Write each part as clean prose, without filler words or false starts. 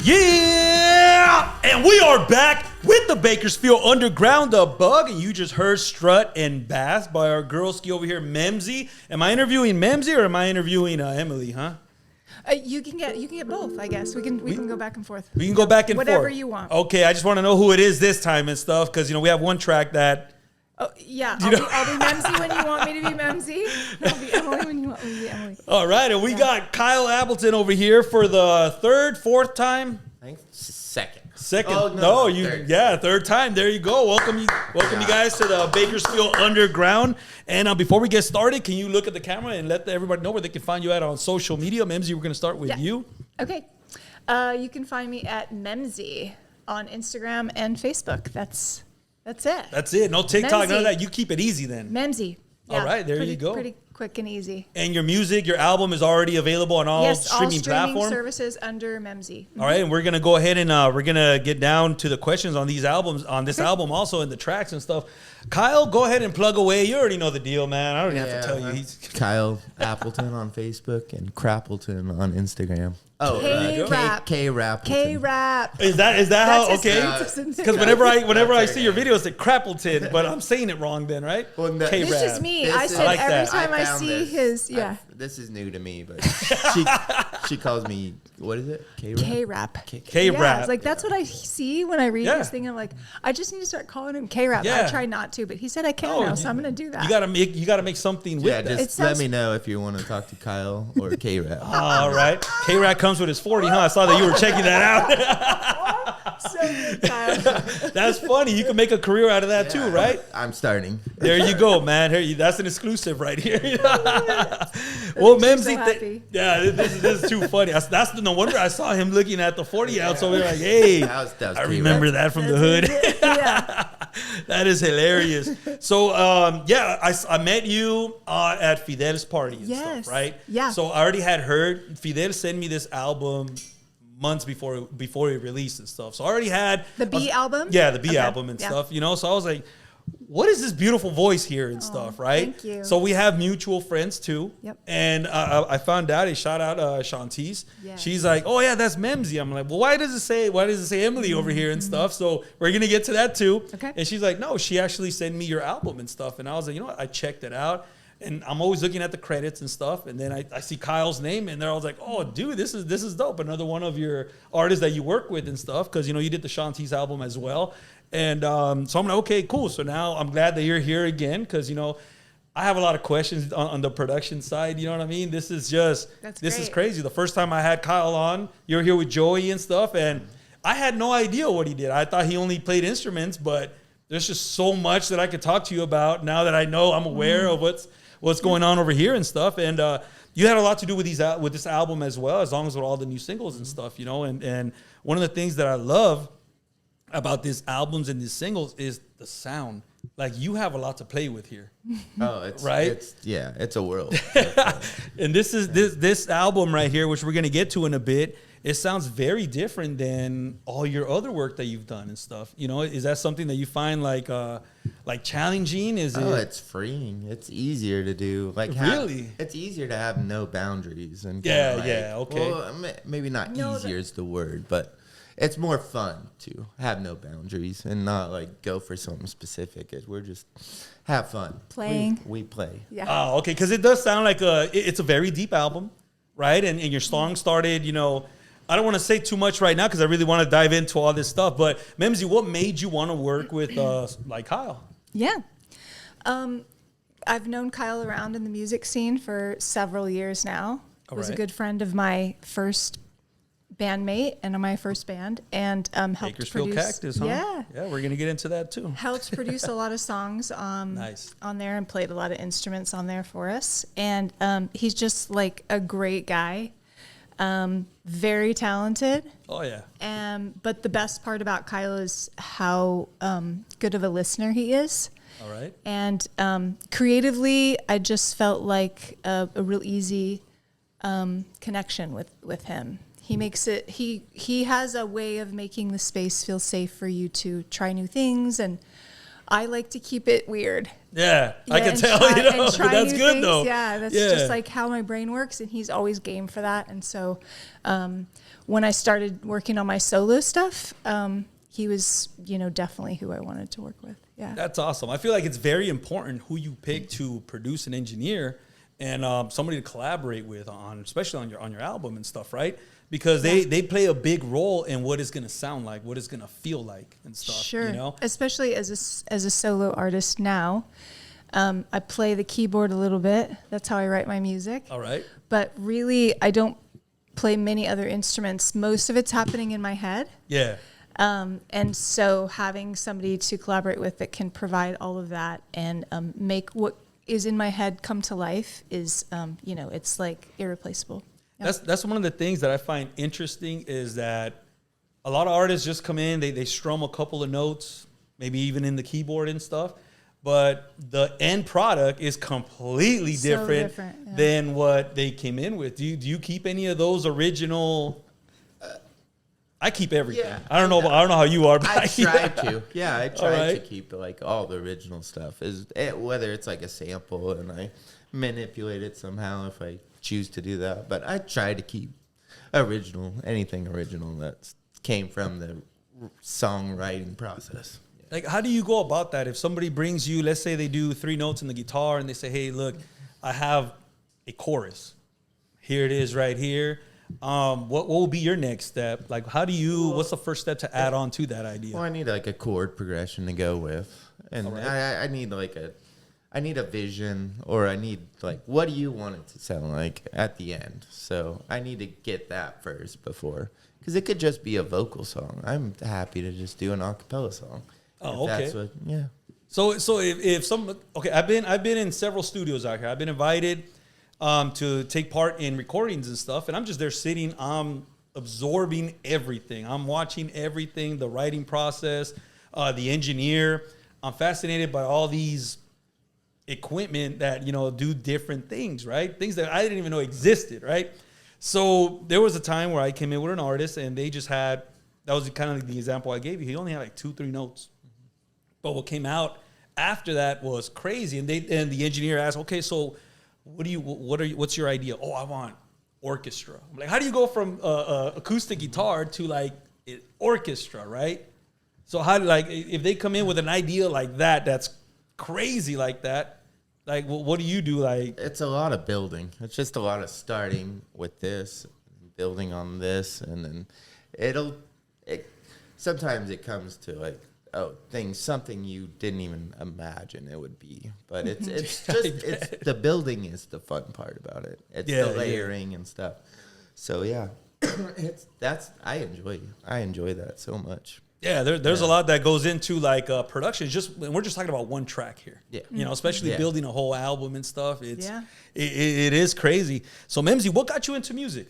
Yeah! And we are back with the Bakersfield Underground, The Bug. And you just heard Strut and Bass by our girlski over here, Memzy. Am I interviewing Memzy or am I interviewing Emily, huh? You can get both, I guess. We can go back and forth. We can go back and Whatever forth. you want. Okay, I just want to know who it is this time and stuff, because, you know, we have one track that... Oh, yeah, I'll be Memzy when you want me to be Memzy. I'll be Emily when you want me to be Emily. All right, and we got Kyle Appleton over here for the fourth time? I think second. Second. Oh, Third time. There you go. Welcome you guys to the Bakersfield Underground. And before we get started, can you look at the camera and let everybody know where they can find you at on social media? Memzy, we're going to start with you. Okay. You can find me at Memzy on Instagram and Facebook. That's it. That's it. No TikTok, Memzy. none of that. You keep it easy then. Memzy. Yeah, all right, there you go. Pretty quick and easy. And your music, your album is already available on all streaming platforms? Services under Memzy. All right, and we're going to go ahead and we're going to get down to the questions on these albums, on this album also, and the tracks and stuff. Kyle, go ahead and plug away. You already know the deal, man. I don't even have to tell you. He's Kyle Appleton on Facebook and Crappleton on Instagram. Oh, K-Rap. K-Rap. K-Rap. Is that how? That's Okay. Because whenever I see your videos, it's Crappleton, but I'm saying it wrong then, right? Well, no, K-Rap. This is me. This I is- said I like every that. time I found see this. his, yeah. This is new to me, but she calls me, what is it? K-Rap? K-Rap. K-Rap. Yeah, it's like that's what I see when I read Yeah. this thing. I'm like, I just need to start calling him K-Rap. Yeah. I try not to, but he said I can Oh, now, so I'm going to do that. You gotta make something with Yeah, that. just let me know if you want to talk to Kyle or K-Rap. All right. K-Rap comes with his 40, huh? I saw that you were checking that out. So good, Kyle. That's funny. You can make a career out of that too, right? I'm starting. There you go, man. That's an exclusive right here. Well, makes Memzy, me so happy. this is too funny. That's no wonder I saw him looking at the 40 ounce over there like, hey, That was I K-Rap. remember that from the hood. Yeah. That is hilarious. So, I met you at Fidel's party and Yes. stuff, right? Yeah. So I already had heard Fidel send me this album months before it released and stuff. So I already had The B album? Yeah, the B Okay. album and Yeah. stuff. You know, so I was like, what is this beautiful voice here and stuff, right? thank you. So we have mutual friends too. Yep. And I found out, a shout out Shantice. Yes. She's like, oh yeah, that's Memzy. I'm like, well, why does it say Emily over here and stuff? So we're gonna get to that too. Okay. And she's like, no, she actually sent me your album and stuff. And I was like, you know what? I checked it out. And I'm always looking at the credits and stuff. And then I see Kyle's name in there. I was like, oh, dude, this is dope. Another one of your artists that you work with and stuff. Because, you know, you did the Shantice album as well. And so I'm like, okay, cool. So now I'm glad that you're here again. Because, you know, I have a lot of questions on the production side. You know what I mean? This is is great. crazy. The first time I had Kyle on, you were here with Joey and stuff. And I had no idea what he did. I thought he only played instruments. But there's just so much that I could talk to you about now that I know I'm aware of what's going on over here and stuff. And you had a lot to do with this album as well, as long as with all the new singles and stuff, you know. And one of the things that I love about these albums and these singles is the sound. Like, you have a lot to play with here. Oh, it's right? It's a world. And this album right here, which we're gonna get to in a bit, it sounds very different than all your other work that you've done and stuff. You know, is that something that you find like challenging? It's freeing. It's easier to do. Really? It's easier to have no boundaries and okay. Well, maybe not easier is the word, but it's more fun to have no boundaries and not like go for something specific. We're just have fun Playing. We play. Yeah. Oh, okay, because it does sound like it's a very deep album, right? And your song started, you know. I don't want to say too much right now because I really want to dive into all this stuff. But Memzy, what made you want to work with like Kyle? Yeah. I've known Kyle around in the music scene for several years now. All Was a right. good friend of my first bandmate and of my first band, and helped Bakersfield produce. Cactus, huh? Yeah. We're gonna get into that too. Helped produce a lot of songs Nice. on there and played a lot of instruments on there for us. And he's just like a great guy, very talented. Oh yeah. But the best part about Kyle is how good of a listener he is. All right. And creatively, I just felt like a real easy connection with him. He makes it. He has a way of making the space feel safe for you to try new things and I like to keep it weird. Yeah, I can and tell. try- You know, and try that's new good things. though. Yeah, that's just like how my brain works, and he's always game for that. And so, when I started working on my solo stuff, he was, definitely who I wanted to work with. Yeah, That's awesome. I feel like it's very important who you pick to produce and engineer, and somebody to collaborate with especially on your album and stuff, right? Because they play a big role in what it's gonna sound like, what it's gonna feel like, and stuff. Sure. Especially as a solo artist now, I play the keyboard a little bit. That's how I write my music. All right. But really, I don't play many other instruments. Most of it's happening in my head. Yeah. And so having somebody to collaborate with that can provide all of that and make what is in my head come to life is, it's like irreplaceable. Yep. That's one of the things that I find interesting is that a lot of artists just come in, they strum a couple of notes, maybe even in the keyboard and stuff, but the end product is completely different, than what they came in with. Do you keep any of those original? I keep everything. Yeah, I don't know how you are, but I try to. Yeah, I try to keep like all the original stuff. Whether it's like a sample and I manipulate it somehow if I choose to do that. But I try to keep anything original that came from the songwriting process. Like, how do you go about that? If somebody brings you, let's say they do 3 notes in the guitar and they say, hey, look, I have a chorus. Here it is right here. What will be your next step? Like, what's the first step to add on to that idea? Well, I need like a chord progression to go with. And I need I need a vision, or I need like, what do you want it to sound like at the end? So I need to get that first before, because it could just be a vocal song. I'm happy to just do an a cappella song. Oh, okay. Yeah. So if I've been in several studios out here. I've been invited to take part in recordings and stuff, and I'm just there sitting. I'm absorbing everything. I'm watching everything, the writing process, the engineer. I'm fascinated by all these equipment that do different things, right? Things that I didn't even know existed, right? So there was a time where I came in with an artist, and they just had, that was kind of like the example I gave you. He only had like 2-3 notes. But what came out after that was crazy. And the engineer asked, okay, so what's your idea? Oh, I want orchestra. I'm like, how do you go from acoustic guitar to like an orchestra, right? So if they come in with an idea like that's crazy like that, like, what do you do? Like, it's a lot of building. It's just a lot of starting with this, building on this, and then sometimes it comes to like, something you didn't even imagine it would be. But it's the building is the fun part about it. It's the layering and stuff. So yeah, I enjoy that so much. Yeah, there's a lot that goes into like production. We're just talking about one track here. Yeah, especially building a whole album and stuff. It is crazy. So Memzy, what got you into music?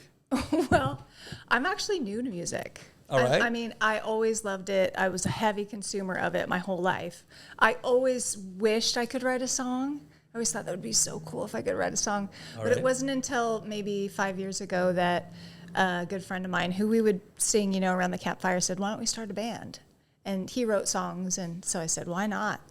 Well, I'm actually new to music. All right. I mean, I always loved it. I was a heavy consumer of it my whole life. I always wished I could write a song. I always thought that would be so cool if I could write a song. It wasn't until maybe 5 years ago that a good friend of mine, who we would sing, around the campfire, said, why don't we start a band? And he wrote songs, and so I said, why not?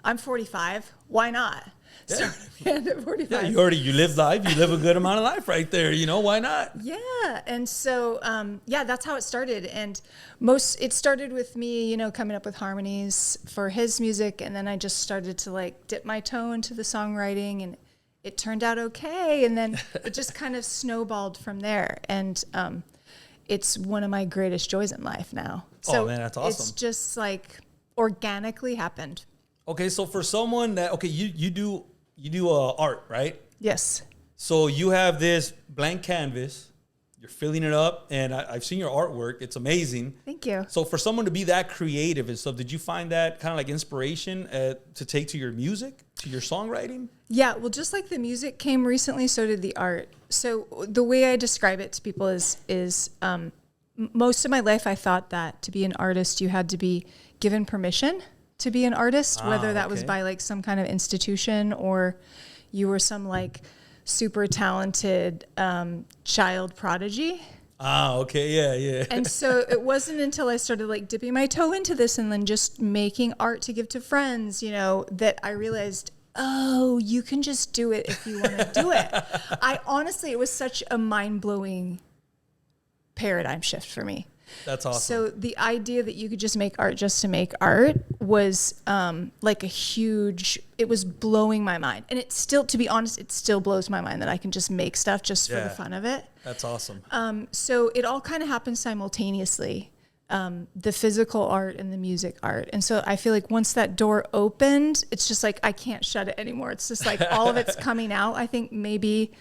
I'm 45. Why not? Yeah. Start a band at 45. Yeah, you live life. You live a good amount of life right there. Why not? Yeah. And so, that's how it started. And it started with me, coming up with harmonies for his music. And then I just started to like dip my toe into the songwriting, and it turned out okay. And then it just kind of snowballed from there. And it's one of my greatest joys in life now. So man, that's awesome. It's just like organically happened. Okay, so for someone that you do art, right? Yes. So you have this blank canvas, you're filling it up, and I've seen your artwork. It's amazing. Thank you. So for someone to be that creative and stuff, did you find that kind of like inspiration to take to your music, to your songwriting? Yeah, well, just like the music came recently, so did the art. So the way I describe it to people is most of my life I thought that to be an artist, you had to be given permission to be an artist, whether that was by like some kind of institution or you were some like super talented child prodigy. Ah, okay, yeah. And so it wasn't until I started like dipping my toe into this and then just making art to give to friends, you know, that I realized, oh, you can just do it if you want to do it. I honestly, it was such a mind-blowing paradigm shift for me. That's awesome. So the idea that you could just make art just to make art was like a huge, it was blowing my mind. And it still, to be honest, it still blows my mind that I can just make stuff just for the fun of it. That's awesome. So it all kind of happens simultaneously, the physical art and the music art. And so I feel like once that door opened, it's just like I can't shut it anymore. It's just like all of it's coming out. I think maybe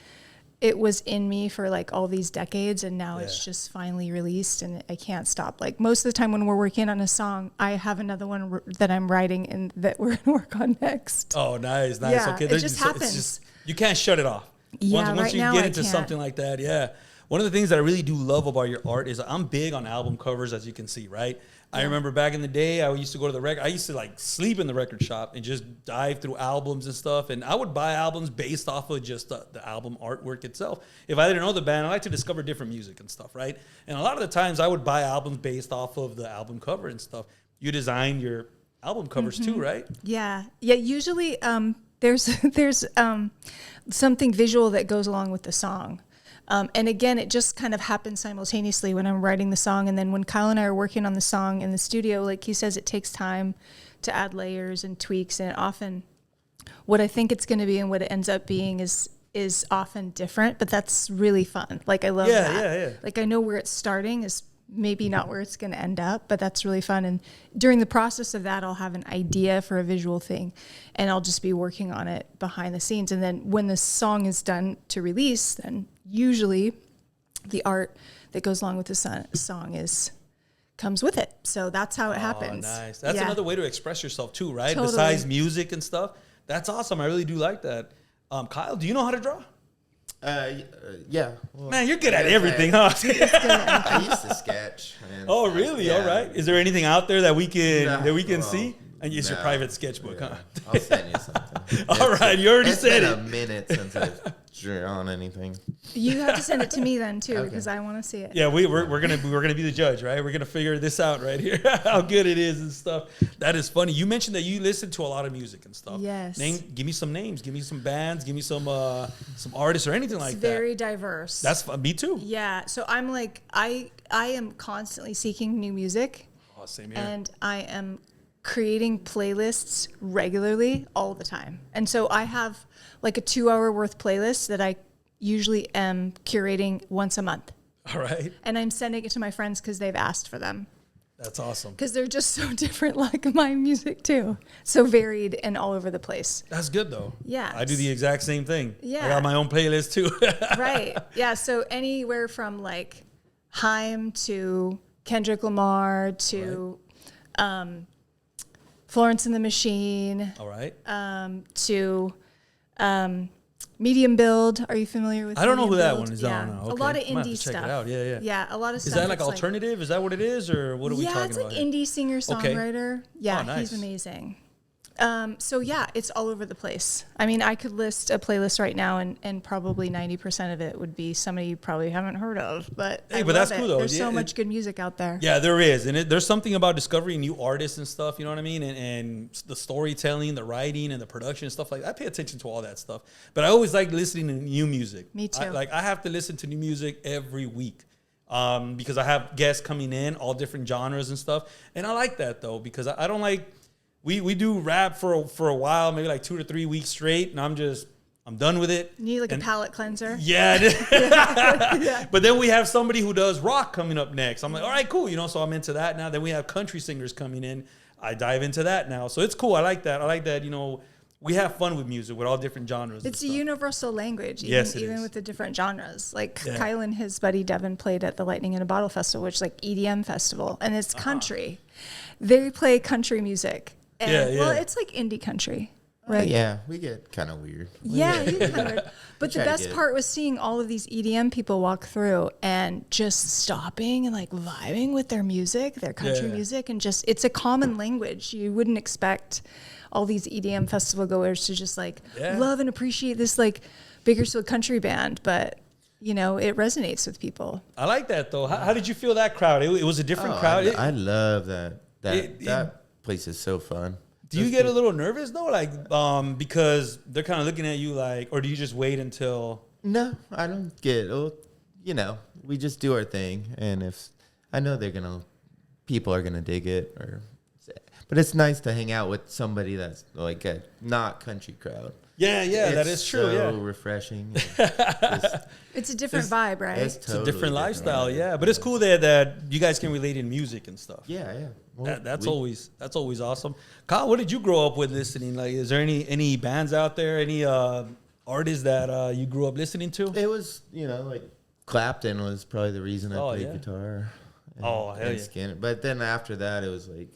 it was in me for like all these decades, and now it's just finally released, and I can't stop. Like most of the time when we're working on a song, I have another one that I'm writing and that we're gonna work on next. Oh, nice. Yeah, Okay, it just happens. You can't shut it off. Yeah, once right you now get I into can't. something like that, yeah. One of the things that I really do love about your art is I'm big on album covers, as you can see, right? I remember back in the day, I used to go to the record. I used to like sleep in the record shop and just dive through albums and stuff. And I would buy albums based off of just the album artwork itself. If I didn't know the band, I like to discover different music and stuff, right? And a lot of the times I would buy albums based off of the album cover and stuff. You design your album covers too, right? Yeah. Usually, there's something visual that goes along with the song. And again, it just kind of happens simultaneously when I'm writing the song. And then when Kyle and I are working on the song in the studio, like he says, it takes time to add layers and tweaks. And often what I think it's going to be and what it ends up being is often different, but that's really fun. Like I love that. Yeah. Like I know where it's starting is maybe not where it's going to end up, but that's really fun. And during the process of that, I'll have an idea for a visual thing and I'll just be working on it behind the scenes. And then when the song is done to release, then usually the art that goes along with the song comes with it. So that's how it happens. Nice. That's another way to express yourself too, right? Totally. Besides music and stuff. That's awesome. I really do like that. Kyle, do you know how to draw? Yeah. Well, Man, you're good at everything, huh? I used to sketch. And Oh, really? Yeah. All right. Is there anything out there that we can see? And it's your no. private sketchbook, huh? I'll send you something. All right, you already said It's it. been a minute since I've drawn anything. You have to send it to me then too, because I want to see it. Yeah, we're gonna be the judge, right? We're gonna figure this out right here, how good it is and stuff. That is funny. You mentioned that you listen to a lot of music and stuff. Yes. Give me some names. Give me some bands. Give me some artists or anything like It's that. very diverse. That's fun. Me too. Yeah. So I'm like, I am constantly seeking new music. Oh, same here. And I am creating playlists regularly all the time. And so I have like a 2-hour worth playlist that I usually am curating once a month. All right. And I'm sending it to my friends because they've asked for them. That's awesome. Because they're just so different, like my music too. So varied and all over the place. That's good though. Yeah. I do the exact same thing. Yeah. I got my own playlist too. Right. Yeah. So anywhere from like Haim to Kendrick Lamar to Florence and the Machine All right. to Medium Build. Are you familiar with I don't know Medium who that Build? one is. Yeah. I don't know. A Okay. lot of I'm gonna have indie to check stuff. it out. Yeah. Yeah, a lot of Is stuff. that like that's alternative? Is that what it is, or what are we yeah, talking it's about? like here? indie singer-songwriter. Yeah, Oh, nice. he's amazing. So yeah, it's all over the place. I mean, I could list a playlist right now and probably 90% of it would be somebody you probably haven't heard of, but Hey, I but love that's it. cool, though. There's so Yeah, much good music out there. Yeah, there is. And there's something about discovering new artists and stuff, you know what I mean? And the storytelling, the writing, and the production and stuff like that. I pay attention to all that stuff. But I always like listening to new music. Me too. I have to listen to new music every week because I have guests coming in, all different genres and stuff. And I like that, though, because I don't like... We do rap for a while, maybe like 2 to 3 weeks straight, and I'm done with it. You need like a palate cleanser. Yeah. But then we have somebody who does rock coming up next. I'm like, all right, cool. So I'm into that now. Then we have country singers coming in. I dive into that now. So it's cool. I like that. We have fun with music with all different genres. It's a universal language, Yes, even it is. with the different genres. Like Yeah. Kyle and his buddy Devin played at the Lightning in a Bottle Festival, which is like EDM festival, and it's country. They play country music. And, Yeah. Well, it's like indie country, right? Yeah, we get kind of weird. Yeah, you get kind of weird. But the try to best get it. part was seeing all of these EDM people walk through and just stopping and like vibing with their music, their country Yeah. music, and just it's a common language. You wouldn't expect all these EDM festival goers to just like Yeah. love and appreciate this like Bakersfield country band, but it resonates with people. I like that though. How did you feel that crowd? It was a different crowd. I love that. That place is so fun. Do you get a little nervous though, like because they're kind of looking at you like, or do you just wait until? No, I don't get. We just do our thing, and if I know people are gonna dig it, but it's nice to hang out with somebody that's like a not country crowd. Yeah, that is true. So refreshing. It's a different vibe, right? It's a different lifestyle, yeah. But it's cool that you guys can relate in music and stuff. Yeah. Well, that's always awesome. Kyle, what did you grow up with listening? Like, is there any bands out there, any artists that you grew up listening to? It was, like Clapton was probably the reason I played guitar. Hell yeah. Skinner. But then after that, it was like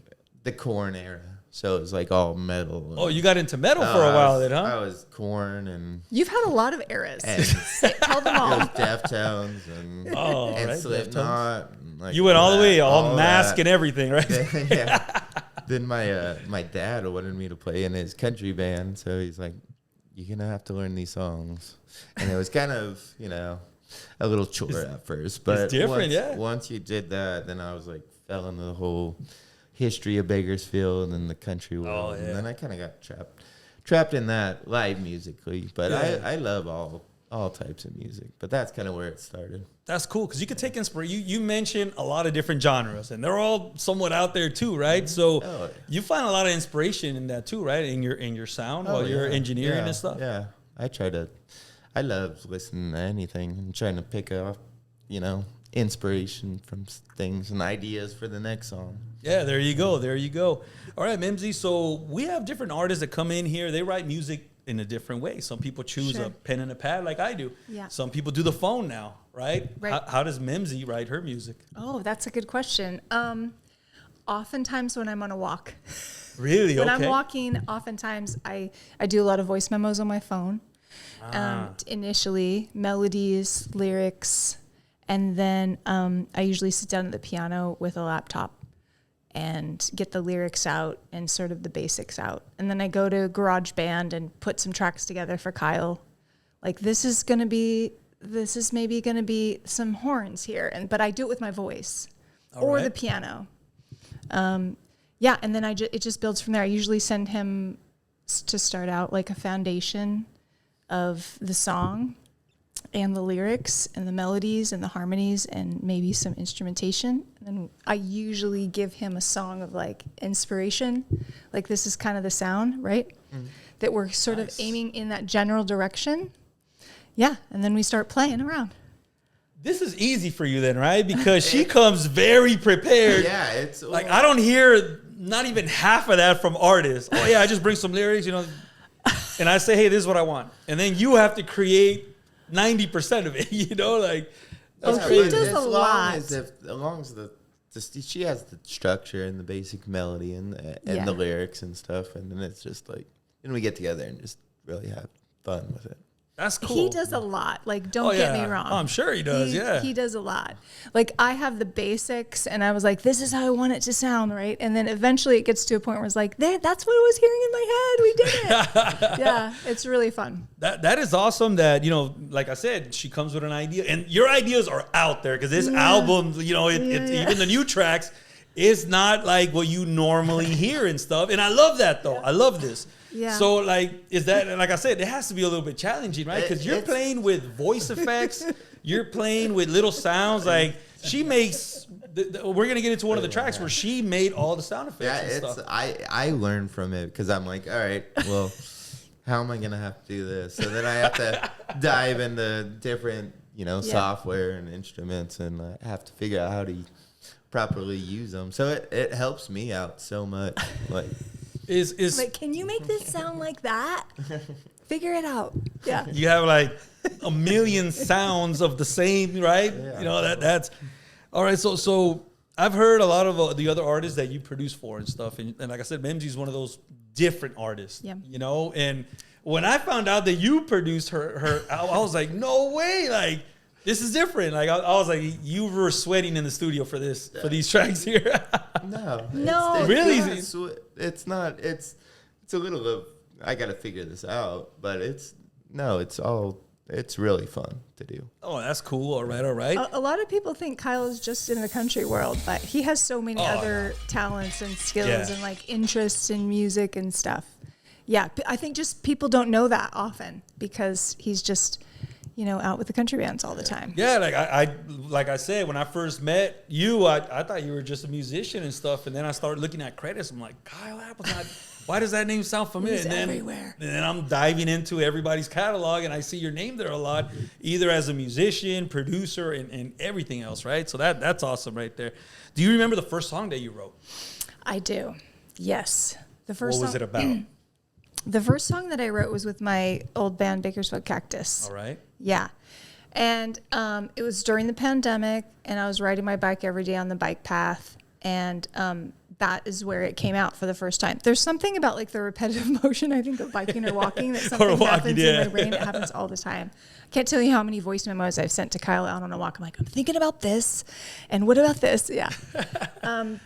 the Korn era. So it was like all metal. Oh, you got into metal for a while then, huh? I was Korn and... You've had a lot of eras. Tell them all. Deftones and Slipknot. And you went all the way, all mask and everything, right? Yeah. Then my dad wanted me to play in his country band. So he's like, you're going to have to learn these songs. And it was kind of, a little chore at first. But it's different, once you did that, then I was like, fell into the whole... history of Bakersfield and the country world, and then I kind of got trapped in that live musically. But I love all types of music, but that's kind of where it started. That's cool because you could take inspiration. You mentioned a lot of different genres, and they're all somewhat out there too, right? Mm-hmm. So you find a lot of inspiration in that too, right? In your sound while you're engineering and stuff. Yeah, I love listening to anything and trying to pick up, inspiration from things and ideas for the next song. Yeah, there you go. All right, Memzy. So we have different artists that come in here. They write music in a different way. Some people choose a pen and a pad like I do. Yeah. Some people do the phone now, right? How does Memzy write her music? Oh, that's a good question. Oftentimes when I'm on a walk. Really? When I'm walking, oftentimes I do a lot of voice memos on my phone. Initially, melodies, lyrics, and then I usually sit down at the piano with a laptop and get the lyrics out and sort of the basics out. And then I go to GarageBand and put some tracks together for Kyle. Like, this is maybe going to be some horns here. But I do it with my voice or the piano. And then it just builds from there. I usually send him to start out like a foundation of the song and the lyrics and the melodies and the harmonies and maybe some instrumentation. And I usually give him a song of like inspiration, like this is kind of the sound, right? That we're sort of aiming in that general direction. Yeah, and then we start playing around. This is easy for you then, right? Because she comes very prepared. Yeah, it's like I don't hear not even half of that from artists. Oh yeah, I just bring some lyrics, and I say, hey, this is what I want, and then you have to create 90% of it, like. That's crazy. He does a lot. As long as she has the structure and the basic melody and the lyrics and stuff, and then it's just like, then we get together and just really have fun with it. That's cool. He does a lot. Like, don't get me wrong. Oh, I'm sure he does. He does a lot. Like, I have the basics, and I was like, this is how I want it to sound, right? And then eventually it gets to a point where it's like, that's what I was hearing in my head. We did it. Yeah, it's really fun. That is awesome that, like I said, she comes with an idea. And your ideas are out there because this album, even the new tracks, is not like what you normally hear and stuff. And I love that, though. I love this. Yeah. So, like, is that, like I said, it has to be a little bit challenging, right? Because you're playing with voice effects. You're playing with little sounds. Like, she makes, we're going to get into one of the tracks where she made all the sound effects and stuff. I learned from it because I'm like, all right, well, how am I going to have to do this? So then I have to dive into different, software and instruments, and I have to figure out how to properly use them. So it helps me out so much. Like, is like, can you make this sound like that? Figure it out. Yeah. You have like a million sounds of the same, right? Yeah. That's all right. So I've heard a lot of the other artists that you produce for and stuff, and like I said, Memzy's one of those different artists. Yeah. And when I found out that you produced her, I was like, no way, like. This is different. Like I was like, you were sweating in the studio for these tracks here. No, really. It's not. It's a little of. I got to figure this out, but it's all it's really fun to do. Oh, that's cool. All right, all right. A lot of people think Kyle is just in the country world, but he has so many other talents and skills and like interests in music and stuff. Yeah, I think just people don't know that often because he's just, you know, out with the country bands all the time. Yeah, like I said, when I first met you, I thought you were just a musician and stuff, and then I started looking at credits. I'm like, Kyle Appleton. Why does that name sound familiar? He's everywhere. And then I'm diving into everybody's catalog, and I see your name there a lot, either as a musician, producer, and everything else, right? So that's awesome right there. Do you remember the first song that you wrote? I do. Yes. The first. What was it about? The first song that I wrote was with my old band, Bakersfield Cactus. All right. Yeah. And it was during the pandemic, and I was riding my bike every day on the bike path, and that is where it came out for the first time. There's something about like the repetitive motion, I think, of biking or walking that something happens in my brain. It happens all the time. I can't tell you how many voice memos I've sent to Kyle out on a walk. I'm like, I'm thinking about this, and what about this? Yeah.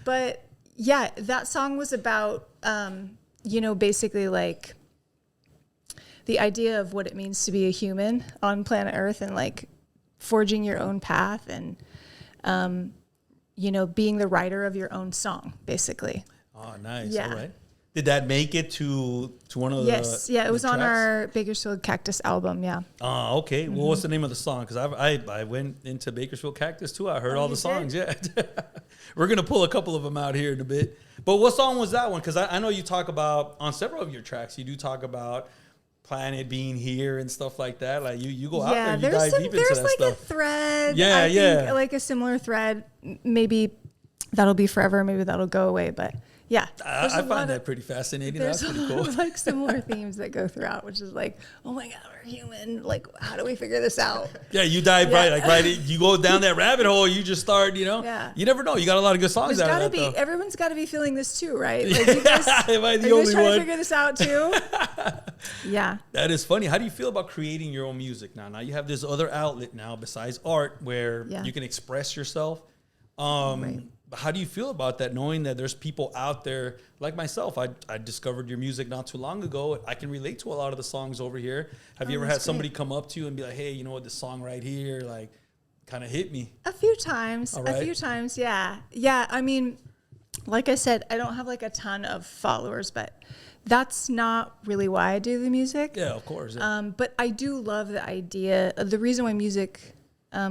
But yeah, that song was about, you know, basically like the idea of what it means to be a human on planet Earth and like forging your own path and, you know, being the writer of your own song, basically. Oh, nice. Yeah. All right. Did that make it to one of the Yes. Yeah, it was on tracks? our Bakersfield Cactus album. Yeah. Oh, okay. Well, what's the name of the song? Because I went into Bakersfield Cactus too. I heard all the songs. Yeah. We're going to pull a couple of them out here in a bit. But what song was that one? Because I know you talk about, on several of your tracks, you do talk about planet being here and stuff like that. Like you go out there and you dive deep into that stuff. There's like a thread. Yeah, I think, like a similar thread. Maybe that'll be forever. Maybe that'll go away. But yeah, I find that pretty fascinating. That's pretty cool. There's like similar themes that go throughout, which is like, oh my God, we're human. Like, how do we figure this out? Yeah, you dive right. You go down that rabbit hole. You just start, you know. Yeah. You never know. You got a lot of good songs out of that, though. Everyone's got to be feeling this too, right? Like, you guys, Am I the are you only guys trying one? to figure this out too? Yeah. That is funny. How do you feel about creating your own music now? Now you have this other outlet now besides art where you can express yourself. Right. How do you feel about that, knowing that there's people out there like myself? I discovered your music not too long ago. I can relate to a lot of the songs over here. Have you ever had somebody come up to you and be like, hey, you know what, this song right here, like, kind of hit me? A few times. All right. A few times, yeah. Yeah, I mean, like I said, I don't have like a ton of followers, but that's not really why I do the music. Yeah, of course. Yeah. But I do love the idea. The reason why music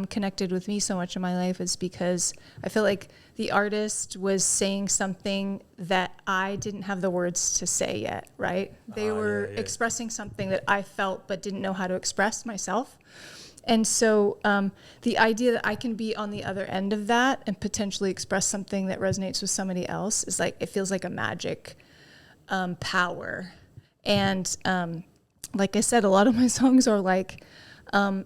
connected with me so much in my life is because I feel like the artist was saying something that I didn't have the words to say yet, right? They were expressing something that I felt but didn't know how to express myself. And so the idea that I can be on the other end of that and potentially express something that resonates with somebody else is like, it feels like a magic power. And like I said, a lot of my songs are like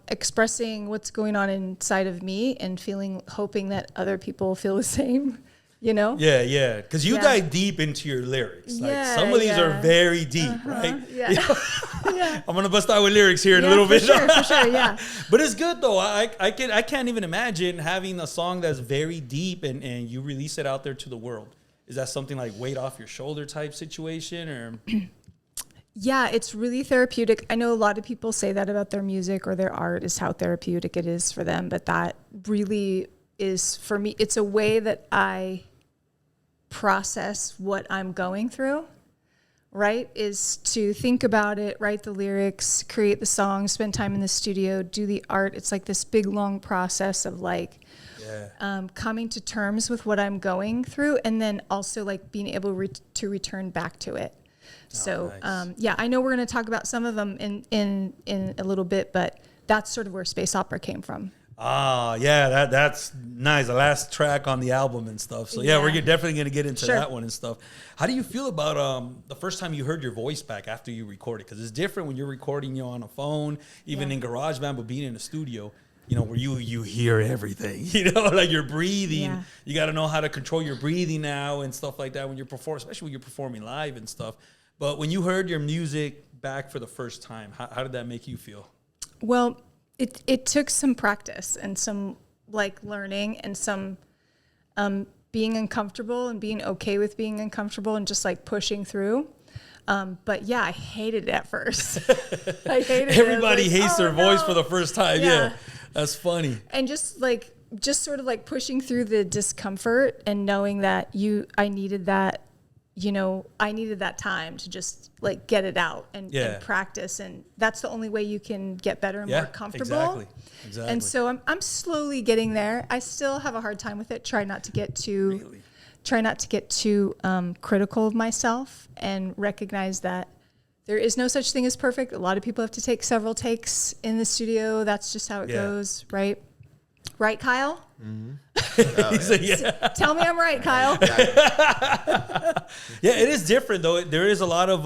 expressing what's going on inside of me and hoping that other people feel the same, you know? Yeah. Because you dive deep into your lyrics. Like some of these are very deep, right? Yeah. You know? I'm gonna bust out with lyrics here in a little bit. For sure, yeah. But it's good though. I can't even imagine having a song that's very deep and you release it out there to the world. Is that something like weight off your shoulder type situation or? Yeah, it's really therapeutic. I know a lot of people say that about their music or their art is how therapeutic it is for them, but that really is, for me, it's a way that I process what I'm going through, right? Is to think about it, write the lyrics, create the song, spend time in the studio, do the art. It's like this big, long process of like coming to terms with what I'm going through and then also like being able to return back to it. So, nice. I know we're going to talk about some of them in a little bit, but that's sort of where space opera came from. That's nice. The last track on the album and stuff. So we're definitely going to get into that one and stuff. How do you feel about the first time you heard your voice back after you recorded? Because it's different when you're recording on a phone, even in GarageBand, but being in a studio, you know, where you hear everything, you know, like you're breathing. Yeah. You got to know how to control your breathing now and stuff like that when you're performing, especially when you're performing live and stuff. But when you heard your music back for the first time, how did that make you feel? Well, it took some practice and some like learning and some being uncomfortable and being okay with being uncomfortable and just like pushing through. But yeah, I hated it at first. I hated it. Everybody hates their voice no. for the first time. Yeah. That's funny. And just sort of like pushing through the discomfort and knowing that I needed that, I needed that time to just like get it out and practice. And that's the only way you can get better and more comfortable. Exactly. And so I'm slowly getting there. I still have a hard time with it. Try not to get too critical of myself and recognize that there is no such thing as perfect. A lot of people have to take several takes in the studio. That's just how it goes, right? Right, Kyle? Mm-hmm. Tell me I'm right, Kyle. Yeah, it is different though. There is a lot of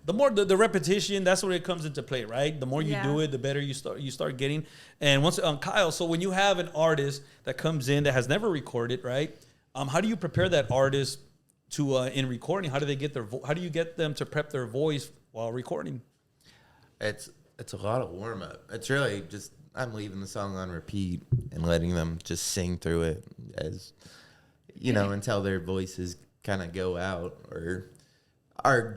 the more the repetition. That's where it comes into play, right? The more you do it, the better you start getting. And once Kyle, so when you have an artist that comes in that has never recorded, right? How do you prepare that artist to in recording? How do they get how do you get them to prep their voice while recording? It's a lot of warm up. It's really just I'm leaving the song on repeat and letting them just sing through it as until their voices kind of go out or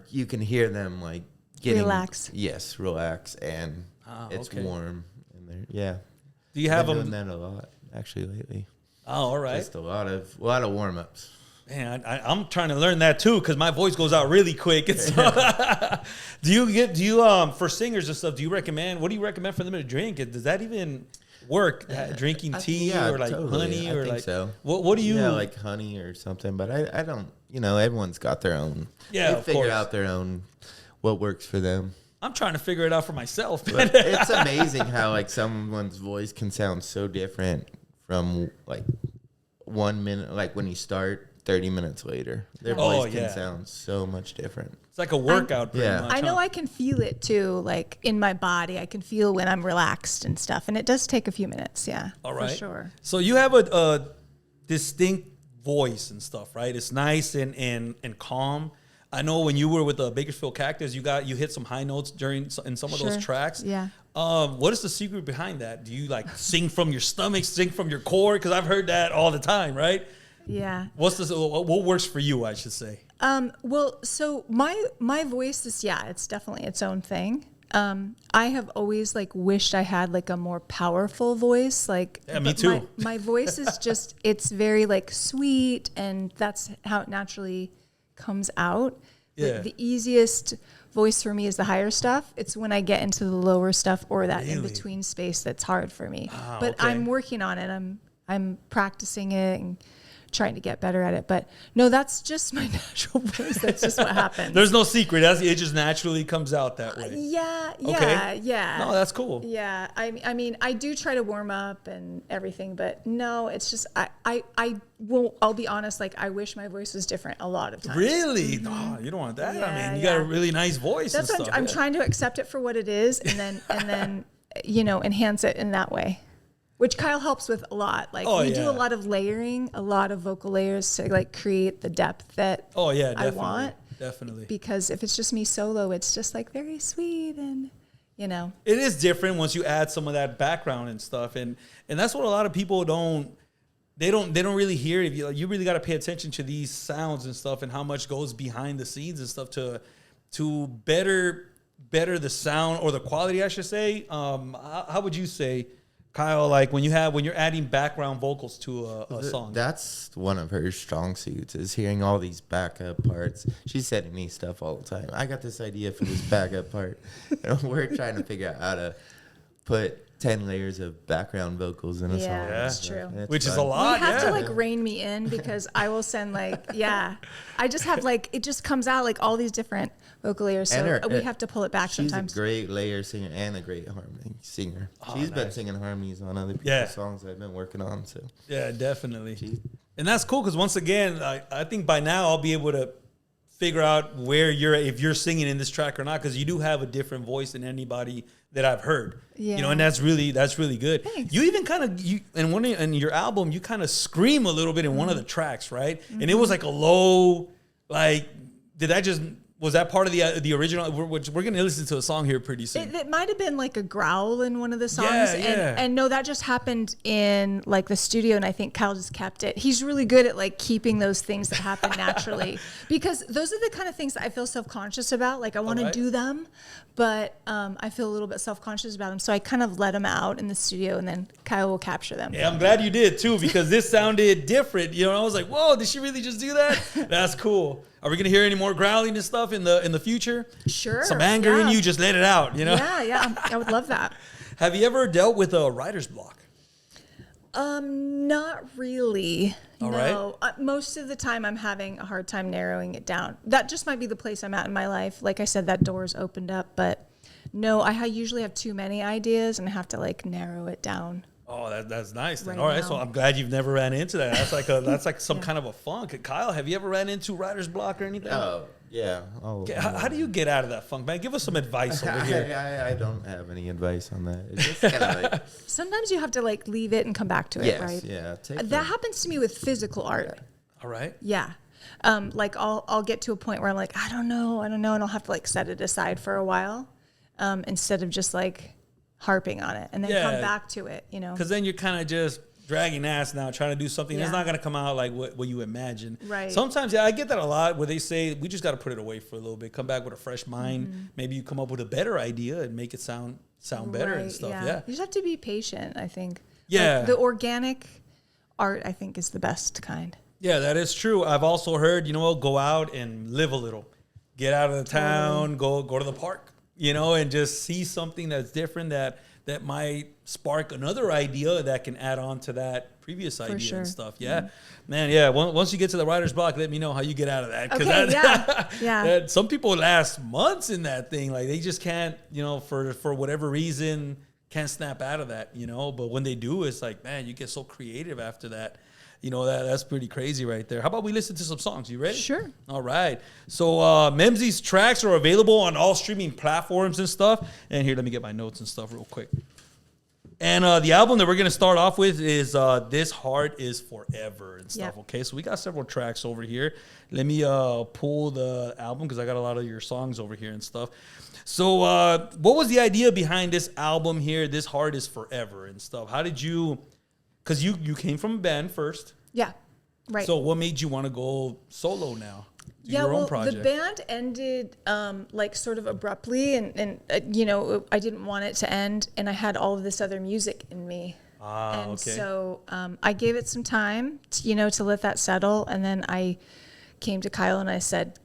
you can hear them like getting relax. Yes, relax, and it's warm in there. Yeah. Do you have doing that a lot actually lately? Oh, all right. Just a lot of warm ups. Man, I'm trying to learn that too because my voice goes out really quick. And so do you for singers and stuff? What do you recommend for them to drink? Does that even work? Drinking tea or like honey or like so? What do you? Yeah, like honey or something. But I don't. Everyone's got their own. Yeah, they figure out their own what works for them. I'm trying to figure it out for myself. But it's amazing how like someone's voice can sound so different from like 1 minute, like when you start. 30 minutes later, their voice can sound so much different. It's like a workout. Pretty much, I know I can feel it too, like in my body. I can feel when I'm relaxed and stuff, and it does take a few minutes. Yeah, all right, for sure. So you have a distinct voice and stuff, right? It's nice and calm. I know when you were with the Bakersfield Cactus, you hit some high notes in some of those tracks. Yeah. What is the secret behind that? Do you like sing from your stomach, sing from your core? Because I've heard that all the time, right? Yeah. What works for you, I should say? Well, so my voice is, it's definitely its own thing. I have always like wished I had like a more powerful voice. Like, me too. My voice is just, it's very like sweet, and that's how it naturally comes out. Yeah. The easiest voice for me is the higher stuff. It's when I get into the lower stuff or that in between space that's hard for me. But I'm working on it. I'm practicing it and trying to get better at it. But no, that's just my natural voice. That's just what happens. There's no secret. It just naturally comes out that way. Yeah. No, that's cool. Yeah. I mean, I do try to warm up and everything, but no, it's just, I'll be honest, like I wish my voice was different a lot of times. Really? No, you don't want that. I mean, you got a really nice voice. That's and what stuff. I'm trying to accept it for what it is and then, enhance it in that way. Which Kyle helps with a lot. Like we do a lot of layering, a lot of vocal layers to like create the depth that I want. Definitely. Because if it's just me solo, it's just like very sweet and It is different once you add some of that background and stuff, and that's what a lot of people don't really hear. If you really got to pay attention to these sounds and stuff and how much goes behind the scenes and stuff to better the sound or the quality, I should say. How would you say, Kyle, like when you're adding background vocals to a song? That's one of her strong suits, is hearing all these backup parts. She's sending me stuff all the time. I got this idea for this backup part. And we're trying to figure out how to put 10 layers of background vocals in a song. Yeah, that's true. Which is a lot. You have to like rein me in because I will send like, I just have like, it just comes out like all these different vocal layers. So we have to pull it back sometimes. She's a great layer singer and a great harmony singer. She's been singing harmonies on other people's songs I've been working on. So yeah, definitely. And that's cool because once again, I think by now I'll be able to figure out where if you're singing in this track or not, because you do have a different voice than anybody that I've heard. Yeah. And that's really good. Thanks. You even kind of in your album you kind of scream a little bit in one of the tracks, right? And it was like a low, like, did that just Was that part of the original? We're going to listen to a song here pretty soon. It might have been like a growl in one of the songs. Yeah. And no, that just happened in like the studio, and I think Kyle just kept it. He's really good at like keeping those things that happen naturally, because those are the kind of things that I feel self-conscious about. Like I want to do them, but I feel a little bit self-conscious about them. So I kind of let them out in the studio, and then Kyle will capture them. Yeah, I'm glad you did too, because this sounded different. You know, I was like, whoa, did she really just do that? That's cool. Are we gonna hear any more growling and stuff in the future? Sure. Some anger in you, just let it out, you know? Yeah, I would love that. Have you ever dealt with a writer's block? Not really. All no. Most of the time I'm having a hard time narrowing it down. That just might be the place I'm at in my life. Like I said, that door's opened up, but no, I usually have too many ideas and I have to like narrow it down. Oh, that's nice. Then. Right All right, now. so I'm glad you've never ran into that. That's like some kind of a funk. Kyle, have you ever ran into writer's block or anything? Oh, yeah. How do you get out of that funk, man? Give us some advice over here. I don't have any advice on that. It's just kind of like, Sometimes you have to like leave it and come back to it, yes, right? yeah. That happens to me with physical art. All right. Yeah. Like I'll get to a point where I'm like, I don't know, and I'll have to like set it aside for a while, instead of just like harping on it and then come back to it, you know? Because then you're kind of just dragging ass now, trying to do something that's not going to come out like what you imagine. Right. Sometimes, I get that a lot where they say, we just got to put it away for a little bit, come back with a fresh mind. Mm-hmm. Maybe you come up with a better idea and make it sound better and stuff. Yeah. You just have to be patient, I think. Yeah. Like, the organic art, I think, is the best kind. Yeah, that is true. I've also heard, go out and live a little. Get out of the town, go to the park, and just see something that's different that might spark another idea that can add on to that previous idea and stuff. Yeah. Mm-hmm. Man, yeah. Once you get to the writer's block, let me know how you get out of that. Okay, some people last months in that thing. Like they just can't, for whatever reason, can't snap out of that, But when they do, it's like, man, you get so creative after that. That's pretty crazy right there. How about we listen to some songs? You ready? Sure. All right. So Memzy's tracks are available on all streaming platforms and stuff. And here, let me get my notes and stuff real quick. And the album that we're going to start off with is This Heart Is Forever and stuff. Yep. Okay, so we got several tracks over here. Let me pull the album because I got a lot of your songs over here and stuff. So what was the idea behind this album here, This Heart Is Forever and stuff? How did you... Because you came from a band first. Yeah, right. So what made you want to go solo now? Your own project? The band ended like sort of abruptly, and I didn't want it to end, and I had all of this other music in me. So I gave it some time, to let that settle, and then I came to Kyle and I said,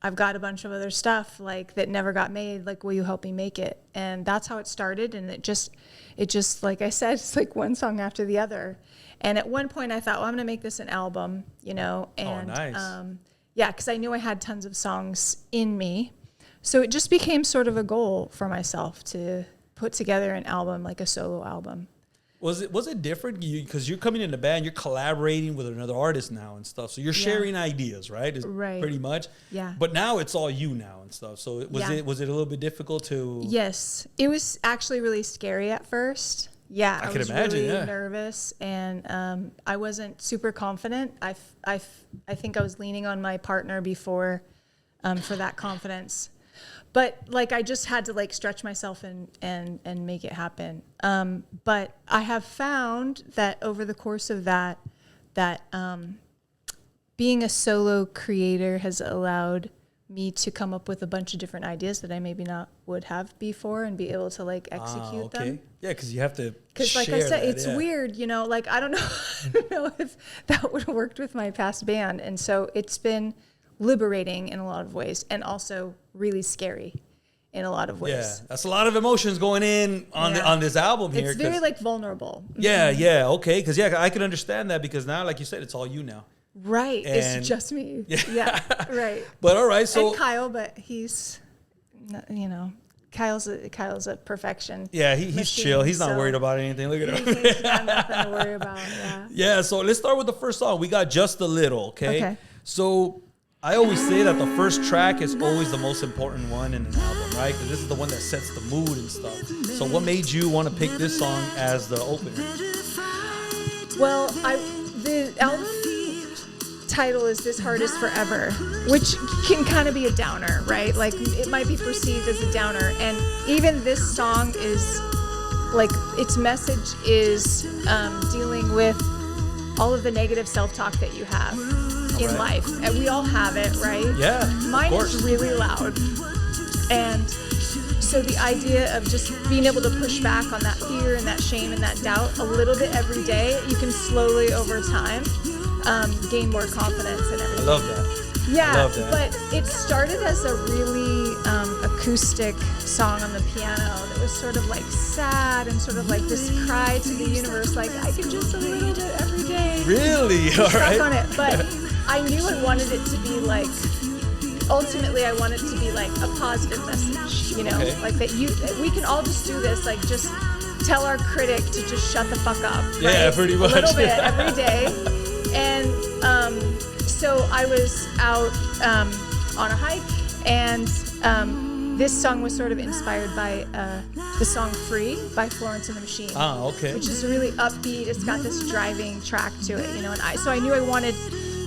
I've got a bunch of other stuff like that never got made. Like, will you help me make it? And that's how it started. And it just, like I said, it's like one song after the other. And at one point I thought, well, I'm going to make this an album, and, nice. Because I knew I had tons of songs in me. So it just became sort of a goal for myself to put together an album, like a solo album. Was it different? Because you're coming in the band, you're collaborating with another artist now and stuff. So you're sharing ideas, right? Right. Pretty much. Yeah. But now it's all you now and stuff. So was it a little bit difficult to? Yes, it was actually really scary at first. Yeah, I was imagine, really nervous, and I wasn't super confident. I think I was leaning on my partner before for that confidence. But like I just had to like stretch myself and make it happen. But I have found that over the course of that being a solo creator has allowed me to come up with a bunch of different ideas that I maybe not would have before and be able to like execute them. Yeah, because you have to. Because like I said, it's weird, like I don't know if that would have worked with my past band, and so it's been liberating in a lot of ways and also really scary in a lot of ways. Yeah, that's a lot of emotions going in on this album here. It's very like vulnerable. Yeah, okay, because I can understand that because now, like you said, it's all you now. Right, and it's just me. Yeah, right. But all right, so and Kyle, but he's, Kyle's a perfection. Yeah, he's chill. He's not worried about anything. Look at him. He's got nothing to worry about. Yeah. Yeah. So let's start with the first song. We got Just a Little. Okay. So I always say that the first track is always the most important one in an album, right? Because this is the one that sets the mood and stuff. So what made you want to pick this song as the opener? Well, the album title is This Heart Is Forever, which can kind of be a downer, right? Like it might be perceived as a downer. And even this song is like, its message is dealing with all of the negative self-talk that you have in life. And we all have it, right? Yeah. Mine is really loud. And so the idea of just being able to push back on that fear and that shame and that doubt a little bit every day, you can slowly over time gain more confidence and everything. I love that. Yeah, I love that. but it started as a really acoustic song on the piano that was sort of like sad and sort of like this cry to the universe, like I can just a little bit every day. Really? All Stuck right. on it, but I knew I wanted it to be like. Ultimately, I want it to be like a positive message, you know, Okay. like that we can all just do this, like just tell our critic to just shut the fuck up. Yeah, right? pretty much. A little bit every day. And so I was out on a hike, and this song was sort of inspired by the song Free by Florence and the Machine. Ah, okay. Which is really upbeat. It's got this driving track to it, you know, and so I knew I wanted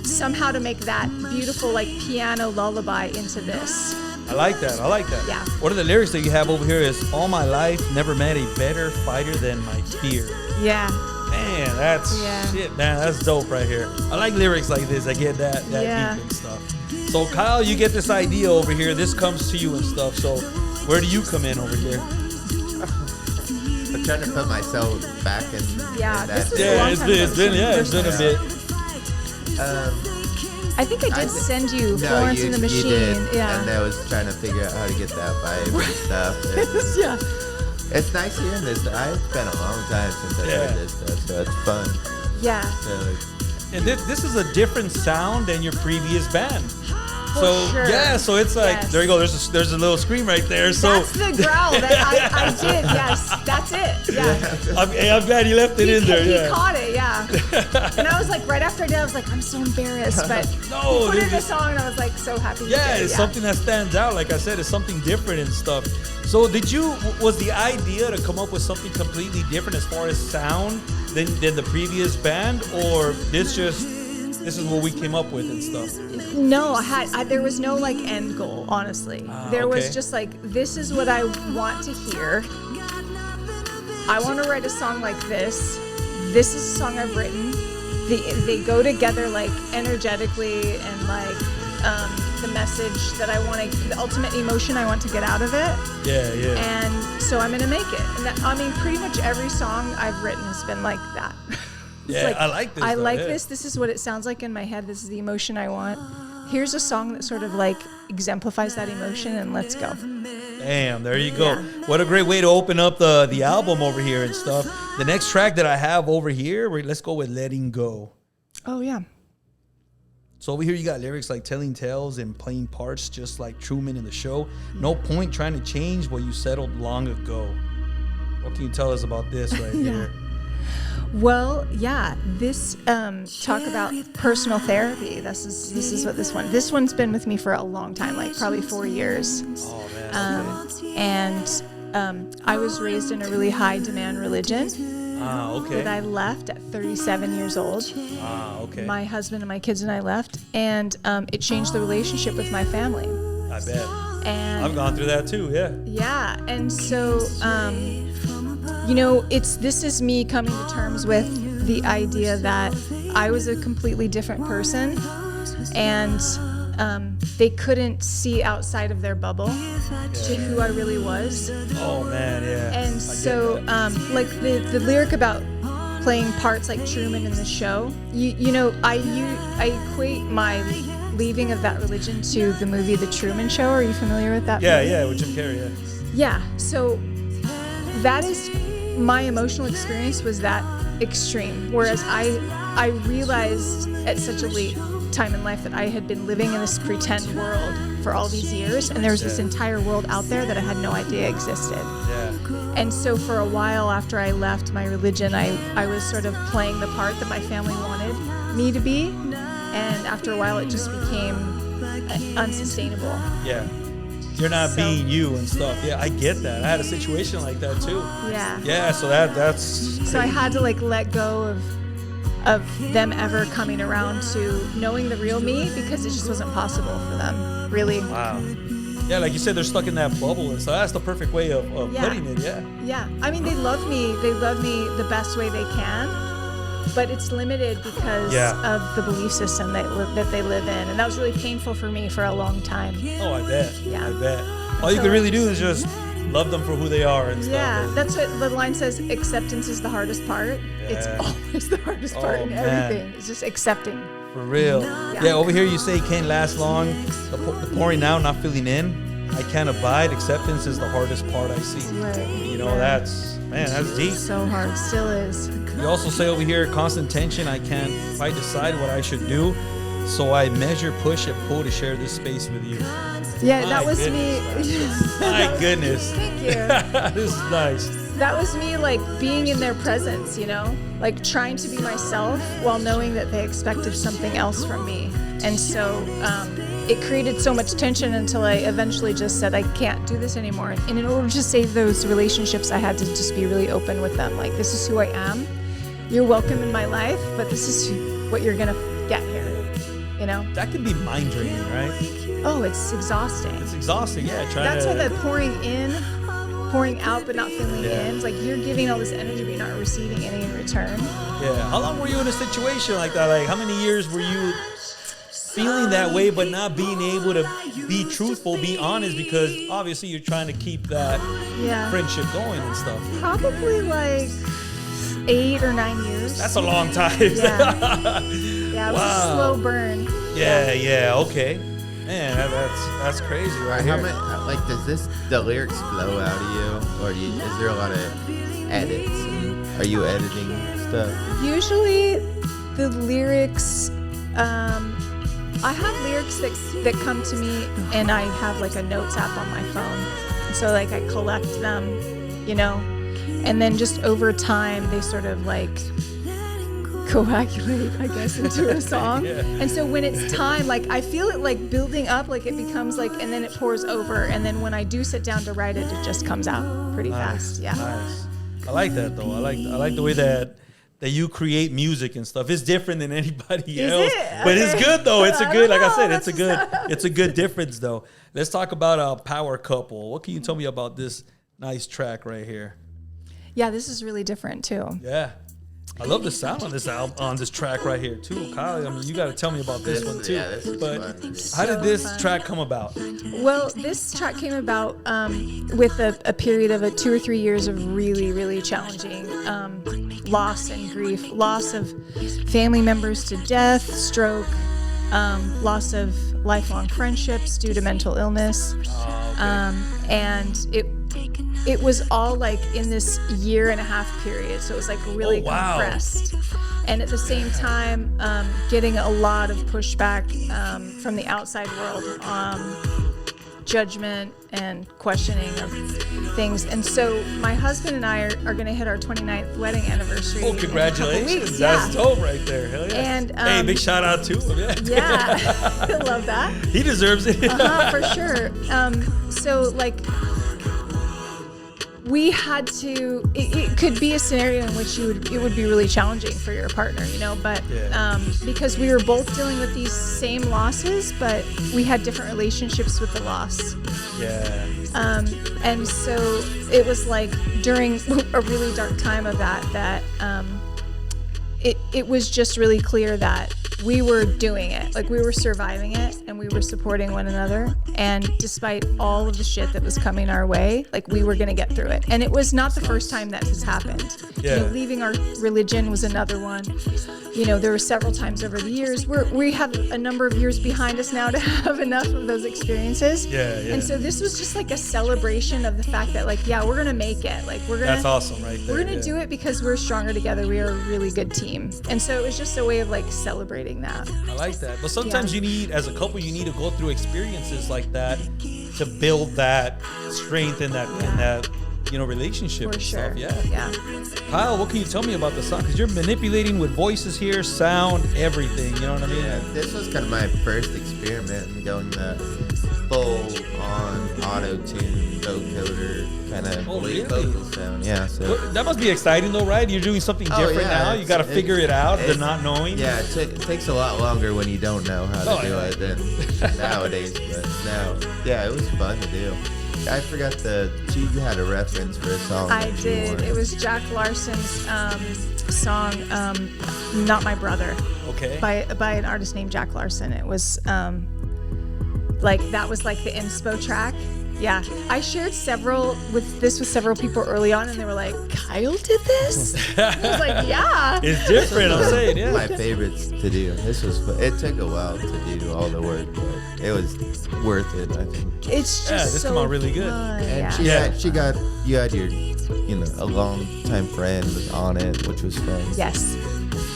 somehow to make that beautiful like piano lullaby into this. I like that. I like that. Yeah. One of the lyrics that you have over here is, all my life, never met a better fighter than my fear. Yeah. Man, that's shit, man. That's dope right here. I like lyrics like this. I get that deep and stuff. So Kyle, you get this idea over here. This comes to you and stuff. So where do you come in over here? I'm trying to put myself back in. Yeah, in that this was a long time ago. It's been a bit. I think I did send you Florence and the Machine. You did, yeah. and I was trying to figure out how to get that vibe and stuff. And Yeah. it's nice hearing this. It's been a long time since I heard this stuff, so it's fun. Yeah. So, And this is a different sound than your previous band. For So sure. yeah, so it's like there you go. There's a little scream right there. So That's the growl that I did. Yes, that's it. Yeah. I'm glad you left it in there. He Yeah. caught it. Yeah. And I was like, right after I did, I was like, I'm so embarrassed, but No, he put it in dude, the song, and I was like, so happy. he Yeah, did. it's something that stands out. Like I said, it's something different and stuff. So was the idea to come up with something completely different as far as sound than the previous band, or this is what we came up with and stuff? No, there was no like end goal, honestly. There was okay. just like, this is what I want to hear. I want to write a song like this. This is a song I've written. They go together like energetically, and like the message that I want to, the ultimate emotion I want to get out of it. Yeah, yeah. And so I'm gonna make it. And that, I mean, pretty much every song I've written has been like that. Yeah, like, I like this. I though, like yeah. this. This is what it sounds like in my head. This is the emotion I want. Here's a song that sort of like exemplifies that emotion, and let's go. Damn, there you go. Yeah. What a great way to open up the album over here and stuff. The next track that I have over here, let's go with Letting Go. Oh yeah. So over here you got lyrics like telling tales and playing parts just like Truman in the show. No point trying to change what you settled long ago. What can you tell us about this right here? Well, yeah, this talk about personal therapy. This is what this one's been with me for a long time, like probably 4 years. Oh man. And I was raised in a really high demand religion Okay. that I left at 37 years old. Okay. My husband and my kids and I left, and it changed the relationship with my family. I bet. And I've gone through that too, yeah. yeah, and so you know, this is me coming to terms with the idea that I was a completely different person, and they couldn't see outside of their bubble to who I really was. Oh man, yeah. And so like the lyric about playing parts like Truman in the show, you know, I equate my leaving of that religion to the movie The Truman Show. Are you familiar with that movie? Yeah, with Jim Carrey, yeah. Yeah, so that is my emotional experience, was that extreme. Whereas I realized at such a late time in life that I had been living in this pretend world for all these years, and there was this entire world out there that I had no idea existed. Yeah. And so for a while after I left my religion, I was sort of playing the part that my family wanted me to be, and after a while it just became unsustainable. Yeah. You're not being you and stuff. Yeah, I get that. I had a situation like that too. Yeah. Yeah, so that's So I had to like let go of of them ever coming around to knowing the real me, because it just wasn't possible for them, really. Wow. Yeah, like you said, they're stuck in that bubble, and so that's the perfect way of putting it. Yeah. Yeah. I mean, they love me the best way they can, but it's limited because of the belief system that they live in, and that was really painful for me for a long time. Oh, I bet. Yeah. I bet. All you can really do is just love them for who they are and stuff. Yeah, that's what the line says. Acceptance is the hardest part. Yeah. It's always the hardest part in everything. It's just accepting. For real. Yeah, over here you say can't last long. The pouring out, not filling in. I can't abide. Acceptance is the hardest part I see. Right. You know, that's deep. So hard. Still is. You also say over here, constant tension. I can't quite decide what I should do. So I measure, push, and pull to share this space with you. Yeah, that was me. My goodness. Thank you. This is nice. That was me, like, being in their presence, you know? Like, trying to be myself while knowing that they expected something else from me. And so it created so much tension until I eventually just said, I can't do this anymore. And in order to save those relationships, I had to just be really open with them. Like, this is who I am. You're welcome in my life, but this is what you're going to get here, you know? That can be mind draining, right? Oh, it's exhausting. It's exhausting, yeah. That's why the pouring out but not filling in. It's like you're giving all this energy but you're not receiving any in return. Yeah. How long were you in a situation like that? Like, how many years were you feeling that way but not being able to be truthful, be honest, because obviously you're trying to keep that friendship going and stuff? Probably like 8 or 9 years. That's a long time. Yeah, it was a slow burn. Yeah, okay. Man, that's crazy right How here. many, like, does the lyrics flow out of you, or is there a lot of edits? And are you editing stuff? Usually, the lyrics. I have lyrics that come to me, and I have like a notes app on my phone, so like I collect them, you know, and then just over time they sort of like coagulate, I guess, into a song. And so when it's time, like I feel it like building up, like it becomes like, and then it pours over, and then when I do sit down to write it, it just comes out pretty fast. Yeah. Nice. I like that though. I like the way that you create music and stuff. It's different than anybody else, but it's good though. It's a good, like I said, it's a good difference though. Let's talk about Power Couple. What can you tell me about this nice track right here? Yeah, this is really different too. Yeah. I love the sound on this album, on this track right here too, Kyle. I mean, you got to tell me about this one too. Yeah, this is but fun. how did this track come about? Well, this track came about with a period of 2 or 3 years of really, really challenging loss and grief, loss of family members to death, stroke, loss of lifelong friendships due to mental illness, and it was all like in this 1.5 year period, so it was like really compressed. And at the same time, getting a lot of pushback from the outside world, judgment and questioning of things. And so my husband and I are going to hit our 29th wedding anniversary. Oh, congratulations. In a couple weeks. That's dope right there. Hell yeah. And, hey, big shout out to him. Yeah. I love that. He deserves it. For sure. So like, we had to, it could be a scenario in which it would be really challenging for your partner, you know, but because we were both dealing with these same losses, but we had different relationships with the loss. Yeah. And so it was like during a really dark time of that it was just really clear that we were doing it, like we were surviving it, and we were supporting one another. And despite all of the shit that was coming our way, like we were gonna get through it. And it was not the first time that has happened. Yeah. You know, leaving our religion was another one. You know, there were several times over the years. We have a number of years behind us now to have enough of those experiences. Yeah. And so this was just like a celebration of the fact that, like, yeah, we're gonna make it. Like we're gonna. That's awesome, right there. We're gonna do it because we're stronger together. We are a really good team. And so it was just a way of like celebrating that. I like that. But sometimes you need, as a couple, you need to go through experiences like that to build that strength in that you know, relationship. For and sure. Stuff. Yeah. Kyle, what can you tell me about the song? Because you're manipulating with voices here, sound, everything. You know what I mean? Yeah, this was kind of my first experiment in going the full on auto-tune, vocoder kind of vocal sound. Yeah, so Well, that must be exciting though, right? You're doing something different now. You got to figure it out. They're not knowing. Yeah, it takes a lot longer when you don't know how to do it than nowadays. But now, yeah, it was fun to do. I forgot you had a reference for a song. I did. It was Jack Larson's song, "Not My Brother." Okay. By an artist named Jack Larson. It was that was like the inspo track. Yeah, I shared several with several people early on, and they were like, "Kyle did this?" I was like, "Yeah." It's different. I'm saying, yeah. My favorites to do. This was fun. It took a while to do all the work, but it was worth it. I think. It's just this so come out really good. fun. And Yeah. you had your, a long time friend on it, which was fun.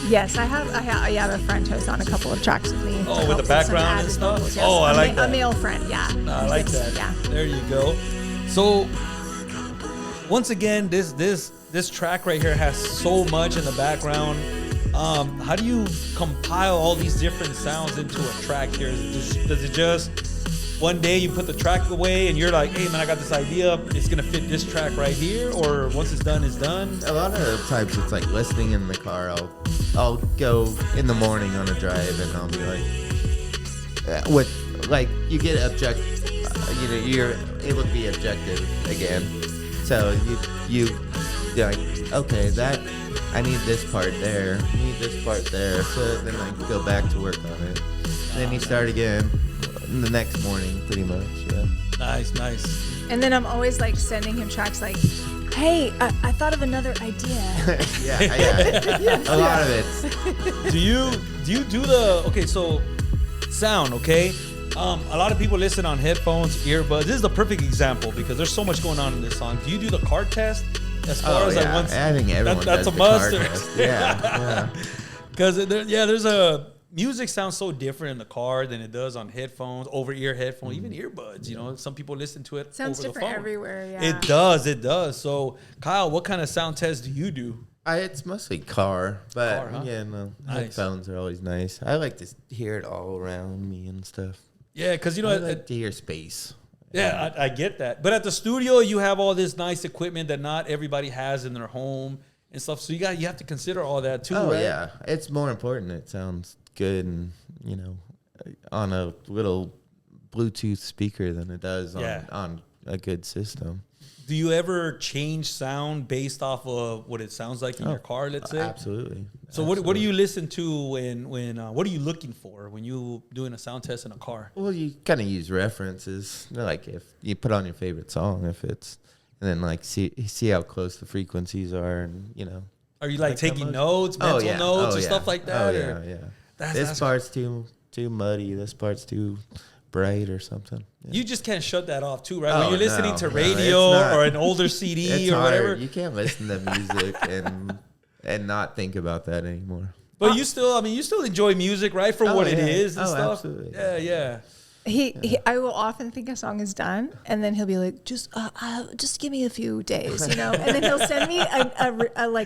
Yes, I have a friend who's on a couple of tracks with me. Oh, with the background and stuff? Oh, I like that. A male friend, yeah. No, I like that. Yeah. There you go. So, once again, this track right here has so much in the background. How do you compile all these different sounds into a track here? Does it just one day you put the track away and you're like, hey man, I got this idea, it's gonna fit this track right here, or once it's done, it's done? A lot of times it's like listening in the car. I'll go in the morning on a drive and I'll be like, you get you're able to be objective again. So you're like, okay, I need this part there, so then I go back to work on it. Then you start again the next morning, pretty much. Yeah. Nice. And then I'm always like sending him tracks like, hey, I thought of another idea. yeah. A lot of it. Do you do the so sound, okay? A lot of people listen on headphones, earbuds. This is the perfect example because there's so much going on in this song. Do you do the car test as far as I think everyone that's does a the must. car test. Yeah. Because there's a music sounds so different in the car than it does on headphones, over-ear headphones, even earbuds. Some people listen to it Sounds over different the phone. everywhere, yeah. It does. So, Kyle, what kind of sound test do you do? It's mostly car, but Car, huh? yeah, no, Nice. headphones are always nice. I like to hear it all around me and stuff. Yeah, because I like to hear space. Yeah, I get that. But at the studio, you have all this nice equipment that not everybody has in their home and stuff. So you have to consider all that too, Oh right? yeah, it's more important. It sounds good, and on a little Bluetooth speaker than it does on a good system. Do you ever change sound based off of what it sounds like in your car, let's say? Absolutely. So what do you listen to when what are you looking for when you doing a sound test in a car? Well, you kind of use references, like if you put on your favorite song, and then like see how close the frequencies are, and Are you like taking notes, mental notes, or stuff like that? Oh yeah. This part's too muddy. This part's too bright or something. Yeah. You just can't shut that off too, right? Oh, when you're listening to no, radio it's not. or an older CD It's or hard. whatever. You can't listen to music and not think about that anymore. But you still enjoy music, right? For what it is and stuff. Absolutely. Yeah. I will often think a song is done, and then he'll be like, just give me a few days, and then he'll send me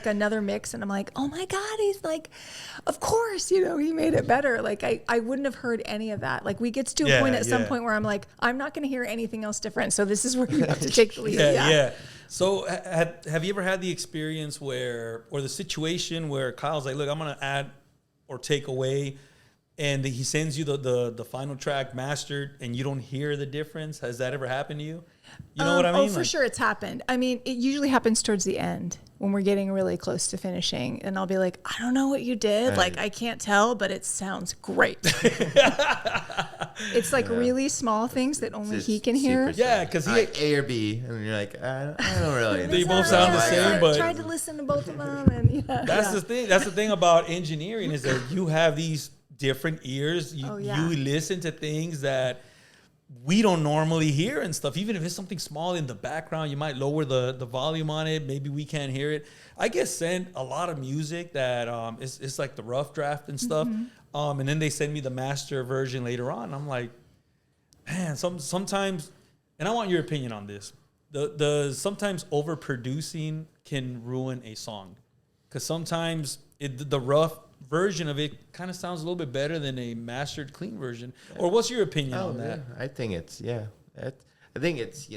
another mix, and I'm like, oh my God, he's like, of course, he made it better. Like I wouldn't have heard any of that. Like we get to a point at some point where I'm like, I'm not going to hear anything else different. So this is where you have to take the lead. Yeah. So have you ever had the experience or the situation where Kyle's like, look, I'm going to add or take away, and he sends you the final track mastered, and you don't hear the difference? Has that ever happened to you? You know what I mean? Oh, for sure it's happened. I mean, it usually happens towards the end when we're getting really close to finishing, and I'll be like, I don't know what you did. Right. Like, I can't tell, but it sounds great. It's like really small things that only he can hear. Yeah, because like A or B, and you're like, I don't really. They both sound the same, but I tried to listen to both of them, and that's the thing. That's the thing about engineering is that you have these different ears. You listen to things that we don't normally hear and stuff. Even if it's something small in the background, you might lower the volume on it. Maybe we can't hear it. I get sent a lot of music that it's like the rough draft and stuff. And then they send me the master version later on. I'm like, man, sometimes, and I want your opinion on this. The sometimes overproducing can ruin a song, because sometimes the rough version of it kind of sounds a little bit better than a mastered clean version. Or what's your opinion on that? I think it's I think it's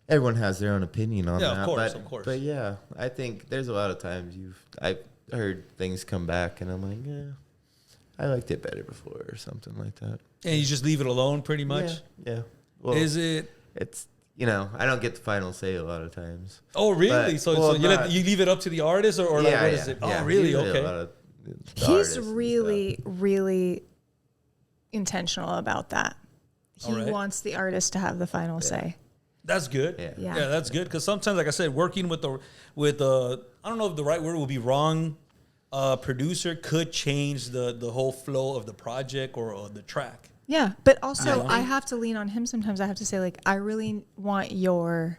everyone has their own opinion on that. Of course. But yeah, I think there's a lot of times I've heard things come back and I'm like, yeah, I liked it better before or something like that. And you just leave it alone pretty much? Yeah. Well, it's I don't get the final say a lot of times. Oh, really? But, so you leave it up to the artist or like, what is it? Yeah, oh, really? usually Okay. He's really, really intentional about that. He wants the artist to have the final say. That's good. Yeah, that's good. Because sometimes, like I said, working with I don't know if the right word will be wrong, producer could change the whole flow of the project or the track. Yeah, but also I have to lean on him sometimes. I have to say, like, I really want your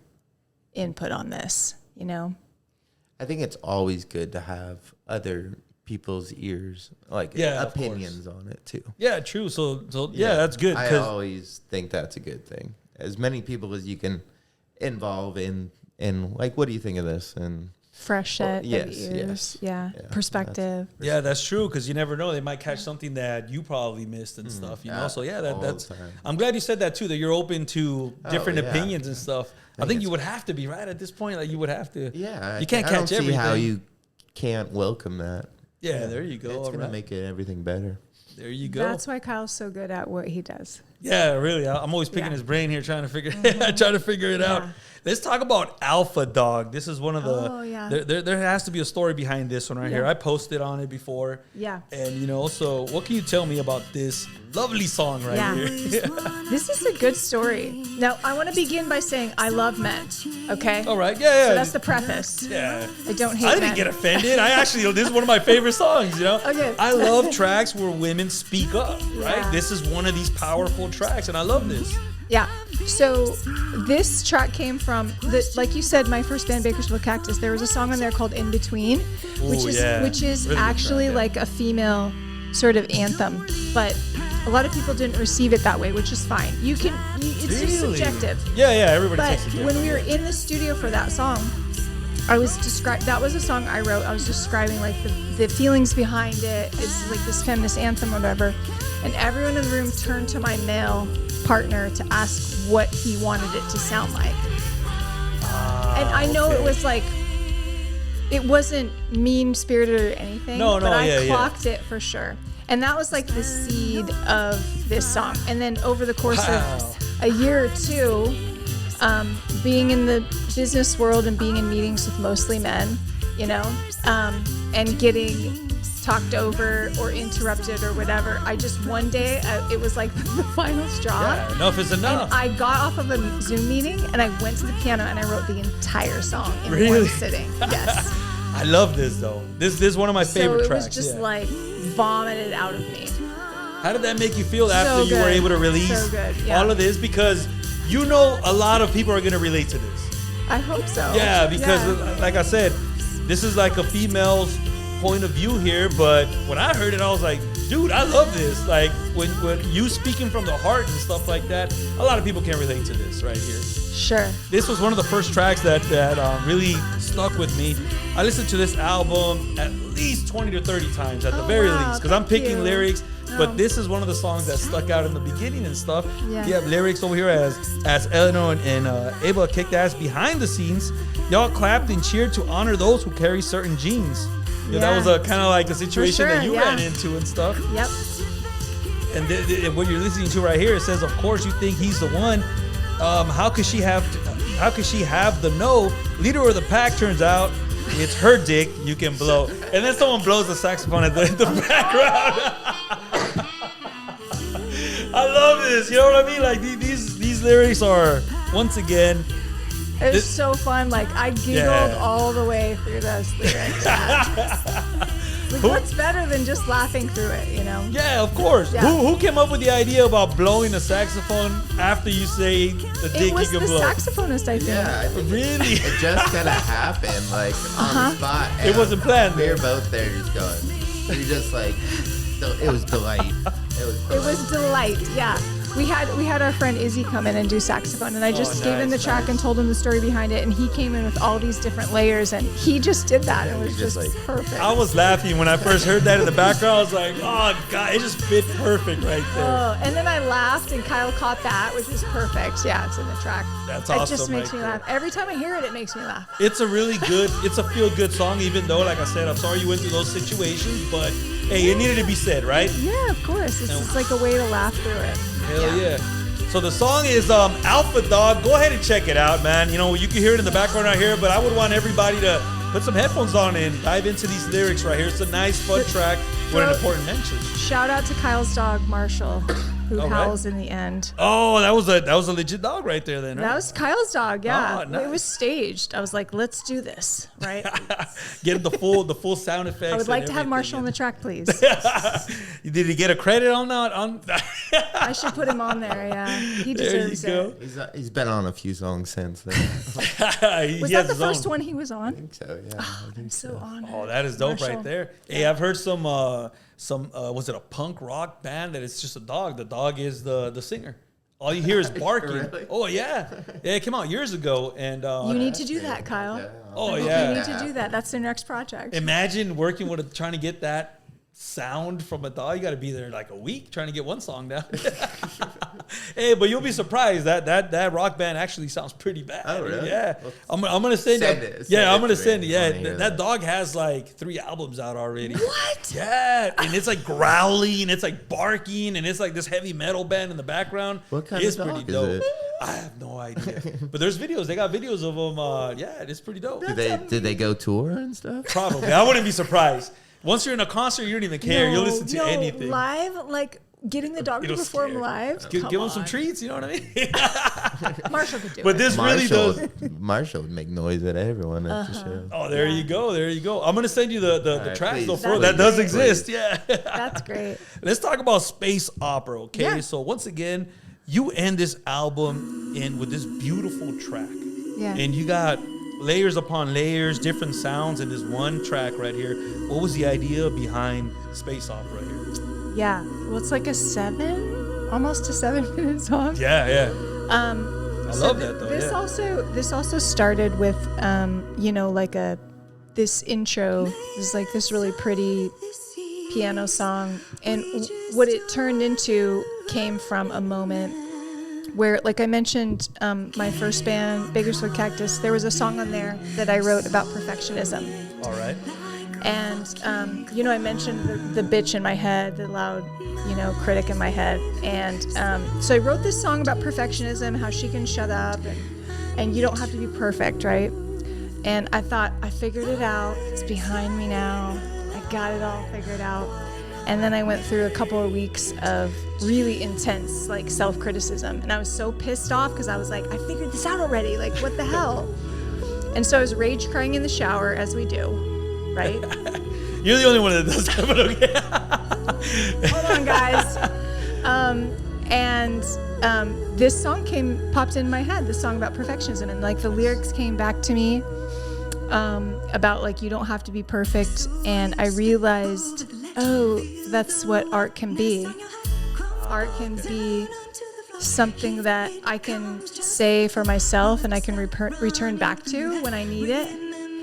input on this, I think it's always good to have other people's ears, like opinions on it too. Yeah, true. So that's good. I always think that's a good thing. As many people as you can involve in like, what do you think of this? And fresh set of ears. Yeah. Perspective. That's true, because you never know. They might catch something that you probably missed and stuff, So, that's... I'm glad you said that, too, that you're open to different opinions and stuff. I think you would have to be, right, at this point? Like, you would have to... Yeah. You can't catch everything. I don't see how you can't welcome that. Yeah, there you go. It's going to make everything better. There you go. That's why Kyle's so good at what he does. Yeah, really. I'm always picking his brain here, trying to figure it out. Let's talk about Alpha Dog. This is one of the. There has to be a story behind this one right here. I posted on it before. Yeah. And so what can you tell me about this lovely song right here? This is a good story. Now I want to begin by saying I love men. Okay. All right. Yeah. So that's the preface. Yeah. I don't hate. I didn't get offended. I actually, this is one of my favorite songs. Okay. I love tracks where women speak up. Right. This is one of these powerful tracks, and I love this. Yeah. So this track came from like you said, my first band, Bakersfield Cactus. There was a song on there called "In Between," which is really actually like a female sort of anthem, but a lot of people didn't receive it that way, which is fine. It's just subjective. Yeah. Everybody takes it. But when we were in the studio for that song, that was a song I wrote. I was describing like the feelings behind it. It's like this feminist anthem or whatever. And everyone in the room turned to my male partner to ask what he wanted it to sound like. And I know it was like, it wasn't mean-spirited or anything, but I clocked it for sure. And that was like the seed of this song. And then over the course of a year or two, being in the business world and being in meetings with mostly men, and getting talked over or interrupted or whatever, I just one day, it was like the final straw. Yeah, enough is enough. And I got off of a Zoom meeting and I went to the piano and I wrote the entire song in one sitting. Yes. I love this though. This is one of my favorite tracks. So it was just like vomited out of me. How did that make you feel after you were able to release all of this? Because a lot of people are going to relate to this. I hope so. Yeah, because like I said, this is like a female's point of view here, but when I heard it, I was like, dude, I love this. Like when you speaking from the heart and stuff like that, a lot of people can relate to this right here. Sure. This was one of the first tracks that really stuck with me. I listened to this album at least 20 to 30 times at the very least, because I'm picking lyrics. But this is one of the songs that stuck out in the beginning and stuff. Yeah. You have lyrics over here as Eleanor and Ava kicked ass behind the scenes. Y'all clapped and cheered to honor those who carry certain genes. That was a kind of like a situation that you ran into and stuff. Yep. And what you're listening to right here, it says, "Of course you think he's the one. How could she have the no? Leader of the pack turns out it's her dick you can blow." And then someone blows the saxophone at the background. I love this. You know what I mean? Like these lyrics are, once again, it was so fun. Like I giggled all the way through those lyrics. Like, what's better than just laughing through it, Yeah, of course. Yeah. Who came up with the idea about blowing a saxophone after you say the dick you can blow? It was the saxophonist, I think. Yeah, I think really? It just kind of happened, like on the spot. It wasn't planned. We were both there, just going. We just like, it was delight. It was delight. Yeah. We had our friend Izzy come in and do saxophone, and I just gave him the track and told him the story behind it, and he came in with all these different layers, and he just did that. It was just like perfect. I was laughing when I first heard that in the background. I was like, oh God, it just fit perfect right there. Oh, and then I laughed, and Kyle caught that, which was perfect. Yeah, it's in the track. That's awesome. It just makes me there. laugh. Every time I hear it, it makes me laugh. It's a really good, it's a feel-good song, even though, like I said, I'm sorry you went through those situations, but hey, it needed to be said, right? Yeah, of course. It's just like a way to laugh through it. Hell yeah. So the song is Alpha Dog. Go ahead and check it out, man. You know, you can hear it in the background right here, but I would want everybody to put some headphones on and dive into these lyrics right here. It's a nice, fun track with an important mention. Shout out to Kyle's dog, Marshall, who howls in the end. Oh, that was a legit dog right there then, right? That was Kyle's dog, yeah. Oh, nice. It was staged. I was like, let's do this, right? Get the full sound effects. I would like to have Marshall on the track, please. Did he get a credit on that? I should put him on there, yeah. He deserves it. He's been on a few songs since then. Was that the first one he was on? I think so, yeah. Oh, I'm so honored. Oh, that is dope Marshall. right there. Hey, I've heard some was it a punk rock band that it's just a dog? The dog is the singer. All you hear is barking. Really? Oh yeah, it came out years ago, and You need to do that, Kyle. Yeah. oh You yeah. need to do that. That's their next project. Imagine working with trying to get that sound from a dog. You got to be there like a week trying to get one song down. Hey, but you'll be surprised that rock band actually sounds pretty bad. Oh, really? Yeah, Well, I'm gonna send send it. it. Yeah, Send I'm it gonna to send it. me. Yeah, I wanna hear that that. dog has like 3 albums out already. What? Yeah, and it's like growling, and it's like barking, and it's like this heavy metal band in the background. What kind It's of dog pretty is dope. it? I have no idea, but there's videos. They got videos of them. Yeah, it's pretty dope. Did they go tour and stuff? Probably. I wouldn't be surprised. Once you're in a concert, you don't even care. You'll listen to anything. Live, like getting the dog to It'll perform scare. live. Give Come them some on. treats. You know what I mean? Marshall could do But it. this really does. Marshall would make noise at everyone at the show. Oh, there you go. There you go. I'm gonna send you the right, tracks please. though. For That'd that be does great. exist. Yeah. That's great. Let's talk about space opera. Okay. Yeah. So once again, you end this album with this beautiful track. Yeah. And you got layers upon layers, different sounds in this one track right here. What was the idea behind space opera here? Yeah. Well, it's like almost a 7-minute song. Yeah, yeah. I So love that though. This also started with, like this intro. It was like this really pretty piano song, and what it turned into came from a moment where, like I mentioned, my first band, Bakersfield Cactus, there was a song on there that I wrote about perfectionism. All right. And, I mentioned the bitch in my head, the loud, critic in my head. And so I wrote this song about perfectionism, how she can shut up, and you don't have to be perfect, right? And I thought, I figured it out. It's behind me now. I got it all figured out. And then I went through a couple of weeks of really intense, like, self-criticism. And I was so pissed off because I was like, I figured this out already. Like, what the hell? And so I was rage crying in the shower, as we do, right? You're the only one that does that, but okay. Hold on, guys. This song popped in my head, this song about perfectionism. And, like, the lyrics came back to me about, like, you don't have to be perfect. And I realized, oh, that's what art can be. Art can be something that I can say for myself and I can return back to when I need it.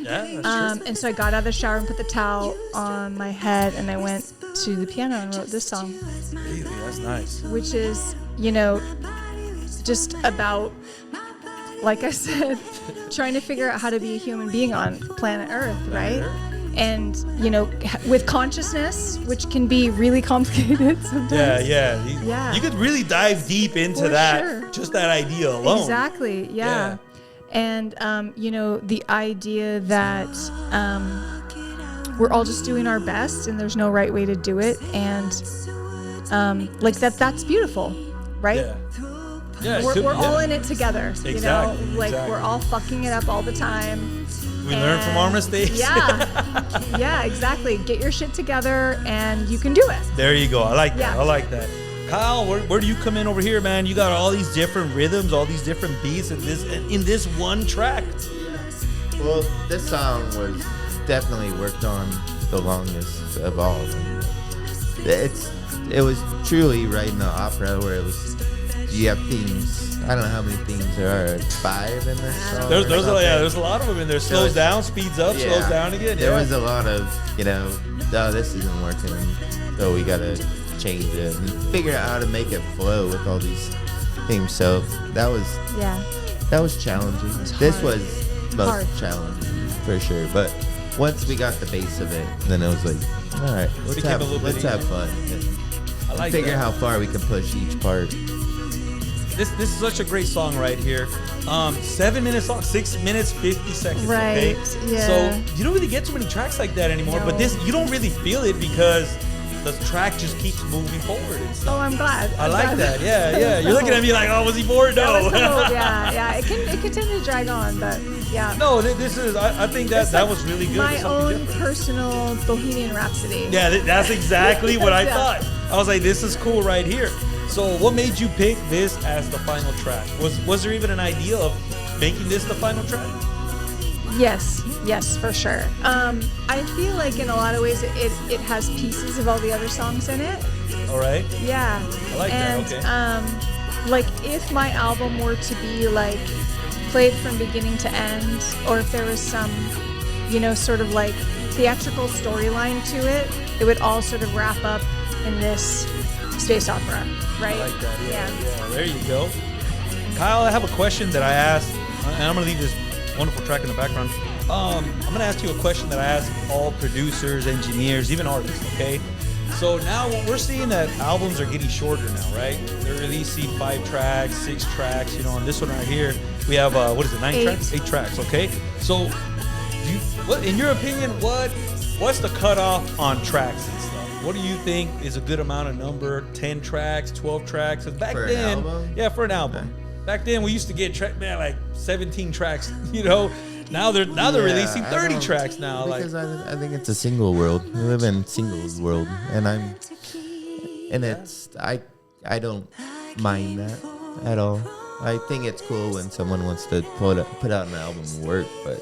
Yeah, that's true. And so I got out of the shower and put the towel on my head and I went to the piano and wrote this song. Really, that's nice. Which is, just about, like I said, trying to figure out how to be a human being on planet Earth, right? And, with consciousness, which can be really complicated sometimes. Yeah. You could really dive deep into For that, sure. just that idea alone. Exactly, yeah. And, the idea that we're all just doing our best and there's no right way to do it. And, that's beautiful, right? Yeah. We're all in it together, Exactly, Like, exactly. we're all fucking it up all the time. We learn from our mistakes. Yeah. Yeah, exactly. Get your shit together and you can do it. There you go. I like that. Yeah. I like that. Kyle, where do you come in over here, man? You got all these different rhythms, all these different beats in this one track. Well, this song was definitely worked on the longest of all of them. It was truly writing the opera where it was you have themes. I don't know how many themes there are. 5 in this song. There's a lot of them in there. Slows down, speeds up, slows down again. There was a lot of, oh, this isn't working, so we gotta change it and figure out how to make it flow with all these themes. So that was challenging. This was most challenging for sure. But once we got the base of it, then it was like, all right, let's have fun. I like figure that. How far we can push each part. This is such a great song right here. 7-minute song, 6 minutes 50 seconds. Right. Okay? Yeah. So you don't really get too many tracks like that anymore. No. But this, you don't really feel it because the track just keeps moving forward and stuff. Oh, I'm glad. I like that. Yeah. You're looking at me like, oh, was he bored? That No. was the hope, yeah. It can tend to drag on, but yeah. No, this is. I think that was really good. My Something own different. personal Bohemian Rhapsody. Yeah, that's exactly what I Yeah. thought. I was like, this is cool right here. So what made you pick this as the final track? Was there even an idea of making this the final track? Yes, for sure. I feel like in a lot of ways it has pieces of all the other songs in it. All right. Yeah. I like that, okay. Like if my album were to be like played from beginning to end, or if there was some, sort of like theatrical storyline to it, it would all sort of wrap up in this space opera, right? I like that. Yeah. There you go. Kyle, I have a question that I asked, and I'm gonna leave this wonderful track in the background. I'm gonna ask you a question that I ask all producers, engineers, even artists. Okay. So now we're seeing that albums are getting shorter now, right? They're releasing 5 tracks, 6 tracks. On this one right here, we have 9 tracks? 8 tracks. Okay. So, in your opinion, what's the cutoff on tracks and stuff? What do you think is a good amount of number? 10 tracks, 12 tracks? 'Cause back For then, an album? yeah, for an album. Back then, we used to get like 17 tracks. Now they're releasing 30 tracks now. Because I think it's a single world. We live in singles world, and I don't mind that at all. I think it's cool when someone wants to put out an album and work, but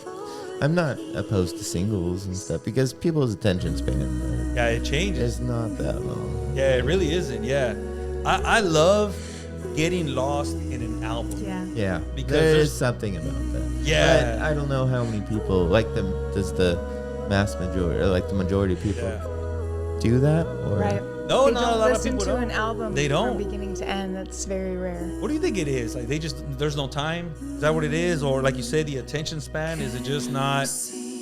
I'm not opposed to singles and stuff because people's attention span it changes. is not that long. Yeah, it really isn't. Yeah, I love getting lost in an album. Yeah. Yeah, Because there there's- is something about that. Yeah. But I don't know how many people does the mass majority, or like the majority of people do that? Or Right. No, they not a don't lot of listen people to don't. an album They don't. from beginning to end. That's very rare. What do you think it is? Like there's no time? Is that what it is? Or like you said, the attention span? Is it just not?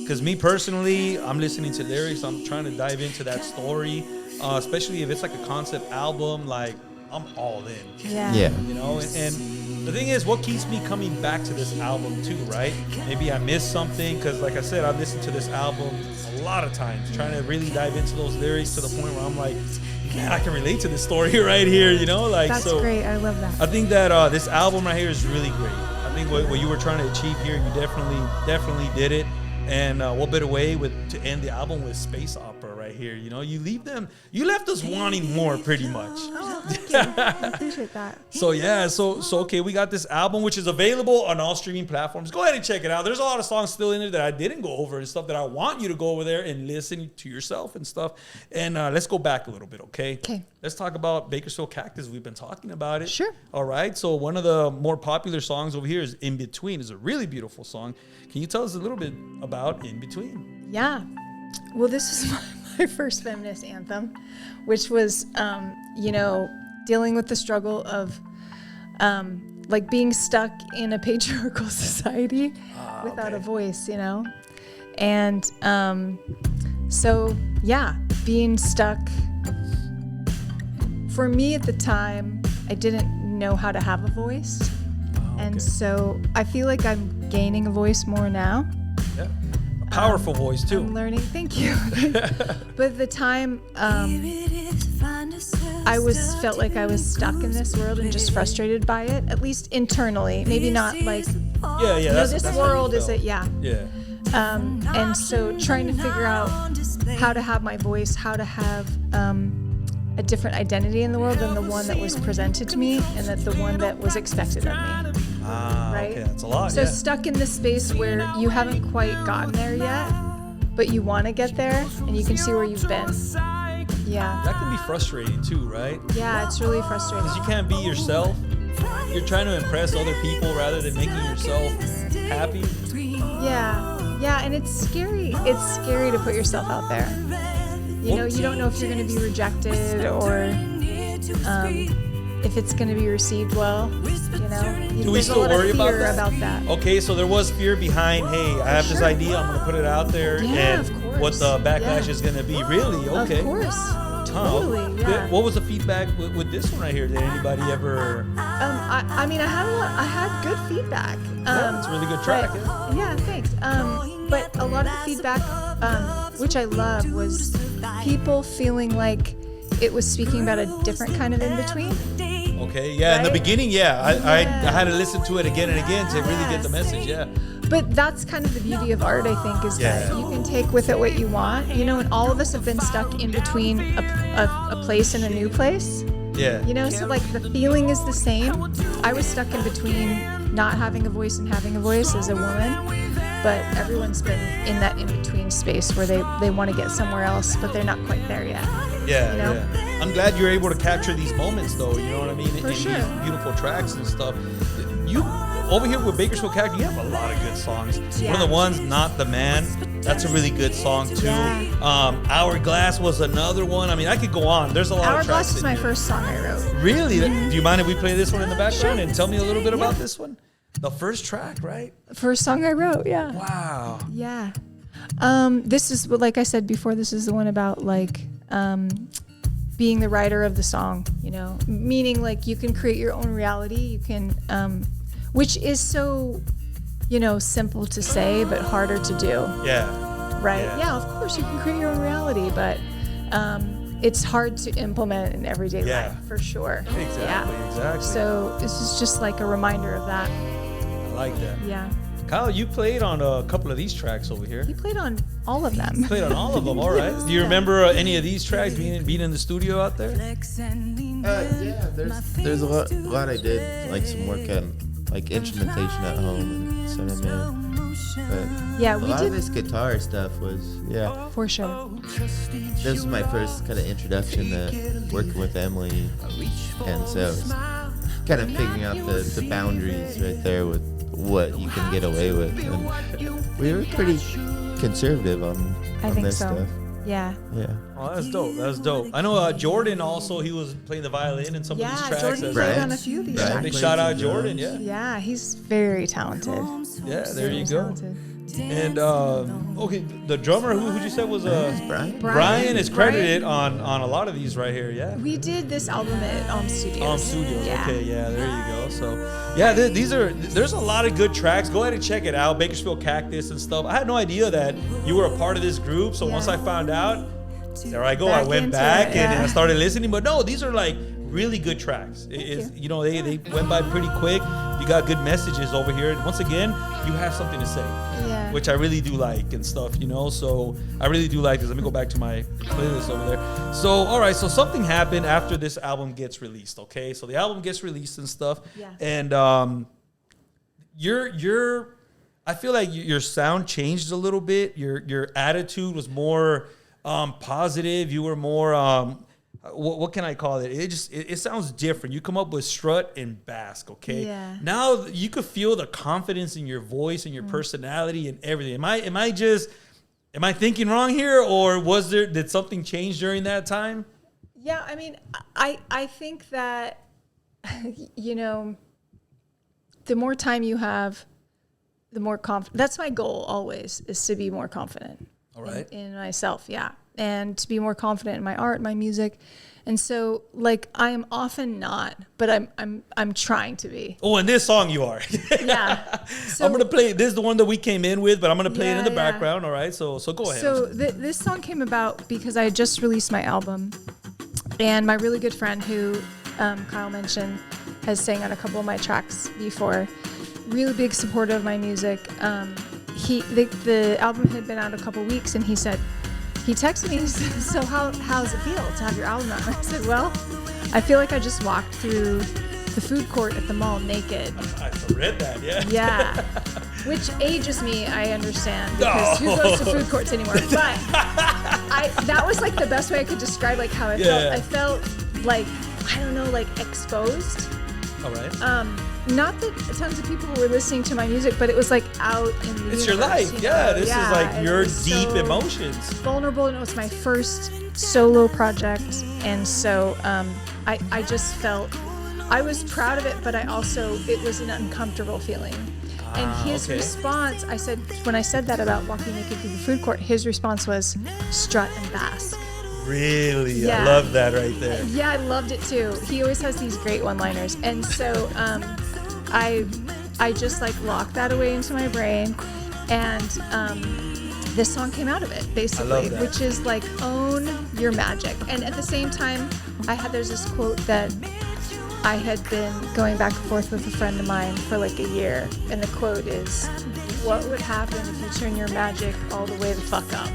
Because me personally, I'm listening to lyrics. I'm trying to dive into that story, especially if it's like a concept album. Like I'm all in. Yeah. Yeah. And the thing is, what keeps me coming back to this album too, right? Maybe I missed something because, like I said, I've listened to this album a lot of times, trying to really dive into those lyrics to the point where I'm like, man, I can relate to this story right here, Like That's so. great. I love that. I think that this album right here is really great. I think what you were trying to achieve here, you definitely did it. And what better way to end the album with space opera right here? You left us wanting more, pretty much. Oh, thank you. I appreciate that. So yeah, so okay, we got this album which is available on all streaming platforms. Go ahead and check it out. There's a lot of songs still in there that I didn't go over and stuff that I want you to go over there and listen to yourself and stuff. And let's go back a little bit, okay? Okay. Let's talk about Bakersfield Cactus. We've been talking about it. Sure. All right. So one of the more popular songs over here is In Between. It's a really beautiful song. Can you tell us a little bit about In Between? Yeah. Well, this is my first feminist anthem, which was, dealing with the struggle of, like being stuck in a patriarchal society without a voice, And so, yeah, being stuck. For me at the time, I didn't know how to have a voice. And so I feel like I'm gaining a voice more now. Yeah. A powerful voice too. I'm learning. Thank you. But at the time, I felt like I was stuck in this world and just frustrated by it, at least internally. Maybe not like, Yeah. this world is it? Yeah. Yeah. And so trying to figure out how to have my voice, how to have a different identity in the world than the one that was presented to me and that the one that was expected of me. Right? Okay, that's a lot. So stuck in this space where you haven't quite gotten there yet, but you want to get there and you can see where you've been. Yeah. That can be frustrating too, right? Yeah, it's really frustrating. Because you can't be yourself, you're trying to impress other people rather than making yourself happy? Yeah, and it's scary. It's scary to put yourself out there. You know, you don't know if you're going to be rejected or if it's going to be received well. You know, do we still worry about that? Okay, so there was fear behind, hey, I have this idea, I'm going to put it out there, Yeah, and of course. what the backlash is going to be. Really? Okay. Of course. Totally, yeah. What was the feedback with this one right here? Did anybody ever? I mean, I had good feedback. Yeah, it's a really good track. But, yeah, thanks. But a lot of the feedback, which I love, was people feeling like it was speaking about a different kind of in-between. Okay, yeah, in the Right? beginning, I had to listen to it again and again to really get the message, yeah. But that's kind of the beauty of art, I think, is that you can take with it what you want, you know, and all of us have been stuck in between a place and a new place. Yeah. You know, so like the feeling is the same. I was stuck in between not having a voice and having a voice as a woman, but everyone's been in that in-between space where they want to get somewhere else, but they're not quite there yet. Yeah, you know? yeah. I'm glad you're able to capture these moments, though. You know what I mean? For in sure. these beautiful tracks and stuff. You over here with Bakersfield Character, you have a lot of good songs. Yeah. One of the ones, "Not the Man," that's a really good song too. Yeah. "Hourglass" was another one. I mean, I could go on. There's a lot of tracks. Hourglass is in my here. first song I wrote. Really? Do you mind if we play this one in the background Sure. and tell me a little bit about this one? The first track, right? First song I wrote, yeah. Wow. Yeah. This is, like I said before, this is the one about like being the writer of the song, you know, meaning like you can create your own reality. You can, which is so, you know, simple to say, but harder to do. Yeah. Right. Yeah. Yeah, of course you can create your own reality, but it's hard to implement in everyday life for sure. Exactly. So this is just like a reminder of that. I like that. Yeah. Kyle, you played on a couple of these tracks over here. He played on all of them. Played on all of them. All right. Do you remember any of these tracks being in the studio out there? Yeah, there's a lot I did, like some work on like instrumentation at home and cinnamon. But Yeah, a we lot did of this guitar stuff was for sure. This was my first kind of introduction to working with Emily, and so it's kind of figuring out the boundaries right there with what you can get away with. And we were pretty conservative on think this so. stuff. Yeah. Yeah. Oh, that's dope. That's dope. I know Jordan also, he was playing the violin in some of these Yeah, tracks. Jordan as played well. on a few of these Right. tracks. Big shout out Jordan, yeah. Yeah, he's very talented. Yeah, there Very you go. talented. And okay, the drummer, who'd you say was Brian? Brian is credited on a lot of these right here, yeah. We did this album at Studios. Studios, Yeah. okay, yeah, there you go. So, yeah, there's a lot of good tracks. Go ahead and check it out, Bakersfield Cactus and stuff. I had no idea that you were a part of this group, so once I found out, there I go. I Back went into back it, and yeah. I started listening. But no, these are like really good tracks. You know, they went by pretty quick. You got good messages over here. And once again, you have something to say, Yeah. which I really do like and stuff, you know. So I really do like this. Let me go back to my playlist over there. So, all right. So something happened after this album gets released, okay? So the album gets released and stuff. Yes. And I feel like your sound changed a little bit. Your attitude was more positive. You were more what can I call it? It sounds different. You come up with strut and bask, okay? Yeah. Now you could feel the confidence in your voice and your personality and everything. Am I thinking wrong here, or did something change during that time? Yeah, I mean, I think that, you know, the more time you have, the more confident. That's my goal always, is to be more confident. All right. In myself, yeah. And to be more confident in my art, my music. And so, like, I am often not, but I'm trying to be. Oh, and this song you are. Yeah. So, I'm gonna play. This is the one that we came in with, but I'm gonna play it in the Yeah, yeah. background. All right. So go ahead. So this song came about because I had just released my album, and my really good friend who Kyle mentioned has sang on a couple of my tracks before. Really big supporter of my music. The album had been out a couple weeks, and he texted me, he said, so how's it feel to have your album out? And I said, well, I feel like I just walked through the food court at the mall naked. I read that, yeah. Yeah. Which ages me, I understand, because who goes to food courts anymore? But that was like the best way I could describe like how I felt. I felt like, I don't know, like exposed. All right. Not that tons of people were listening to my music, but it was like out in the It's universe, your life. you know? Yeah, this is like and your it was deep so emotions. vulnerable, and it was my first solo project, and so I just felt I was proud of it, but it was an uncomfortable feeling. And his response, when I said that about walking naked through the food court, his response was strut and bask. Really? Yeah. I love that right there. Yeah, I loved it too. He always has these great one-liners, and so I just like locked that away into my brain, and this song came out of it basically, which is like own your magic. And at the same time, there's this quote that I had been going back and forth with a friend of mine for like a year, and the quote is, "What would happen if you turn your magic all the way the fuck up?"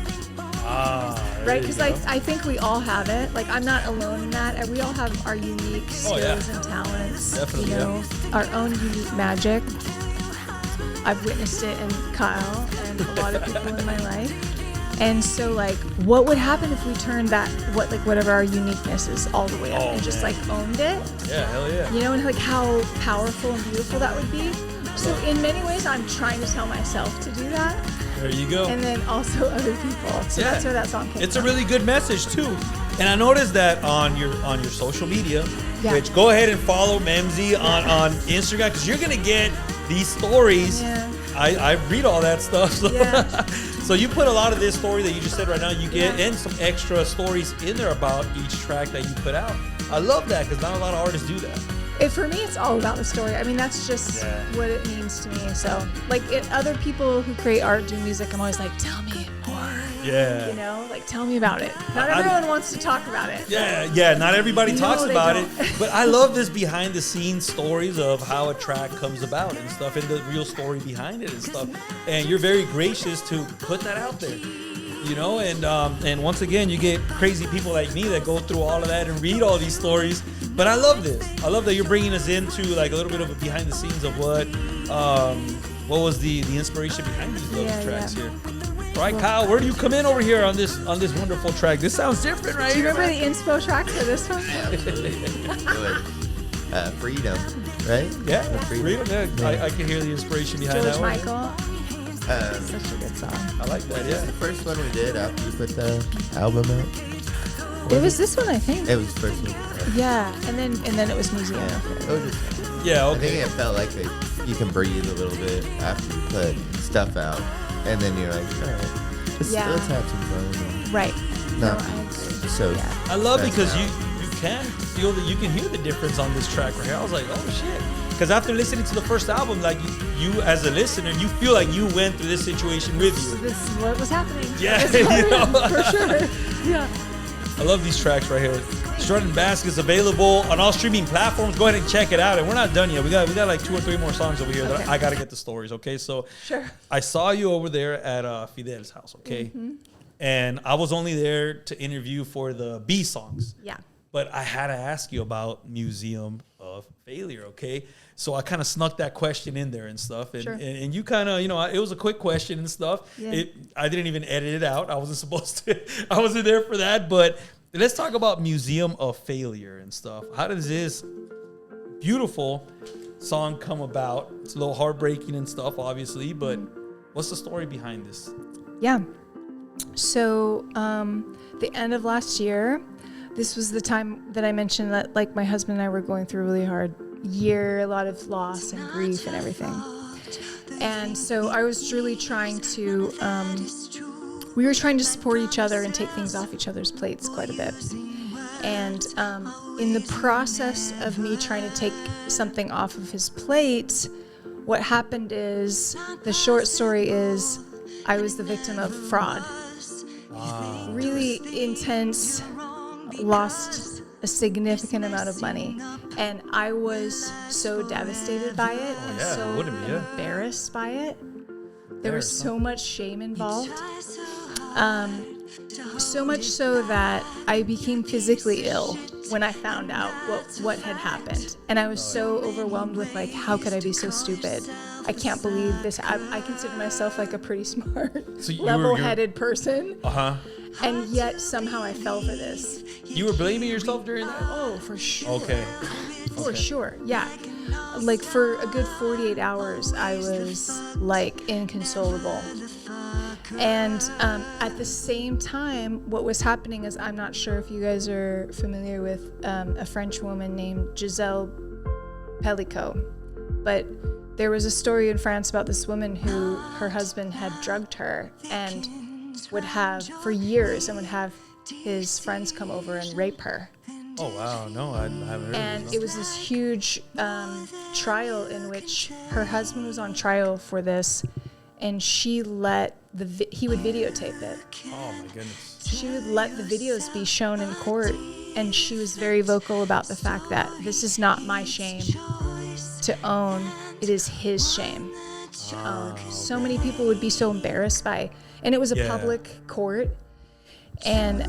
Right? Because I think we all have it. Like, I'm not alone in that. And we all have our unique skills and talents. Definitely, our own unique magic. I've witnessed it in Kyle and a lot of people in my life. And so, like, what would happen if we turned whatever our uniqueness is all the way up and just, like, owned it? Yeah, hell yeah. You know, and, like, how powerful and beautiful that would be. So, in many ways, I'm trying to tell myself to do that. There you go. And then also other people. So that's where that song came from. It's a really good message too. And I noticed that on your social media, which go ahead and follow Memzy on Instagram, because you're gonna get these stories. Yeah. I read all that stuff. So, Yeah. so you put a lot of this story that you just said right now, you get and some extra stories in there about each track that you put out. I love that because not a lot of artists do that. For me, it's all about the story. I mean, that's just what it means to me. So, like, other people who create art, do music, I'm always like, tell me more. Yeah. You know, like, tell me about it. Not everyone wants to talk about it. Yeah. Not everybody talks they about don't. it. But I love this behind the scenes stories of how a track comes about and stuff, and the real story behind it and stuff. And you're very gracious to put that out there. You know, and once again, you get crazy people like me that go through all of that and read all these stories. But I love this. I love that you're bringing us into like a little bit of a behind the scenes of what was the inspiration behind these tracks here. All right, Kyle, where do you come in over here on this wonderful track? This sounds different, right? Do you remember the inspo track for this one? Freedom, right? Yeah, Freedom. Yeah. I can hear the inspiration behind George that one. Michael. Such a good song. I like that. Is this the first one we did after you put the album out? It was this one, I think. It was the first one. Yeah, and then it was Memzy. Yeah, I okay. think it felt like you can breathe a little bit after you put stuff out, and then you're like, all right, let's have some fun. Right. Not I agree. so. Yeah. I love because you can feel that you can hear the difference on this track right here. I was like, oh shit. Because after listening to the first album, like you as a listener, you feel like you went through this situation with you. This is what was happening. Yeah, you know? For sure. Yeah. I love these tracks right here. Strut and Bask is available on all streaming platforms. Go ahead and check it out. And we're not done yet. We got like 2 or 3 more songs over here that I got to get the stories, okay? So I saw you over there at Fidel's house, okay? Mm-hmm. And I was only there to interview for the B songs. Yeah. But I had to ask you about Museum of Failure, okay? So I kind of snuck that question in there and stuff. And, and you kind of, you know, it was a quick question and stuff. Yeah. I didn't even edit it out. I wasn't supposed to. I wasn't there for that. But let's talk about Museum of Failure and stuff. How does this beautiful song come about? It's a little heartbreaking and stuff, obviously. But what's the story behind this? Yeah. So the end of last year, this was the time that I mentioned that, like, my husband and I were going through a really hard year, a lot of loss and grief and everything. And so I was really trying to, we were trying to support each other and take things off each other's plates quite a bit. And in the process of me trying to take something off of his plate, what happened is, the short story is, I was the victim of fraud. Wow. Really intense, lost a significant amount of money, and I was so devastated by it and so embarrassed by it. There was so much shame involved, so much so that I became physically ill when I found out what had happened. And I was so overwhelmed with, like, how could I be so stupid? I can't believe this. I consider myself like a pretty smart, level-headed person. And yet somehow I fell for this. You were blaming yourself during that? Oh, for sure. Okay. For sure, yeah. like for a good 48 hours, I was like inconsolable. And at the same time, what was happening is, I'm not sure if you guys are familiar with a French woman named Giselle Pellicot, but there was a story in France about this woman who her husband had drugged her and would have for years and would have his friends come over and rape her. Oh wow, no, I haven't heard And of it was this huge trial in which her husband was on trial for this, and she let he would videotape it. Oh my goodness. She would let the videos be shown in court, and she was very vocal about the fact that this is not my shame to own, it is his shame to own. So many people would be so embarrassed by, and it was a public court. And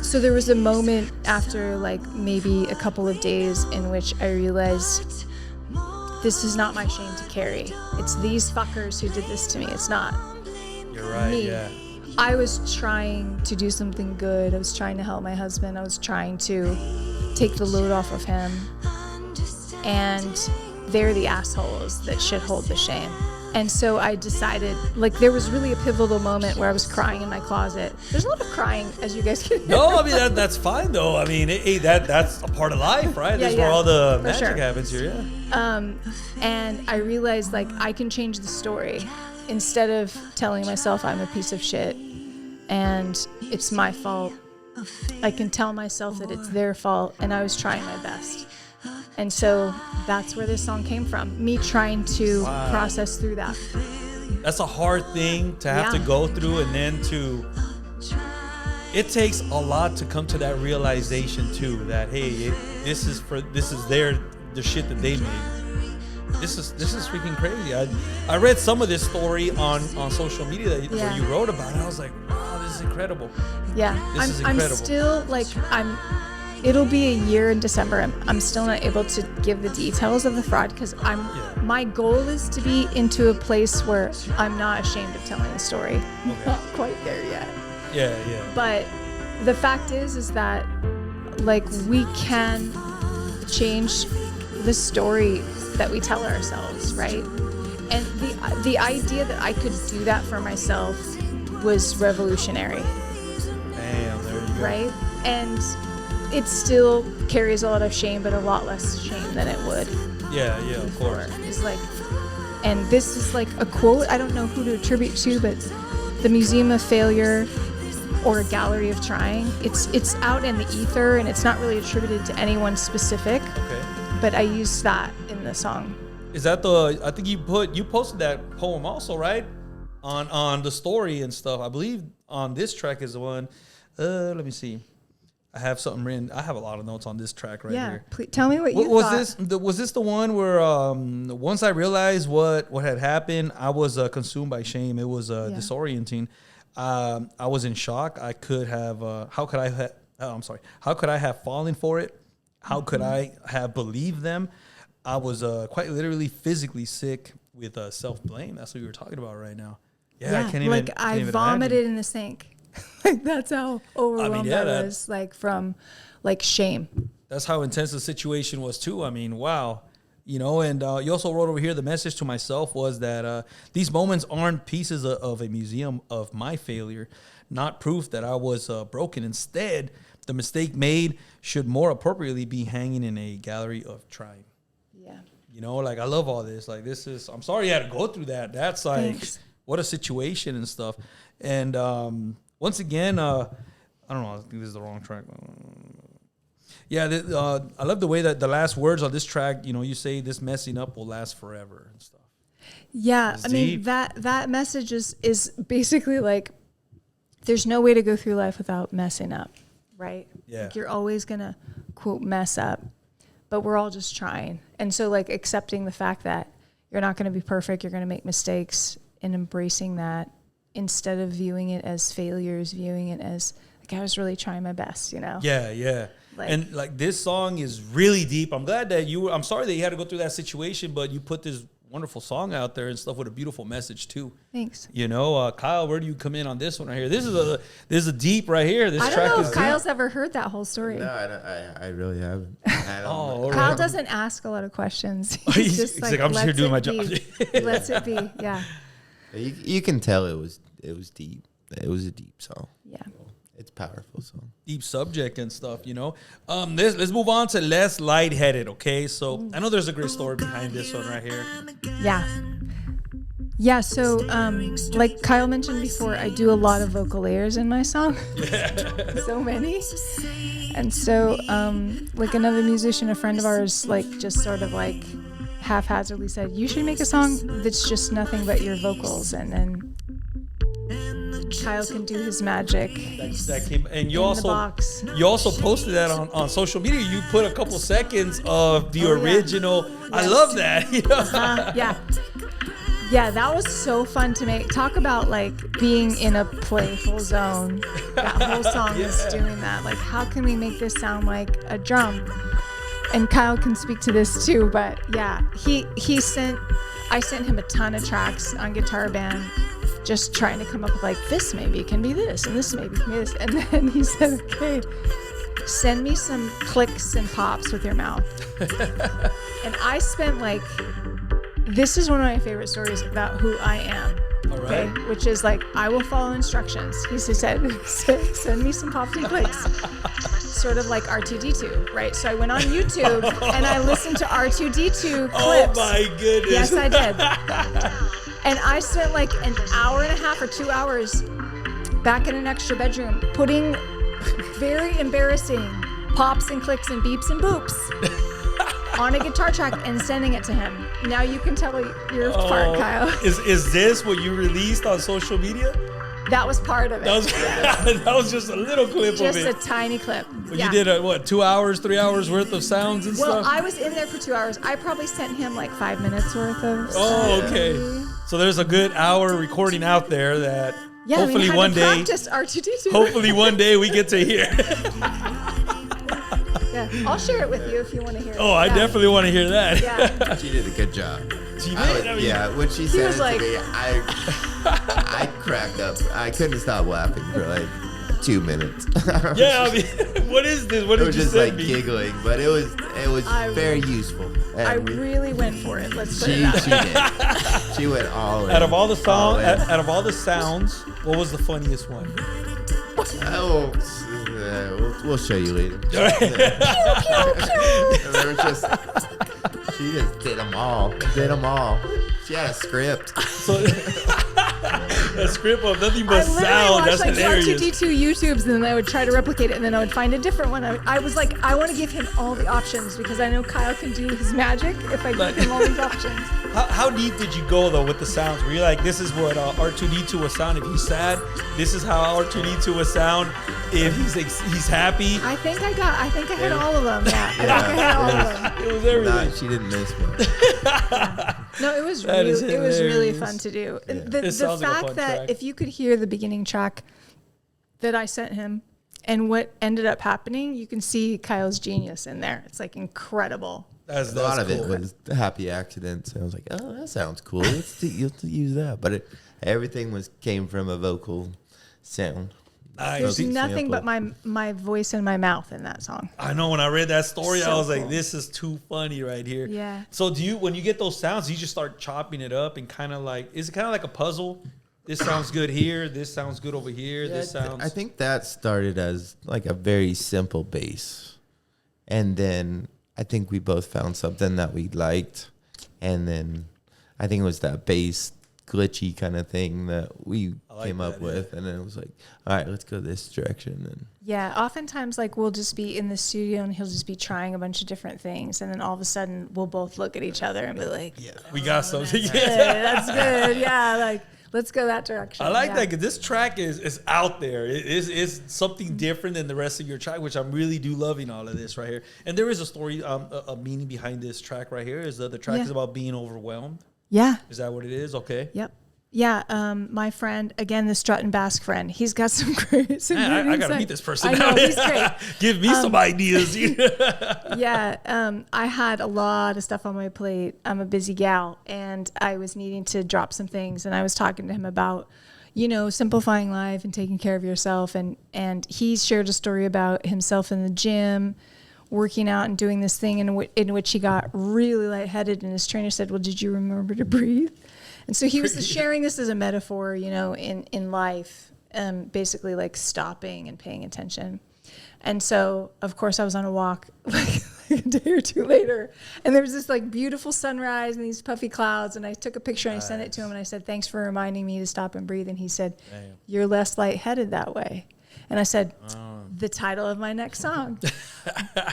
so there was a moment after like maybe a couple of days in which I realized this is not my shame to carry. It's these fuckers who did this to me. It's not You're right, me. yeah. I was trying to do something good. I was trying to help my husband. I was trying to take the load off of him. And they're the assholes that should hold the shame. And so I decided, like, there was really a pivotal moment where I was crying in my closet. There's a lot of crying, as you guys can hear. No, I mean, that's fine, though. I mean, that's a part of life, right? Yeah, That's where all the for magic sure. happens here, yeah. And I realized, like, I can change the story. Instead of telling myself I'm a piece of shit and it's my fault, I can tell myself that it's their fault, and I was trying my best. And so that's where this song came from, me trying to process through that. That's a hard thing to have to Yeah. go through, and then it takes a lot to come to that realization too, that hey, this is the shit that they made. This is freaking crazy. I read some of this story on social media where you wrote about it. I was like, wow, this is incredible. Yeah, This is I'm incredible. still like it'll be a year in December. I'm still not able to give the details of the fraud because my goal is to be into a place where I'm not ashamed of telling the story. I'm not quite there yet. Yeah. But the fact is that like we can change the story that we tell ourselves, right? And the idea that I could do that for myself was revolutionary. Damn, there you go. Right? And it still carries a lot of shame, but a lot less shame than it would Yeah, of course. before. It's like, and this is like a quote, I don't know who to attribute to, but the Museum of Failure or a Gallery of Trying, it's out in the ether, and it's not really attributed to anyone specific, Okay. but I used that in the song. Is that I think you posted that poem also, right? On the story and stuff. I believe on this track is the one. Let me see. I have something written. I have a lot of notes on this track right Yeah, here. please, tell me what you Was thought. was this the one where once I realized what had happened, I was consumed by shame. It was disorienting. I was in shock. I could have. How could I? I'm sorry. How could I have fallen for it? How could I have believed them? I was quite literally physically sick with self-blame. That's what we were talking about right now. Yeah, I can't even. Like can't I even vomited imagine. in the sink. Like that's how overwhelmed I that- was, like from like shame. That's how intense the situation was too. I mean, wow. You know, and you also wrote over here, the message to myself was that these moments aren't pieces of a museum of my failure, not proof that I was broken. Instead, the mistake made should more appropriately be hanging in a gallery of trying. Yeah. You know, like I love all this. Like I'm sorry you had to go through that. That's like, Thanks. what a situation and stuff. And once again, I don't know, I think this is the wrong track. Yeah, I love the way that the last words on this track, you know, you say this messing up will last forever and stuff. Yeah, It's I mean deep. that message is basically like there's no way to go through life without messing up, right? Yeah. Like you're always gonna quote mess up, but we're all just trying. And so like accepting the fact that you're not gonna be perfect, you're gonna make mistakes, and embracing that instead of viewing it as failures, viewing it as like I was really trying my best, you know? Yeah. Like- And like this song is really deep. I'm glad that I'm sorry that you had to go through that situation, but you put this wonderful song out there and stuff with a beautiful message too. Thanks. You know, Kyle, where do you come in on this one right here? This is a deep right here. This I track don't know is if deep. Kyle's ever heard that whole story. No, I really haven't. I don't Oh, Kyle doesn't ask a lot of questions. He's like, I'm just here lets doing my it job. be. He lets it be. Yeah. You can tell it was deep. It was a deep song. Yeah. It's a powerful song. Deep subject and stuff, you know. Let's move on to Less Lightheaded, okay? So I know there's a great story behind this one right here. Yeah. Yeah, so like Kyle mentioned before, I do a lot of vocal layers in my song. So many. And so like another musician, a friend of ours, like just sort of like haphazardly said, you should make a song that's just nothing but your vocals, and then Kyle can do his magic. That came, and you In the also box. you also posted that on social media. You put a couple seconds of the original. I love that. You know? Yeah. Yeah, that was so fun to make. Talk about like being in a playful zone. That whole song is doing that. Like, how can we make this sound like a drum? And Kyle can speak to this too, but yeah, I sent him a ton of tracks on Guitar Band, just trying to come up with like, this maybe can be this, and this maybe can be this. And then he said, okay, send me some clicks and pops with your mouth. And I spent like, this is one of my favorite stories about who I am. All right. Okay? Which is like, I will follow instructions. He said, send me some pops and clicks. Sort of like R2D2, right? So I went on YouTube and I listened to R2D2 clips. Oh my goodness. Yes, I did. And I spent like an hour and a half or 2 hours back in an extra bedroom putting very embarrassing pops and clicks and beeps and boops on a guitar track and sending it to him. Now you can tell your part, Kyle. Is this what you released on social media? That was part of it. That was just a little clip Just of a it. tiny clip. But Yeah. you did 2 hours, 3 hours worth of sounds and Well, stuff? I was in there for 2 hours. I probably sent him like 5 minutes worth of Oh, stuff. okay. So there's a good hour recording out there that Yeah, hopefully I one day, practice R2D2. hopefully one day we get to hear. Yeah, I'll share it with you if you want to hear it. Oh, I Yeah. definitely want to hear that. Yeah. She did a good job. She did? I mean, Yeah, when she said was it like- to me, I cracked up. I couldn't stop laughing for like 2 minutes. Yeah, I mean, what is this? What It did was you just send like me? giggling, but it was very useful. And I really went for it. Let's put it she that way. did. She went all in. Out of all the all in. out of all the sounds, what was the funniest one? Oh, we'll show you later. She just did them all. She had a script. So a script of nothing I but literally sound. watched That's like hilarious. R2D2 YouTubes, and then I would try to replicate it, and then I would find a different one. I was like, I want to give him all the options because I know Kyle can do his magic if I give him all these options. How deep did you go though with the sounds? Were you like, this is what R2D2 would sound if he's sad? This is how R2D2 would sound if he's happy? I think I had all of them. Yeah, I think I had all of them. It was everything. She didn't miss one. No, it was That is really hilarious. fun to do. Yeah. The sounds like a fact fun that track. if you could hear the beginning track that I sent him and what ended up happening, you can see Kyle's genius in there. It's like incredible. That's A lot of cool. it was happy accidents. I was like, oh, that sounds cool. Let's use that. But everything came from a vocal sound. Nice. There's Okay. nothing but Sample. my voice and my mouth in that song. I know when I read that story, I So was like, cool. this is too funny right here. Yeah. So when you get those sounds, you just start chopping it up and kind of like, is it kind of like a puzzle? This sounds good here. This sounds good over here. This sounds. I think that started as like a very simple bass. And then I think we both found something that we liked. And then I think it was that bass glitchy kind of thing that we like came up that, with. And then it was like, all right, let's go this direction. And Yeah, oftentimes like we'll just be in the studio and he'll just be trying a bunch of different things, and then all of a sudden we'll both look at each other and be like, yeah, we got something. "Hey, that's good. Yeah, like let's go that direction." I like Yeah. that because this track is out there. It's something different than the rest of your track, which I'm really do loving all of this right here. And there is a story, a meaning behind this track right here. Is that the track Yeah. is about being overwhelmed? Yeah. Is that what it is? Okay. Yep. My friend, again, the Strut and Basque friend, he's got some great. I gotta meet this person. I know, he's great. Give me some ideas. I had a lot of stuff on my plate. I'm a busy gal, and I was needing to drop some things, and I was talking to him about, simplifying life and taking care of yourself, and he shared a story about himself in the gym, working out and doing this thing in which he got really lightheaded, and his trainer said, well, did you remember to breathe? And so he was sharing this as a metaphor, in life, basically like stopping and paying attention. And so, of course, I was on a walk like a day or two later, and there was this like beautiful sunrise and these puffy clouds, and I took a picture and I sent it to him, and I said, thanks for reminding me to stop and breathe. And he said, you're less lightheaded that way. And I said, the title of my next song.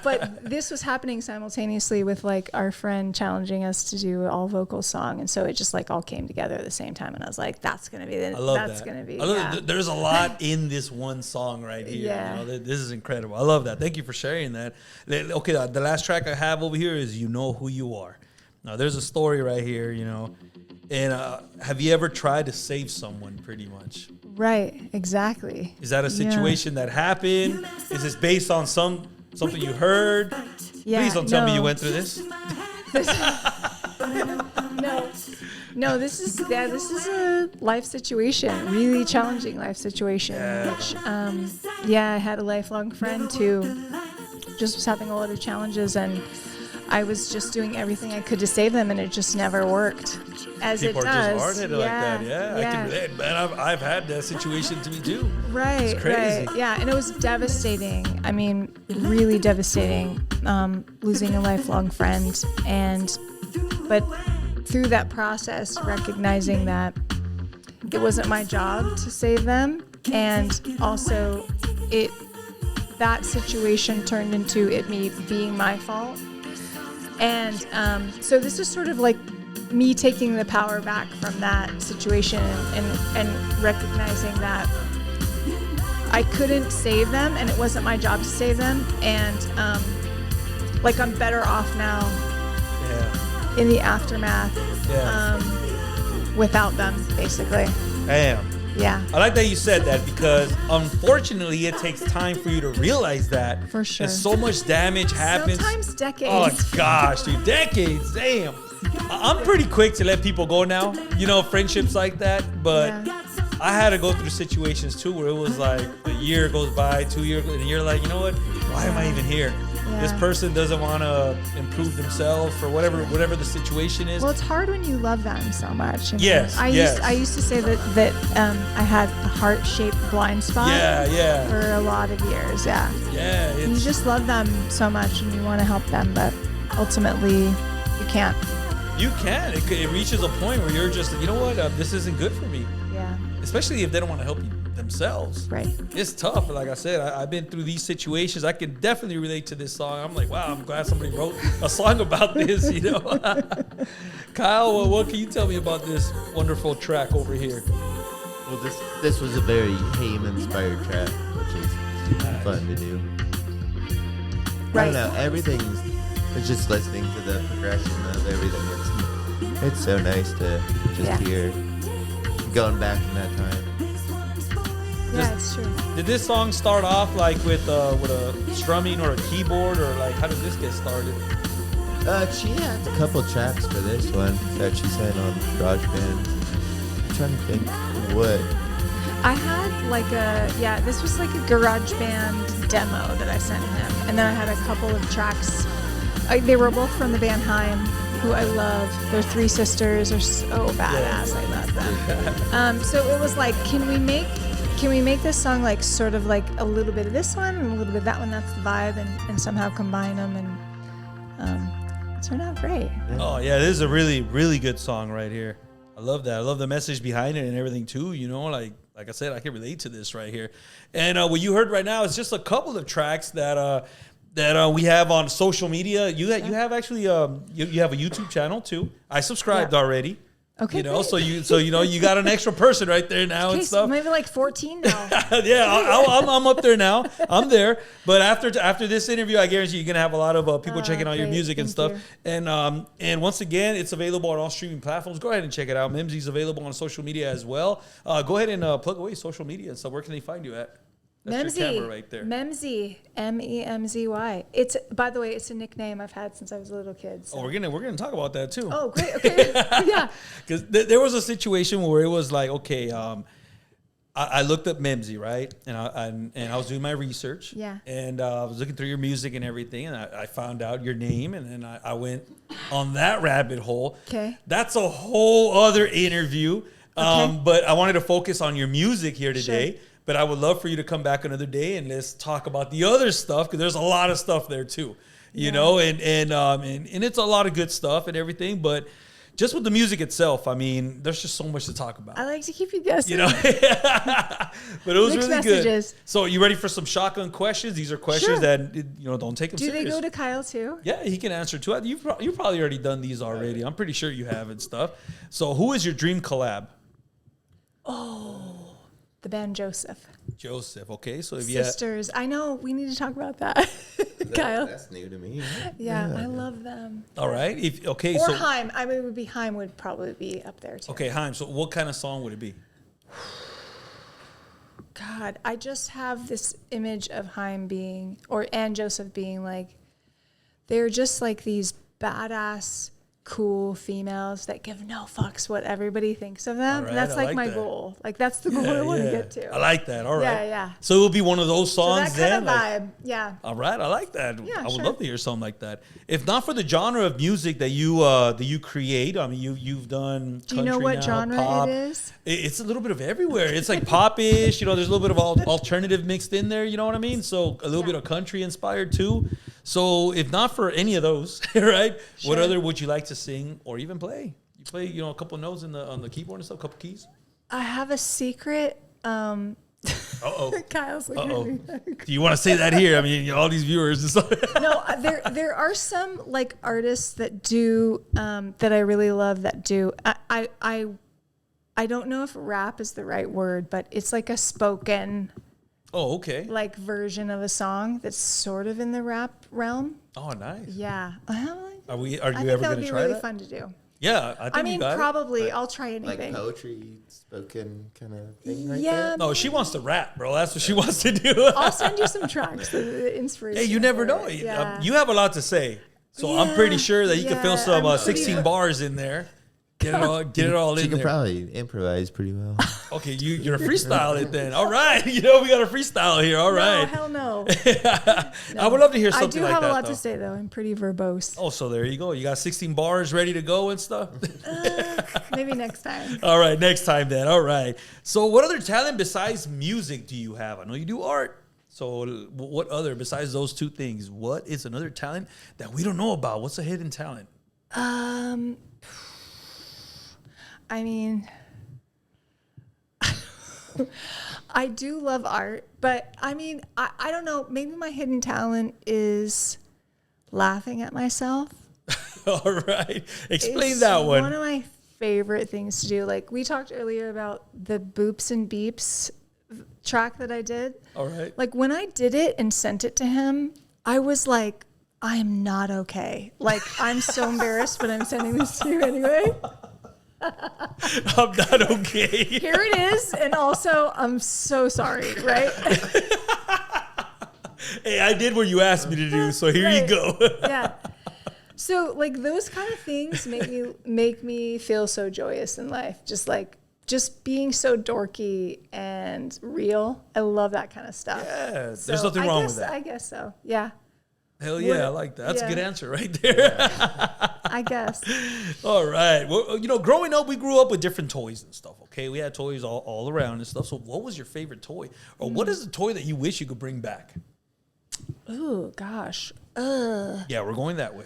But this was happening simultaneously with like our friend challenging us to do all vocal song. And so it just like all came together at the same time. And I was like, that's going to be it. That's going to be, There's a lot in this one song right here. Yeah. This is incredible. I love that. Thank you for sharing that. Okay. The last track I have over here is You Know Who You Are. Now there's a story right here, and have you ever tried to save someone pretty much? Right, exactly. Is that a situation that happened? Is this based on something you heard? Yeah, Please don't tell me you went through this. No, this is a life situation, really challenging life situation. Which, I had a lifelong friend who just was having a lot of challenges, and I was just doing everything I could to save them, and it just never worked. As People it are does. just hard-headed like that. Yeah, I can relate. Man, I've had that situation to me too. Right, it's crazy. Right. Yeah, and it was devastating. I mean, really devastating, losing a lifelong friend. But through that process, recognizing that it wasn't my job to save them, and also that situation turned into it being my fault. And so this is sort of like me taking the power back from that situation and recognizing that I couldn't save them, and it wasn't my job to save them. And I'm better off now in the aftermath without them, basically. Damn. Yeah. I like that you said that, because unfortunately it takes time for you to realize that. For sure. And so much damage happens. Sometimes decades. Oh gosh, dude, decades. Damn. I'm pretty quick to let people go now. Friendships like that. But I had to go through situations too where it was like a year goes by, 2 years, and you're like, you know what? Why am I even here? Yeah. This person doesn't want to improve themselves or whatever the situation is. Well, it's hard when you love them so much. Yes. I used to say that I had a heart-shaped blind spot. Yeah. For a lot of years. Yeah. Yeah. You just love them so much and you want to help them, but ultimately you can't. You can. It reaches a point where you're just, you know what? This isn't good for me. Yeah. Especially if they don't want to help you themselves. Right. It's tough. Like I said, I've been through these situations. I can definitely relate to this song. I'm like, wow, I'm glad somebody wrote a song about this, Kyle, what can you tell me about this wonderful track over here? Well, this was a very Haim-inspired track, which is fun to do. Right. I don't know. It's just listening to the progression of everything. It's so nice to just hear going back in that time. Yeah, it's true. Did this song start off like with a strumming or a keyboard, or like how did this get started? She had a couple tracks for this one that she sent on GarageBand. I'm trying to think what. I had this was like a GarageBand demo that I sent him, and then I had a couple of tracks. They were both from the band Haim, who I love. They're three sisters. They're so badass. I love them. So it was like, can we make this song like sort of like a little bit of this one and a little bit of that one? That's the vibe, and somehow combine them, and it turned out great. Oh yeah, this is a really, really good song right here. I love that. I love the message behind it and everything too. Like I said, I can relate to this right here. And what you heard right now is just a couple of tracks that we have on social media. You have actually you have a YouTube channel too. I subscribed already. Okay, You know, great. so you got an extra person right there now and Okay, stuff. so maybe like 14 now. Yeah, I'm up there now. I'm there. But after this interview, I guarantee you're gonna have a lot of people checking out your Great. music and Thank stuff. And once again, it's available on all streaming platforms. Go ahead and check it out. Memzy's available on social media as well. Go ahead and plug away social media and stuff. Where can they find you at? That's your camera right there. Memzy, Memzy. It's, by the way, it's a nickname I've had since I was a little kid. So. Oh, we're gonna talk about that too. Oh, great. Okay. Yeah. Because there was a situation where it was like, okay, I looked up Memzy, right, and I was doing my research, Yeah. and I was looking through your music and everything, and I found out your name, and then I went on that rabbit hole. Okay. That's a whole other interview. Okay. But I wanted to focus on your music here today. Sure. But I would love for you to come back another day and let's talk about the other stuff, because there's a lot of stuff there too, you know, and it's a lot of good stuff and everything. But just with the music itself, I mean, there's just so much to talk about. I like to keep you guessing. You know, but it was Mixed really messages. good. So you ready for some shotgun questions? These are questions Sure. that, don't take them Do serious. they go to Kyle too? Yeah, he can answer too. You've probably already done these already. I'm pretty sure you have and stuff. So who is your dream collab? The band Joseph. Joseph. Okay, so if you Sisters. I know. We need to talk about that. Kyle. That's new to me. Yeah, I love them. all right, or Or Haim. I mean, it would be Haim would probably be up there too. okay, Haim. So what kind of song would it be? God, I just have this image of Haim being, and Joseph being like, they're just like these badass, cool females that give no fucks what everybody thinks of them. All right, That's I like like my that. goal. Like that's the goal I want to get to. I like that. All right. Yeah, yeah. So it will be one of those So songs that kind then. of vibe. Yeah. All right, I like that. Yeah, I would sure. love to hear something like that. If not for the genre of music that you create, I mean, you've done. Do you know country what now, genre pop. it is? It's a little bit of everywhere. It's like pop-ish. There's a little bit of alternative mixed in there. You know what I mean? So a little bit of country inspired too. So if not for any of those, right? What Sure. other would you like to sing or even play? You play, a couple notes on the keyboard and stuff, a couple keys. I have a secret. Uh-oh. Kyle's looking Uh-oh. at me. Do you want to say that here? I mean, all these viewers and stuff. No, there are some like artists that do that I really love that do. I don't know if rap is the right word, but it's like a spoken Oh, okay. like version of a song that's sort of in the rap realm. Oh, nice. Yeah. Are you I think ever that going would to be try really that? fun to do. Yeah, I think I mean, you got probably. Like- I'll try Like anything. poetry, spoken kind of thing right Yeah. there. it. No, she wants to rap, bro. That's what she wants to do. I'll send you some tracks, the inspiration. Hey, you never for know. it. Yeah. You have a lot to say. So I'm pretty sure that you can fill Yeah, some I'm pretty- 16 bars in there. Get it all She in can there. probably improvise pretty well. Okay, you're freestyle it then. All right. We got a freestyle here. All No, right. hell no. I would love to hear I something do like have that. a lot though. to say though. I'm pretty verbose. Oh, so there you go. You got 16 bars ready to go and stuff. Maybe next time. All right, next time then. All right. So what other talent besides music do you have? I know you do art. So what other, besides those two things, what is another talent that we don't know about? What's a hidden talent? I mean, I do love art, but I mean, I don't know. Maybe my hidden talent is laughing at myself. All right. Explain It's that one. One of my favorite things to do. Like we talked earlier about the Boops and Beeps track that I did. All right. Like when I did it and sent it to him, I was like, I'm not okay. Like I'm so embarrassed, but I'm sending this to you anyway. I'm not okay. Here it is, and also I'm so sorry, right? Hey, I did what you asked me to do, so here you Right. go. Yeah. So like those kind of things make me feel so joyous in life. Just being so dorky and real. I love that kind of stuff. Yeah, there's So nothing wrong with I that. guess so. Yeah. Hell yeah, I like that. That's a yeah. good answer right there. I guess. All right. Well, growing up, we grew up with different toys and stuff, okay? We had toys all around and stuff. So what was your favorite toy? Or what is the toy that you wish you could bring back? Ooh, gosh. Yeah, we're going that way.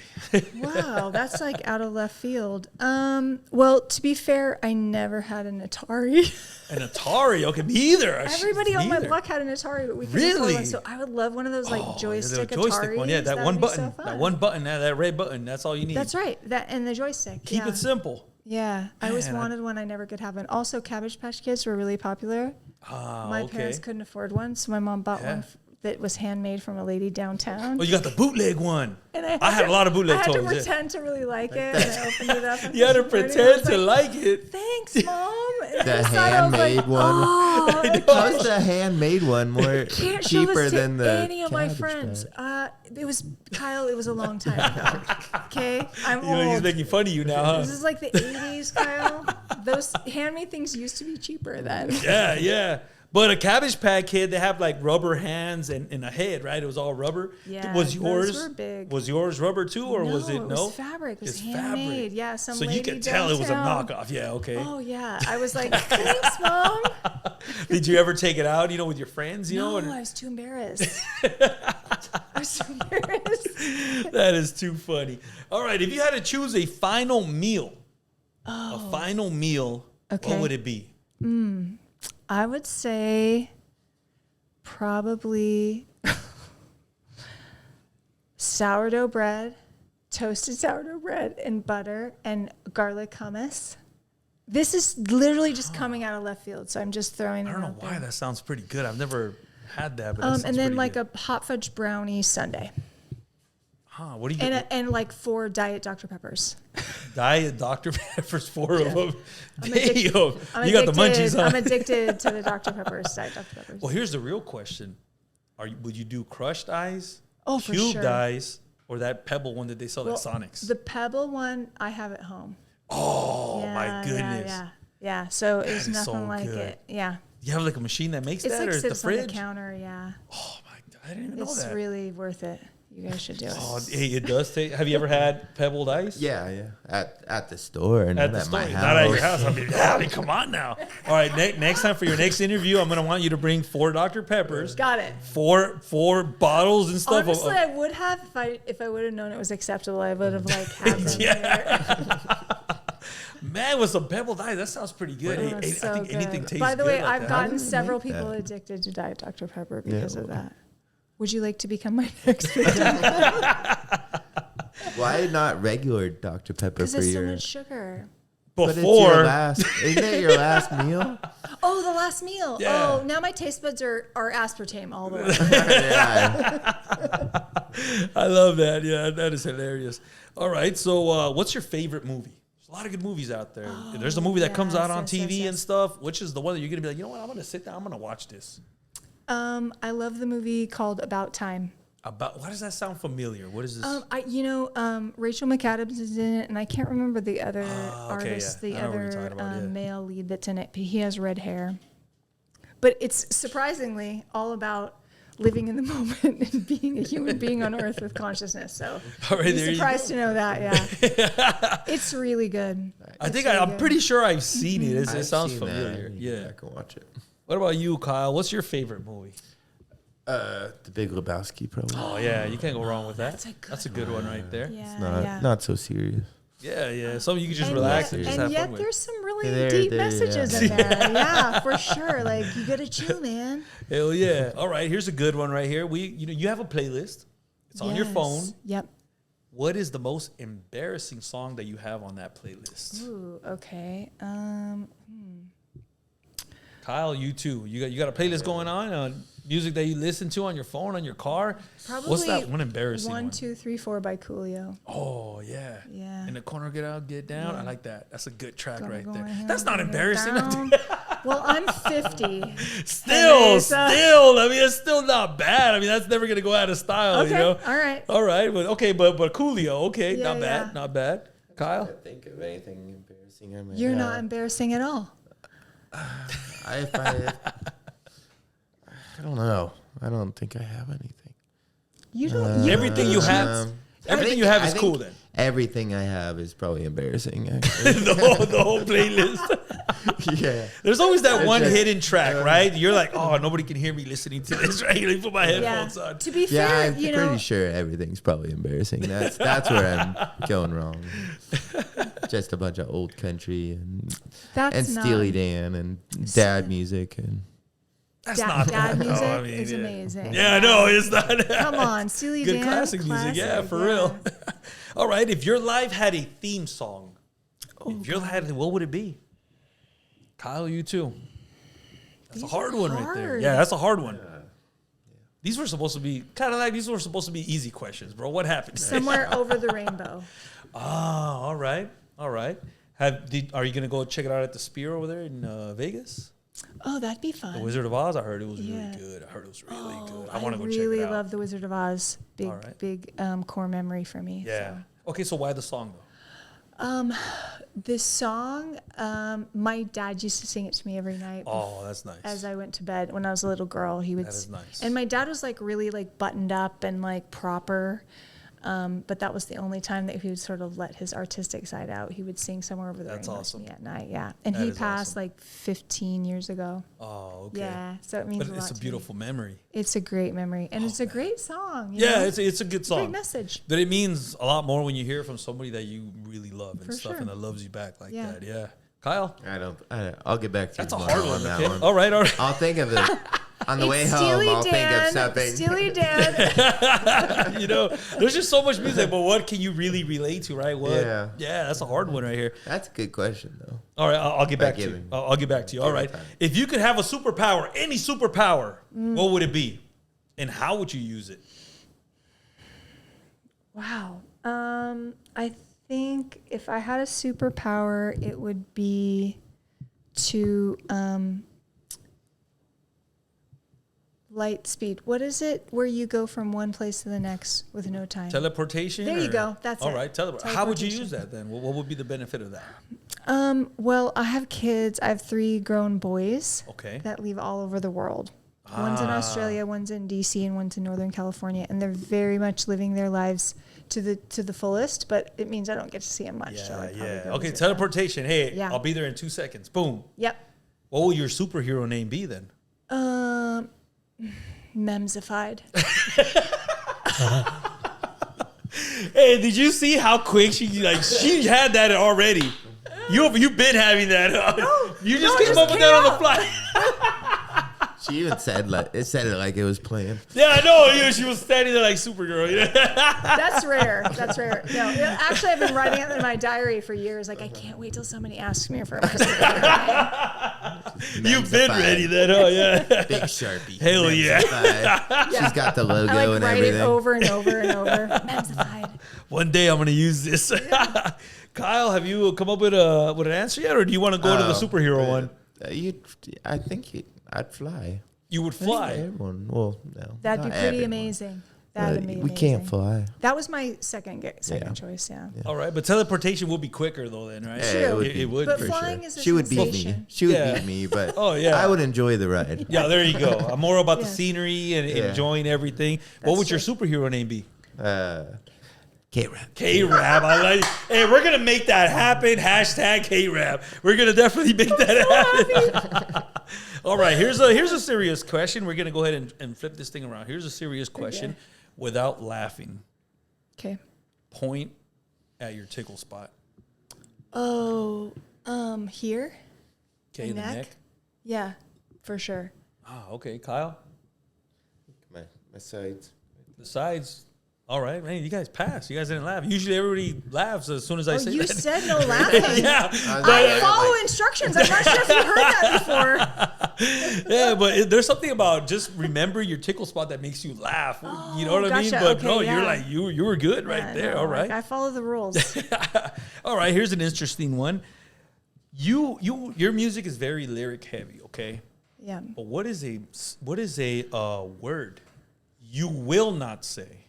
Wow, that's like out of left field. Well, to be fair, I never had an Atari. An Atari. Okay, me either. Everybody on my Neither. block had an Atari, but we couldn't afford Really? one. So I would love one of those like Oh, joystick the joystick Ataris. one. Yeah, that That'd one be button. so fun. That one button, that red button. That's all you need. That's right. That and the joystick. Keep yeah. it simple. Yeah, I always Man, wanted one. I never could have one. Also, Cabbage Patch Kids were really popular. My parents couldn't afford one, so my mom bought one that was handmade from a lady downtown. Oh, you got the bootleg one. And I had a lot of bootleg toys. I had to pretend to really like it, and I opened it up. And you had to pretend to like it. Thanks, Mom. And The handmade one. Oh, How's the handmade one more can't show cheaper this to than the any of my Cabbage friends. Patch? It was Kyle. It was a long time ago. Okay, I'm You know, he's old. making fun of you now, huh? This is like the 80s, Kyle. Those handmade things used to be cheaper then. Yeah. But a Cabbage Patch Kid, they have like rubber hands and a head, right? It was all rubber. Yeah, was yours? those were big. Was yours rubber too, or was it It was fabric. It was It's handmade. fabric. Yeah, some So lady you could tell it was a downtown. knockoff. Yeah, okay. Oh yeah, I was like, thanks, Mom. Did you ever take it out, with your friends, No, And I was too embarrassed. I was too embarrassed. that is too funny. All right, if you had to choose a final meal, Okay. what would it be? I would say probably sourdough bread, toasted sourdough bread and butter and garlic hummus. This is literally just coming out of left field, so I'm just throwing it I don't know out why there. that sounds pretty good. I've never had that, but that sounds And then pretty like good. a hot fudge brownie sundae. What do you get? And like 4 Diet Dr. Peppers. Diet Dr. Pepper's 4 of them. I'm Damn. addicted- You got the munchies, huh? I'm addicted to the Dr. Peppers, Diet Dr. Peppers. Well, here's the real question. Would you do crushed ice, Oh, for cubed sure. ice, or that pebble one that they sell at Sonic's? The Pebble one I have at home. Oh, Yeah, my goodness. Yeah. So it's is nothing so like good. it. Yeah. You have like a machine that makes It's that, like or is the sits on the fridge? counter. Yeah. Oh, my God. I didn't even know It's that. really worth it. You guys should do it. Oh, hey, it does take. Have you ever had pebbled ice? Yeah. At the store and At not the at store, my house. not at your house. I mean, come on now. All right, next time for your next interview, I'm gonna want you to bring 4 Dr. Peppers, Got it. four bottles and stuff. Honestly, I would have if I would have known it was acceptable. I would have like had them there. Man, with some pebbled ice, that sounds pretty good. Oh, it's I so think anything good. tastes By the good way, like I've that. gotten do you several make people that? addicted to Diet Dr. Pepper because of that. Would you like to become my next victim? Why not regular Dr. Pepper Because for there's so your? much sugar. But it's your Before, last. Isn't it your last meal? Oh, the last meal. Yeah. Oh, now my taste buds are aspartame all the way. Yeah. I love that. Yeah, that is hilarious. All right, so what's your favorite movie? There's a lot of good movies out there. There's a movie that comes out on yes, TV yes. and stuff. Which is the one that you're gonna be like, you know what? I'm gonna sit down. I'm gonna watch this. I love the movie called About Time. Why does that sound familiar? What is this? Rachel McAdams is in it, and I can't remember the other artist, yeah. the I know what you're other talking about, yeah. male lead that's in it. He has red hair, but it's surprisingly all about living in the moment and being a human being on Earth with consciousness. So All right, be there you surprised go. to know that. Yeah, it's really good. I think really I'm good. pretty sure I've seen it. It I've sounds seen that. familiar. I need to Yeah. go back and watch it. What about you, Kyle? What's your favorite movie? The Big Lebowski, probably. Oh yeah, you can't go wrong with that. That's a good one right there. Yeah, Not so serious. Yeah. Something you can just And relax yet, and just and have yet fun with. there's some really There- deep there- messages in there. Yeah, for sure. Like you gotta chill, man. Hell yeah! All right, here's a good one right here. You have a playlist. It's on your Yes. phone. Yep. What is the most embarrassing song that you have on that playlist? Ooh, okay. Kyle, you too. You got a playlist going on music that you listen to on your phone, on your car. Probably What's that one embarrassing one? 1, 2, 3, 4 by Coolio. Oh yeah. Yeah. In the corner, get out, get down. Yeah. I like that. That's a good track Gonna right go there. ahead That's not and get embarrassing. down. Well, I'm 50. Still. Still. I mean, it's still not bad. I mean, that's never gonna go out of style. Okay. You know. All right. All right. But Coolio. Okay. Yeah, not bad. yeah. Not bad. Kyle. I think of anything embarrassing. I might You're have. not embarrassing at all. I don't know. I don't think I have anything. You don't. Everything you have. Everything you have is cool then. Everything I have is probably embarrassing. Actually. the whole playlist. Yeah. There's always that It's one just- hidden track, right? You're like, oh, nobody can hear me listening to this, right? You put my Yeah. headphones on. To be Yeah, fair, I'm pretty sure everything's probably embarrassing. That's where I'm going wrong. Just a bunch of old country and that's Steely not. Dan and dad music and That's not Dad music I mean, is yeah. amazing. Yeah, no, it's not. Come on, Steely Good Dan. classic music. Yeah, for real. All right, if your life had a theme song, If you had it, what would it be? Kyle, you too. That's a hard one right there. Yeah, that's a hard one. These were supposed to be these were supposed to be easy questions, bro. What happened? Somewhere over the rainbow. Ah, all right. Are you gonna go check it out at the Spear over there in Vegas? Oh, that'd be fun. The Wizard of Oz. I heard it was really good. I heard it was really good. I want to go check it out. I really love The Wizard of Oz. Big core memory for me. Yeah. So. Okay, so why the song though? This song, my dad used to sing it to me every night. Oh, that's nice. As I went to bed when I was a little girl, he would. That is nice. And my dad was like really like buttoned up and like proper. But that was the only time that he would sort of let his artistic side out. He would sing Somewhere Over the Rainbow to me at night. Yeah. And he passed like 15 years ago. Oh, okay. Yeah. So it means a lot. But it's a beautiful memory. It's a great memory. And it's a great song. It's a good song. Great message. But it means a lot more when you hear it from somebody that you really love and stuff and that loves you back like that. Yeah. Kyle? I'll get back to you. That's a hard one. On that Okay. one. All right. I'll think of it. On the way home, I'll think of something. Steely Dan. There's just so much music, but what can you really relate to, right? Yeah, that's a hard one right here. That's a good question, though. All right, I'll get back to you. I'll get back to you. All right. If you could have a superpower, any superpower, what would it be? And how would you use it? Wow. I think if I had a superpower, it would be to... light speed. What is it where you go from one place to the next with no time? Teleportation? There you go. That's it. All right. How would you use that then? What would be the benefit of that? Well, I have kids. I have 3 grown boys that live all over the world. One's in Australia, one's in DC, and one's in Northern California. And they're very much living their lives to the fullest, but it means I don't get to see them much. Okay, teleportation. Them. Hey, I'll be there in 2 seconds. Boom. Yep. What will your superhero name be then? Memzified. Hey, did you see how quick she had that already? You've been having that. You just came up with that on the fly. She even said it like it was planned. Yeah, I know. She was standing there like Supergirl. That's rare. No, actually, I've been writing it in my diary for years. Like, I can't wait till somebody asks me for a You've been ready then, yeah. Big Sharpie. Hell yeah. She's got the logo and write everything. It over and over and over. Memzified. One day I'm going to use this. Kyle, have you come up with an answer yet, or do you want to go to the superhero one? I'd fly. You would fly? Everyone, well, no. That'd be pretty amazing. That'd be amazing. We can't fly. That was my second choice, yeah. All right, but teleportation will be quicker though then, right? Yeah, true. It would. But flying is a She would beat sensation. me. She would beat me, but I would enjoy the ride. Yeah, there you go. I'm more about the scenery and enjoying everything. What would your superhero name be? K-Rap. K-Rap. I like it. Hey, we're going to make that happen. Hashtag K-Rap. We're going to definitely make that happen. All right, here's a serious question. We're going to go ahead and flip this thing around. Here's a serious question without laughing. Okay. Point at your tickle spot. Oh, here? Okay, the neck? Yeah, for sure. Oh, okay. Kyle? My sides. The sides. All right, man. You guys passed. You guys didn't laugh. Usually everybody laughs as soon as I say that. You said no laughing. Yeah. I follow instructions. I'm not sure if you heard that before. Yeah, but there's something about just remember your tickle spot that makes you laugh. You know what I mean? But no, you're like, you were good right there. All right. I follow the rules. All right, here's an interesting one. Your music is very lyric heavy, okay? Yeah. But what is a word you will not say?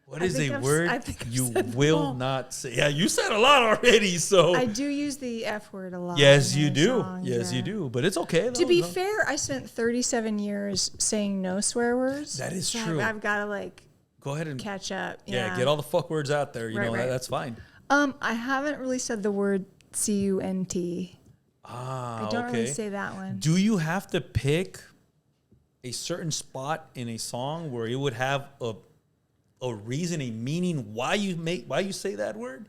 What is a word you will not say? Yeah, you said a lot already, so. I do use the F word a lot. Yes, you do. Yes, you do. But it's okay. To be fair, I spent 37 years saying no swear words. That is true. I've got to go ahead and catch up. Yeah, get all the fuck words out there. You know, that's fine. I haven't really said the word cunt. I don't really say that one. Do you have to pick a certain spot in a song where it would have a reason, a meaning why you say that word?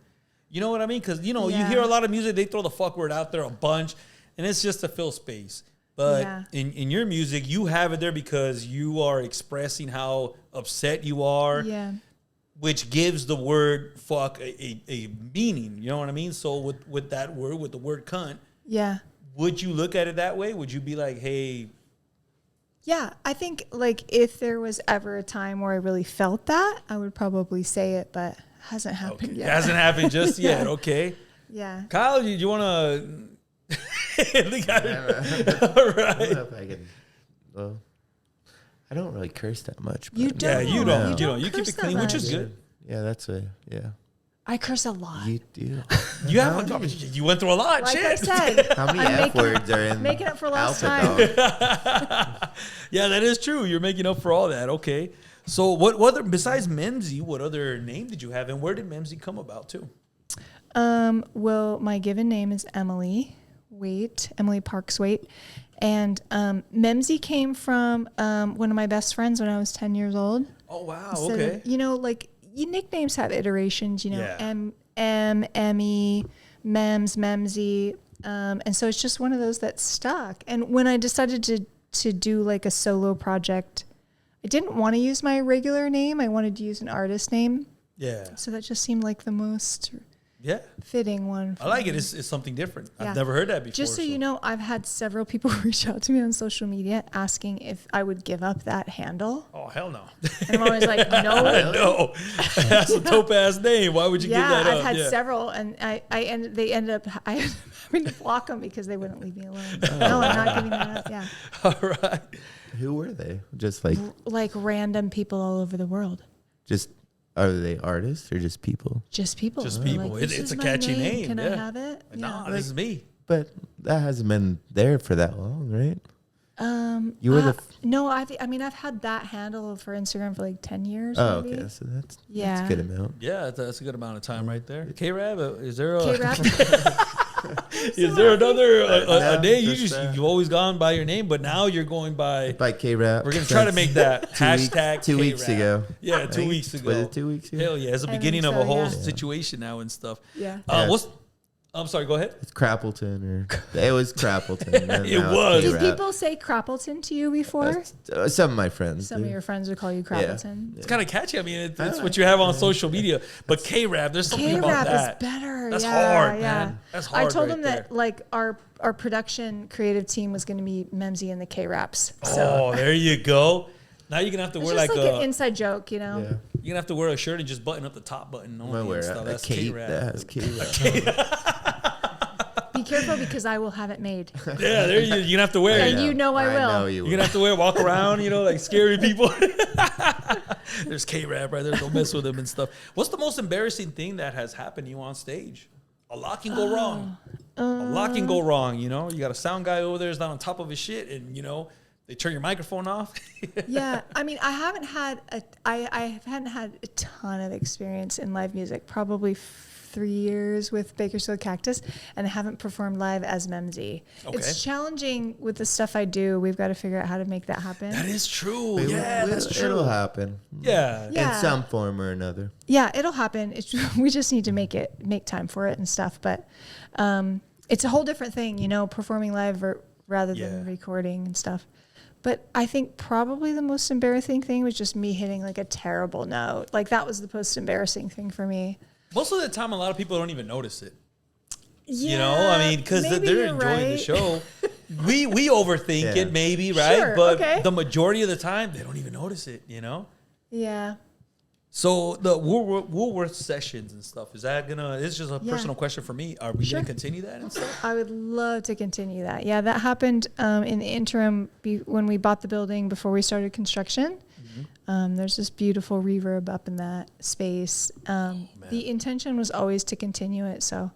You know what I mean? Because you hear a lot of music, they throw the fuck word out there a bunch, and it's just to fill space. But in your music, you have it there because you are expressing how upset you are. Yeah. which gives the word fuck a meaning. You know what I mean? So with that word, with the word cunt, Yeah. would you look at it that way? Would you be like, hey? Yeah, I think like if there was ever a time where I really felt that, I would probably say it, but it hasn't happened Okay. yet. It hasn't happened just yet. Okay. Yeah. Kyle, you want to? All I don't right. know if I can. Well, I don't really curse that much. But You don't. Yeah, you don't. You keep curse it clean, that which is much. good. Yeah, that's a I curse a lot. You do. You have you went through a lot. Like shit. I said, How many I'm F words are in making up for lost Alpha time. Dog? Yeah, that is true. You're making up for all that. Okay. So what other, besides Memzy, what other name did you have, and where did Memzy come about too? Well, my given name is Emily Parks Waite. And Memzy came from one of my best friends when I was 10 years old. Oh, wow. So, Okay. you know, like nicknames have iterations, you know, Yeah. Emmy, Mems, Memzy. And so it's just one of those that stuck. And when I decided to do like a solo project, I didn't want to use my regular name. I wanted to use an artist name. Yeah. So that just seemed like the most Yeah. fitting one. I like it. It's something different. Yeah. I've never heard that before. Just so you know, I've had several people reach out to me on social media asking if I would give up that handle. Oh, hell no. And I'm always like, no. No. That's a dope ass name. Why would you give that I've up? had Yeah. several, and I ended up having to block them because they wouldn't leave me alone. No, I'm not giving that up. Yeah. All right. Who were they? Just like Random people all over the world. just are they artists or just people? Just people. Just They're people. like, "This It's is a my catchy name, Can I yeah. have it? Nah, this is me. But that hasn't been there for that long, right? You were no, I've had that handle for Instagram for like 10 years. Oh, maybe. okay. So that's Yeah. a good amount. Yeah, that's a good amount of time right there. K-Rab, is there a... K-Rap. Is there another a No, day? just, You've always gone by your name, but now you're going by... By K-Rap. We're going to try to make that hashtag Hashtag 2 weeks K-Rap. ago. Yeah, I 2 think- weeks ago. Was it 2 weeks ago? Hell yeah, it's the I think beginning of so, a whole yeah. situation now and stuff. Yeah. Yeah. I'm sorry, go ahead. It's Crappleton or it was Crappleton. and It now it's was. Did K-Rap. people say Crappleton to you before? Some of my friends. Some of do. your friends would call you Crappleton. It's kind of catchy. I mean, it's what you have on social media. But K-Rap, there's something about K-Rap is that. better. That's yeah, hard, yeah. man. That's hard I told right them there. that like our production creative team was going to be Memzy and the K-Raps. So Oh, there you go. Now you're going to have to it's wear just like like an a... inside joke, you know? Yeah. You're going to have to wear a shirt and just button up the top button I'm only gonna and wear stuff. a That's cape K-Rap. that has K-Rap. Be careful because I will have it made. Yeah, there you're going to have to wear it. And you know I will. know you You're will. going to have to walk around, like scary people. There's K-Rap right there. Don't mess with him and stuff. What's the most embarrassing thing that has happened to you on stage? A lot can go wrong. A lot can go wrong, You got a sound guy over there is not on top of his shit and, they turn your microphone off. Yeah, I mean, I haven't had a ton of experience in live music. Probably 3 years with Bakersfield Cactus, and I haven't performed live as Memzy. Okay. It's challenging with the stuff I do. We've got to figure out how to make that happen. That is true. Yeah, that's true. It'll happen. Yeah. Yeah. In some form or another. Yeah, it'll happen. We just need to make time for it and stuff. But it's a whole different thing, performing live rather than recording and stuff. But I think probably the most embarrassing thing was just me hitting like a terrible note. Like that was the most embarrassing thing for me. Most of the time, a lot of people don't even notice it. Yeah, Because maybe they're you're enjoying the right. show. We overthink Yeah. it, maybe, right? Sure, but okay. the majority of the time, they don't even notice it, Yeah. So the Woolworth sessions and stuff, is that it's just a Yeah. personal question for me. Are we Sure. going to continue that and stuff? I would love to continue that. Yeah, that happened in the interim when we bought the building before we started construction. There's this beautiful reverb up in that space. The intention was always to continue it. So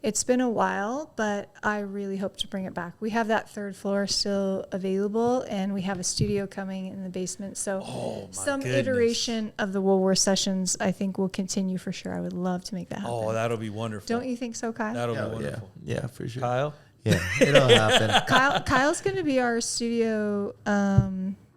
it's been a while, but I really hope to bring it back. We have that third floor still available, and we have a studio coming in the basement. So some iteration of the Woolworth sessions, I think, will continue for sure. I would love to make that happen. Oh, that'll be wonderful. Don't you think so, Kyle? That'll be Oh, wonderful. Yeah, for sure. Kyle? Yeah, it'll happen. Kyle's going to be our studio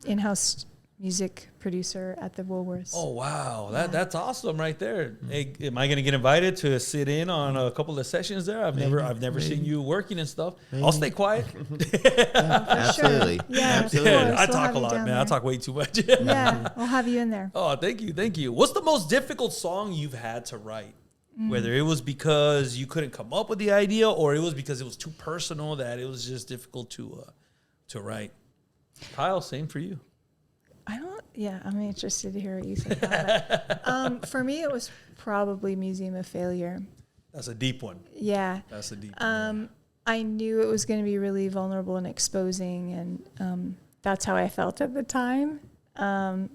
in-house music producer at the Woolworths. Oh wow, that's awesome right there. Hey, am I gonna get invited to sit in on a couple of sessions there? I've never seen you working and stuff. I'll stay quiet. Absolutely. Sure. Yeah, Absolutely. of course. I We'll talk have a you lot, down man. I there. talk way too much. Yeah, we'll have you in there. Oh, thank you. What's the most difficult song you've had to write? Whether it was because you couldn't come up with the idea, or it was because it was too personal that it was just difficult to write. Kyle, same for you. I'm interested to hear what you say about that. For me, it was probably Museum of Failure. That's a deep one. Yeah. That's a deep one. I knew it was going to be really vulnerable and exposing, and that's how I felt at the time. And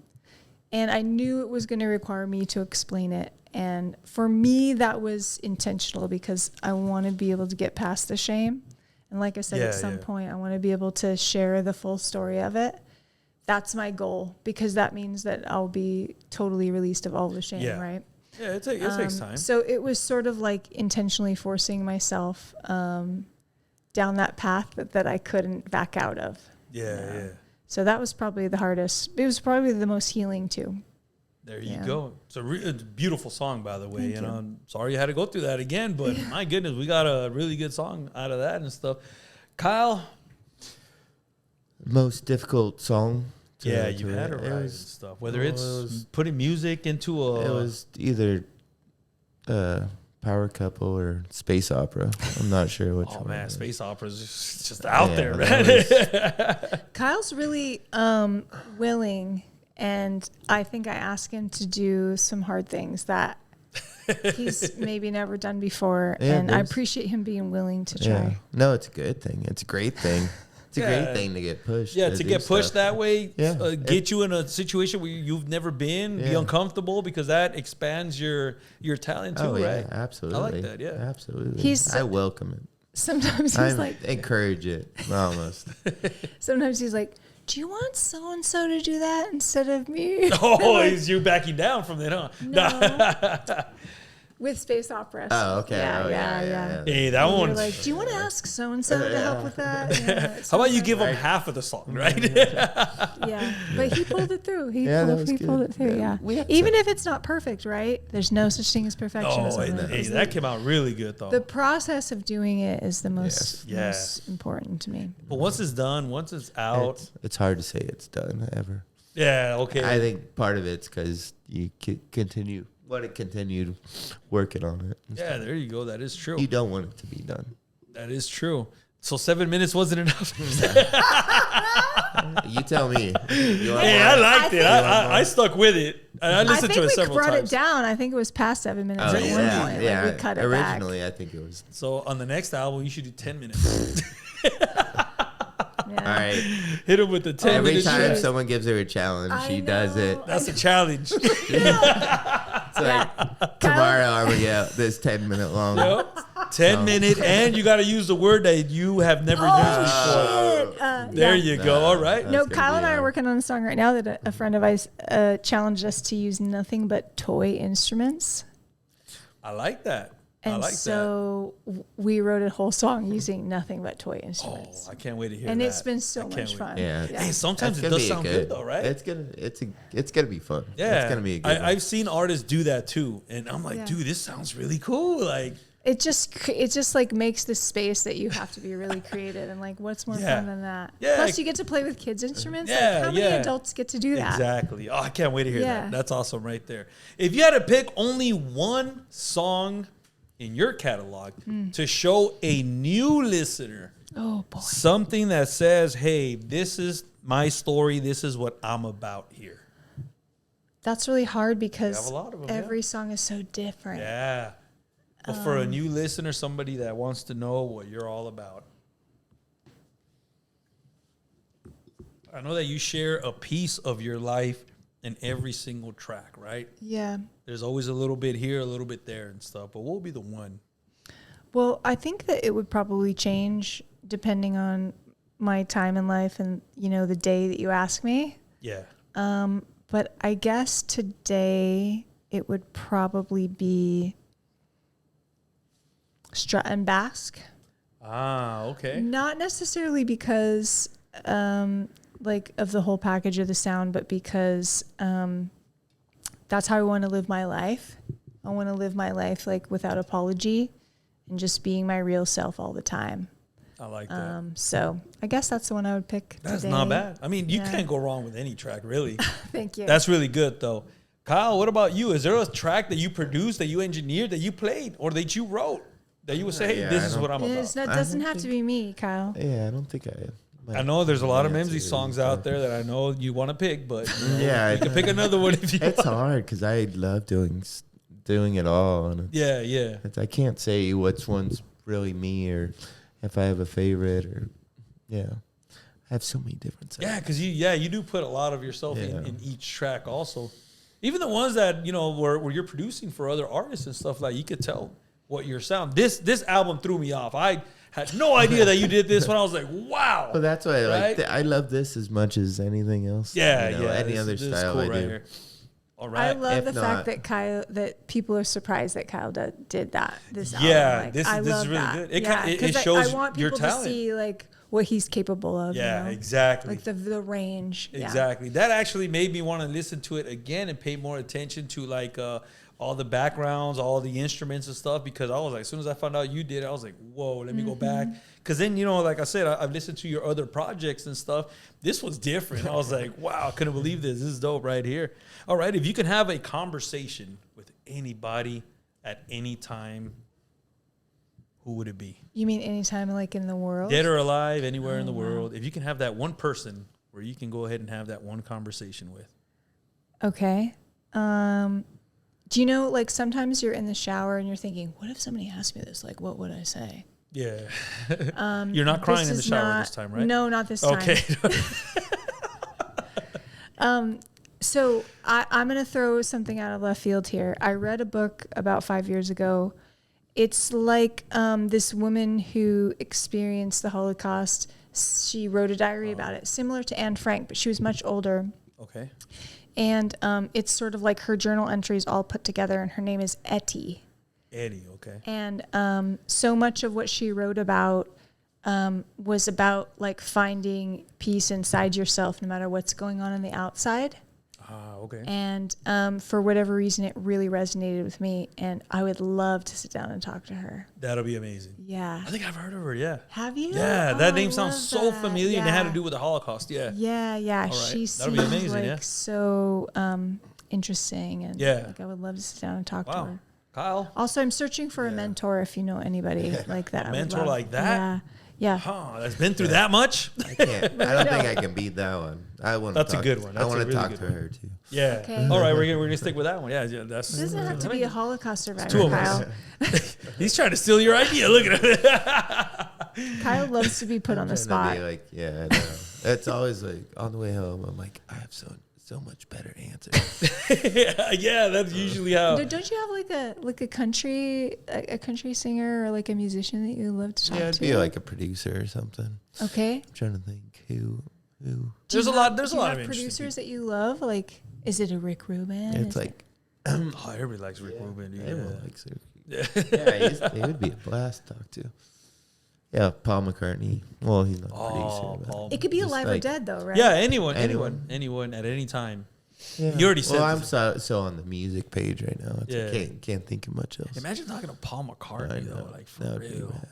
I knew it was going to require me to explain it. And for me, that was intentional because I want to be able to get past the shame. And like I said, at some point, I want to be able to share the full story of it. That's my goal, because that means that I'll be totally released of all the shame, right? Yeah, it takes time. So it was sort of like intentionally forcing myself down that path that I couldn't back out of. Yeah. So that was probably the hardest. It was probably the most healing too. There you go. It's a beautiful song, by the way. Thank you. I'm sorry you had to go through that again, but my goodness, we got a really good song out of that and stuff. Kyle? Most difficult song. You had to write and stuff. Whether it's putting music into It was either Power Couple or Space Opera. I'm not sure which one. Oh, man, Space Opera is just out there, man. Kyle's really willing, and I think I asked him to do some hard things that he's maybe never done before, and I appreciate him being willing to try. Yeah. No, it's a good thing. It's a great thing. It's a great thing to get pushed. Yeah, to get pushed that way, get you in a situation where you've never been, be uncomfortable, because that expands your talent too, right? Absolutely. I like that, yeah. Absolutely. I welcome it. Sometimes he's like... encourage it, almost. Sometimes he's like, do you want so-and-so to do that instead of me? Oh, like, is you backing down from that, huh? No. With Space Opera. Oh, okay. Yeah. Hey, that You're one's... like, do you want to ask so-and-so to help with that? Yeah, how about you give him half of the song, right? Yeah, but he pulled it through. He pulled it through, Even if it's not perfect, right? There's no such thing as perfection. That came out really good, though. The process of doing it is the most important to me. But once it's done, once it's out... It's hard to say it's done, ever. Yeah, okay. I think part of it's because you continued working on it. Yeah, there you go. That is true. You don't want it to be done. That is true. So 7 minutes wasn't enough. You tell me. I liked it. I stuck with it. I listened to it several times. I think we brought it down. I think it was past 7 minutes at one point. Yeah, like we cut it originally back. I think it was. So on the next album, you should do 10 minutes. All right. Hit him with the 10 Every minutes. time someone gives her a challenge, she does it. That's a challenge. It's like, tomorrow I'm going to get this 10-minute long. Yep. 10-minute, and you got to use the word that you have never used before. There you go. All right. No, Kyle and I are working on a song right now that a friend of ours challenged us to use nothing but toy instruments. I like that. And so we wrote a whole song using nothing but toy instruments. Oh, I can't wait to hear and that. it's been so much fun. Yeah. Hey, sometimes it does sound good though, right? It's gonna be fun. Yeah. It's gonna be a good one. I've seen artists do that too, and I'm like, dude, this sounds really cool. Like it just like makes this space that you have to be really creative, and like what's more fun than that? Yeah. Plus you get to play with kids' instruments. Yeah, like, how many adults get to do that? Exactly. Oh, I can't wait to hear that. That's awesome right there. If you had to pick only one song in your catalog to show a new listener something that says, hey, this is my story, this is what I'm about here. That's really hard because have a lot of them, every song is so different. Yeah. But for a new listener, somebody that wants to know what you're all about. I know that you share a piece of your life in every single track, right? Yeah. There's always a little bit here, a little bit there and stuff. But what will be the one? Well, I think that it would probably change depending on my time in life and, you know, the day that you ask me. Yeah. But I guess today it would probably be Strut and Bask. Ah, okay. Not necessarily because like of the whole package of the sound, but because that's how I want to live my life. I want to live my life like without apology and just being my real self all the time. I like that. So I guess that's the one I would pick. That's today. not bad. I mean, you can't go wrong with any track, really. Thank you. That's really good, though. Kyle, what about you? Is there a track that you produced, that you engineered, that you played, or that you wrote, that you would say, hey, this is what I'm about? It doesn't have to be me, Kyle. Yeah, I don't think I know there's a lot of Memzy songs out there that I know you want to pick, but you can pick another one if you It's want. hard because I love doing it all. And I can't say which one's really me or if I have a favorite or, I have so many different sounds. Yeah, because you do put a lot of yourself in each track also. Even the ones that, where you're producing for other artists and stuff, like you could tell what your sound. This album threw me off. I had no idea that you did this when I was like, wow. Well, that's why I love this as much as anything else. Any other style cool I do. Here. All right. I love the fact that people are surprised that Kyle did this album. Yeah, like, this is really good. It I shows want your people talent. to see like what he's capable of. Yeah, exactly. Like the range. Exactly. That actually made me want to listen to it again and pay more attention to like all the backgrounds, all the instruments and stuff, because I was like, as soon as I found out you did it, I was like, whoa, let me go back. Because then, like I said, I've listened to your other projects and stuff. This was different. I was like, wow, I couldn't believe this. This is dope right here. All right, if you can have a conversation with anybody at any time, who would it be? You mean anytime like in the world? Dead or alive, anywhere in the world. If you can have that one person where you can go ahead and have that one conversation with. Okay. Do you know, like sometimes you're in the shower and you're thinking, what if somebody asked me this? Like, what would I say? Yeah. You're not crying in the shower this time, right? No, not this time. Okay. So I'm going to throw something out of left field here. I read a book about 5 years ago. It's like this woman who experienced the Holocaust. She wrote a diary about it, similar to Anne Frank, but she was much older. Okay. And it's sort of like her journal entries all put together, and her name is Etty. Eddie, okay. And so much of what she wrote about was about like finding peace inside yourself, no matter what's going on the outside. Okay. And for whatever reason, it really resonated with me, and I would love to sit down and talk to her. That'll be amazing. Yeah. I think I've heard of her, yeah. Have you? Yeah, that name sounds so familiar, yeah. and it had to do with the Holocaust, yeah. Yeah. All right. She That'll be seems amazing, like yeah. so interesting, and like I would love to sit down and talk to her. Kyle? Also, I'm searching for a mentor if you know anybody like that. A mentor like that? Yeah. Huh, that's been through that much? I can't. I don't think I can beat that one. That's a good one. I want to really talk good to one. her too. Yeah. Okay. All right, we're gonna stick with that one. Yeah, that's. It doesn't have to be a Holocaust survivor, two of Kyle. us. He's trying to steal your idea. Look at it. Kyle loves to be put on the spot. Like, I know. It's always like on the way home. I'm like, I have so much better answers. yeah, that's usually how. Don't you have like a country singer or like a musician that you love to talk to? It'd be like a producer or something. Okay. I'm trying to think who. There's a lot of producers that you love. Like, is it a Rick Rubin? It's like, everybody likes Rick Rubin. Dude. Everyone likes Rick. Yeah, he would be a blast to talk to. Yeah, Paul McCartney. Well, he's not a producer. Paul. It could be Just alive or dead, though, right? Yeah, anyone at any time. Yeah. You already said. Well, I'm so on the music page right now. I can't think of much else. Imagine talking to Paul McCartney though, like for that would be real. bad.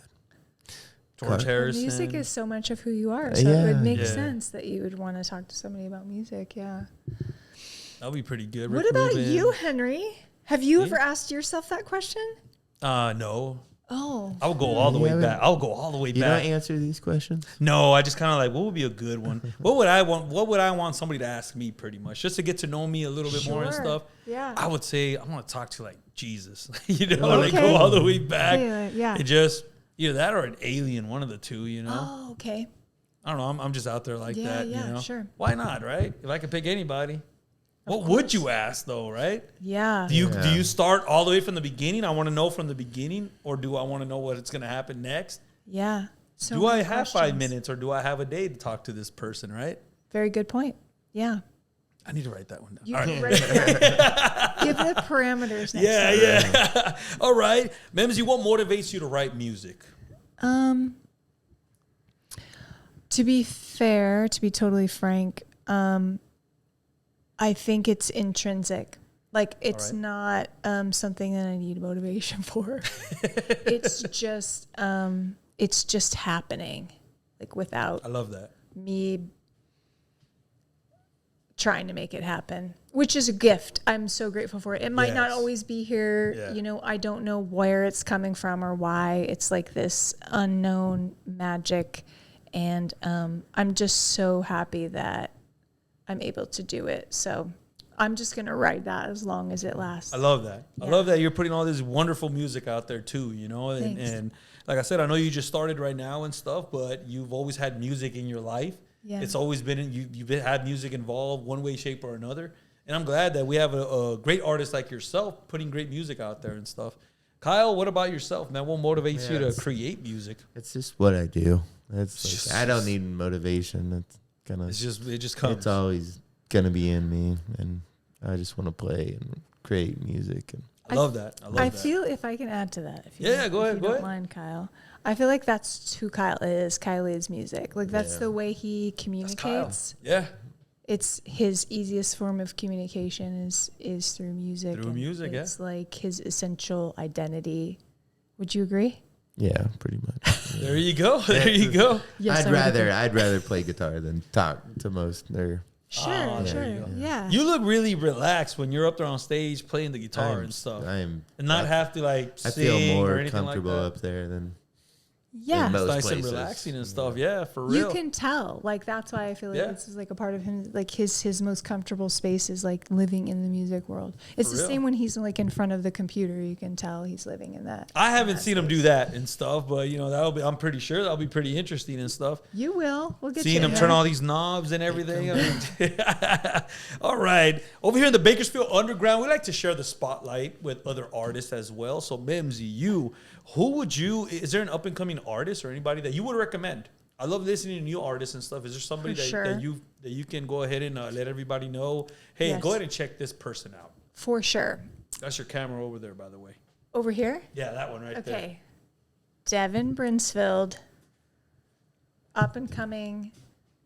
George Harrison. Music is so much of who you are, so it would make sense that you would want to talk to somebody about music. Yeah. That would be pretty good. What about you, Henry? Have you ever asked yourself that question? No. Oh. I would go all the way back. I'll go all the way You back. don't answer these questions? No, I just kind of like, what would be a good one? What would I want somebody to ask me pretty much, just to get to know me a little bit more and stuff? Yeah. I would say I want to talk to like Jesus, like go all the way back. Yeah. And just either that or an alien, one of the two, Oh, okay. I don't know. I'm just out there like that. Yeah, sure. Why not, right? If I could pick anybody. What would you ask though, right? Yeah. Do you start all the way from the beginning? I want to know from the beginning, or do I want to know what's going to happen next? Yeah. So do I have 5 minutes, or do I have a day to talk to this person, right? Very good point. Yeah. I need to write that one down. You All can right. write it down. Give the parameters next time. Yeah. All right. Memzy, what motivates you to write music? To be fair, to be totally frank, I think it's intrinsic. Like, it's not something that I need motivation for. It's just happening, like, without I love that. me trying to make it happen, which is a gift. I'm so grateful for it. It might not always be here. Yeah. You know, I don't know where it's coming from or why. It's like this unknown magic. And I'm just so happy that I'm able to do it. So I'm just going to ride that as long as it lasts. I love that. I love that you're putting all this wonderful music out there too, you know, and like I said, I know you just started right now and stuff, but you've always had music in your life. Yeah. It's always been, you've had music involved one way, shape, or another. And I'm glad that we have a great artist like yourself putting great music out there and stuff. Kyle, what about yourself, man? What motivates you to create music? It's just what I do. It's like, I don't need motivation. It just comes. It's always gonna be in me, and I just want to play and create music. And I love that. I feel, if I can add to that, if you go ahead. Don't mind, Kyle. I feel like that's who Kyle is. Kyle is music. Like, that's the way he communicates. Yeah. It's his easiest form of communication is through music. It's like his essential identity. Would you agree? Yeah, pretty much. Yeah. There you go. There you go. Yes, I'd rather play guitar than talk to most. Sure. Yeah. You look really relaxed when you're up there on stage playing the guitar and stuff. And not have to like sing. I feel more or anything comfortable like that. up there than Yeah. most it's nice places. and relaxing and stuff. Yeah, for real. You can tell. Like, that's why I feel like this is like a part of him. Like, his most comfortable space is like living in the music world. It's the same when he's like in front of the computer. You can tell he's living in that. I haven't seen him do that and stuff, but you know, I'm pretty sure that'll be pretty interesting and stuff. You will. We'll get seeing him turn all these knobs and everything. I mean, all right. Over here in the Bakersfield Underground, we like to share the spotlight with other artists as well. So, Memzy, is there an up and coming artist or anybody that you would recommend? I love listening to new artists and stuff. Is there somebody that you can go ahead and let everybody know? Hey, go ahead and check this person out. For sure. That's your camera over there, by the way. Over here? Yeah, that one right there. Okay. Devin Brinsfield, up and coming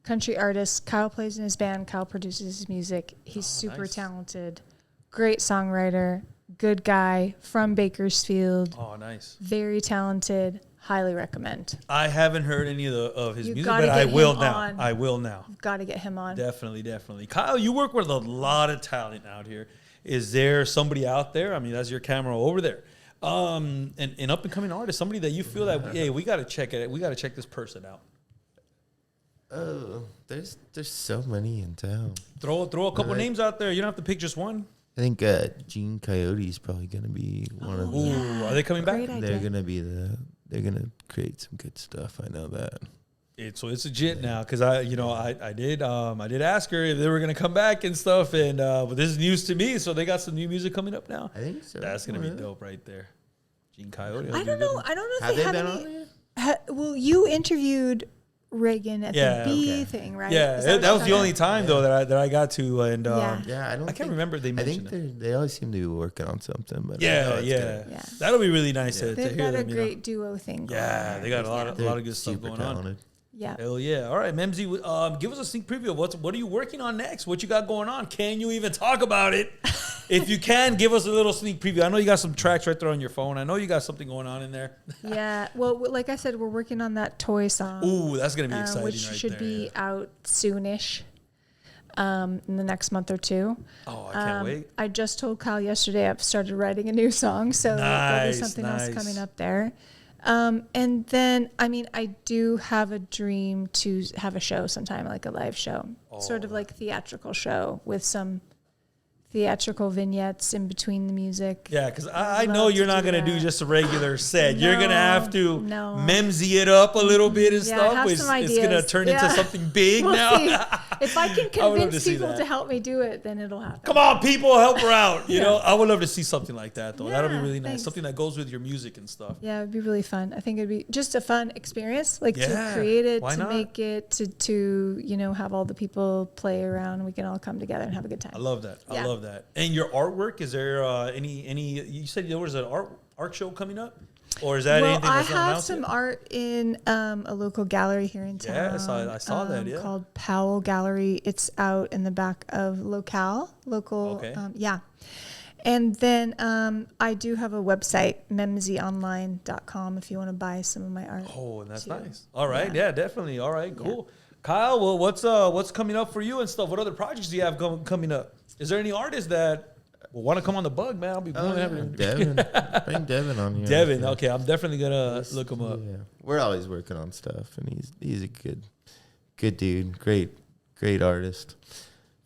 country artist. Kyle plays in his band. Kyle produces his music. He's super talented, great songwriter, good guy from Bakersfield. Oh, nice. Very talented. Highly recommend. I haven't heard any of his music, but I will now. I will now. You've got to get him on. Definitely. Kyle, you work with a lot of talent out here. Is there somebody out there? I mean, that's your camera over there. An up and coming artist, somebody that you feel that, hey, we got to check it. We got to check this person out. Oh, there's so many in town. Throw a couple names out there. You don't have to pick just one. I think Gene Coyote's probably gonna be one of them. Are they coming back? They're gonna create some good stuff. I know that. So it's legit now because I did ask her if they were gonna come back and stuff, and but this is news to me. So they got some new music coming up now. I think so. That's gonna be dope right there. Gene Coyote. I don't know. If they been have on any. Well, you interviewed Reagan at the B thing, right? Yeah, that was the only time though that I got to, and I can't remember if they mentioned it. They always seem to be working on something. But that'll be really nice to hear. They've got them, a great duo thing. Yeah, they got a lot of good stuff going on. Yeah. Hell yeah. All right, Memzy, give us a sneak preview of what are you working on next? What you got going on? Can you even talk about it? If you can, give us a little sneak preview. I know you got some tracks right there on your phone. I know you got something going on in there. Yeah. Well, like I said, we're working on that toy song. Ooh, that's going to be exciting which should be out soonish, in the next month or two. Oh, I can't wait. I just told Kyle yesterday I've started writing a new song, so there'll be something else coming up there. And then, I mean, I do have a dream to have a show sometime, like a live show, sort of like theatrical show with some theatrical vignettes in between the music. Yeah, because I know you're not going to do just a regular set. No, you're going to have to Memzy it up a little bit and stuff. I have some ideas. It's going to turn into something big now. See. If I can convince people to help me do it, then it'll happen. Come on, people, help her out. You know, I would love to see something like that, though. That'll be really nice. Thanks. Something that goes with your music and stuff. Yeah, it'd be really fun. I think it'd be just a fun experience, like to create it, make it, to have all the people play around. We can all come together and have a good time. I love that. I love that. And your artwork, is there any? You said there was an art show coming up. Or is that Well, anything I that's not have announced some yet? art in a local gallery here in town. Yeah, I saw that, yeah. Called Powell Gallery. It's out in the back of local. Okay. Yeah. And then I do have a website, memzyonline.com, if you want to buy some of my art. Oh, and that's too. nice. All right. Yeah, definitely. All right, cool. Kyle, well, what's coming up for you and stuff? What other projects do you have coming up? Is there any artists that want to come on the bug, man? I'll be more than happy to. Devin. Bring Devin on here. Devin, okay. I'm definitely going to look him up. Yeah. We're always working on stuff, and he's a good dude. Great artist.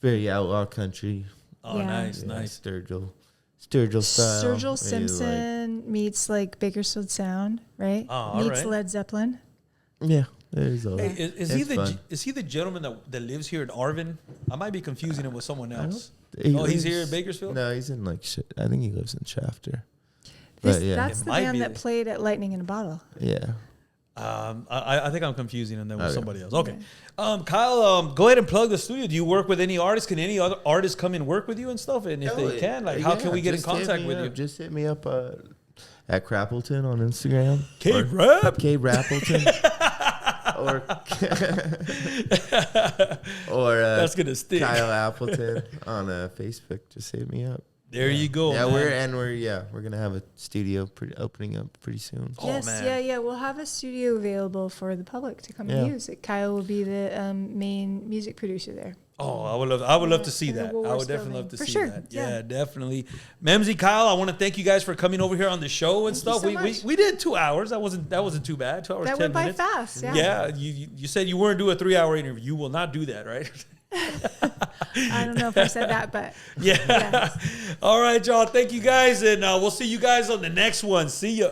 Very outlaw country. Oh, Yeah. nice. Sturgill style. Sturgill Maybe Simpson meets like Bakersfield Sound, right? Oh, all meets right. Led Zeppelin. Yeah, there's a. Hey, It's is he the gentleman that lives here in Arvin? I might be confusing him with someone else. He He's here in lives- Bakersfield? No, he's in I think he lives in Shafter. This, But yeah, that's It the might band be that this. played at Lightning in a Bottle. yeah. I think I'm confusing him then with Okay. somebody else. Okay. Kyle, go ahead and plug the studio. Do you work with any artists? Can any other artists come and work with you and stuff? And if they can, like, how can we get in just hit contact me with up. you? Just hit me up at Crappleton on Instagram. K-Rap? K Rappleton. or That's gonna stick. Kyle Appleton on Facebook. Just hit me up. There you go. Yeah, man. we're gonna have a studio opening up pretty soon. Oh, Yes, man. yeah. We'll have a studio available for the public to come Yeah. and use. Kyle will be the main music producer there. Oh, I would love to see in the that. I Woolworths would definitely building. love to For see sure, that. yeah. Yeah, definitely. Memzy, Kyle, I want to thank you guys for coming over here on the show and Thank you stuff. so we much. we did 2 hours. That wasn't too bad. 2 hours, That 10 went by minutes. fast. Yeah. Yeah, you said you weren't doing a 3-hour interview. You will not do that, right? I don't know if I said that, but Yeah. Yes. All right, y'all. Thank you guys, and we'll see you guys on the next one. See ya.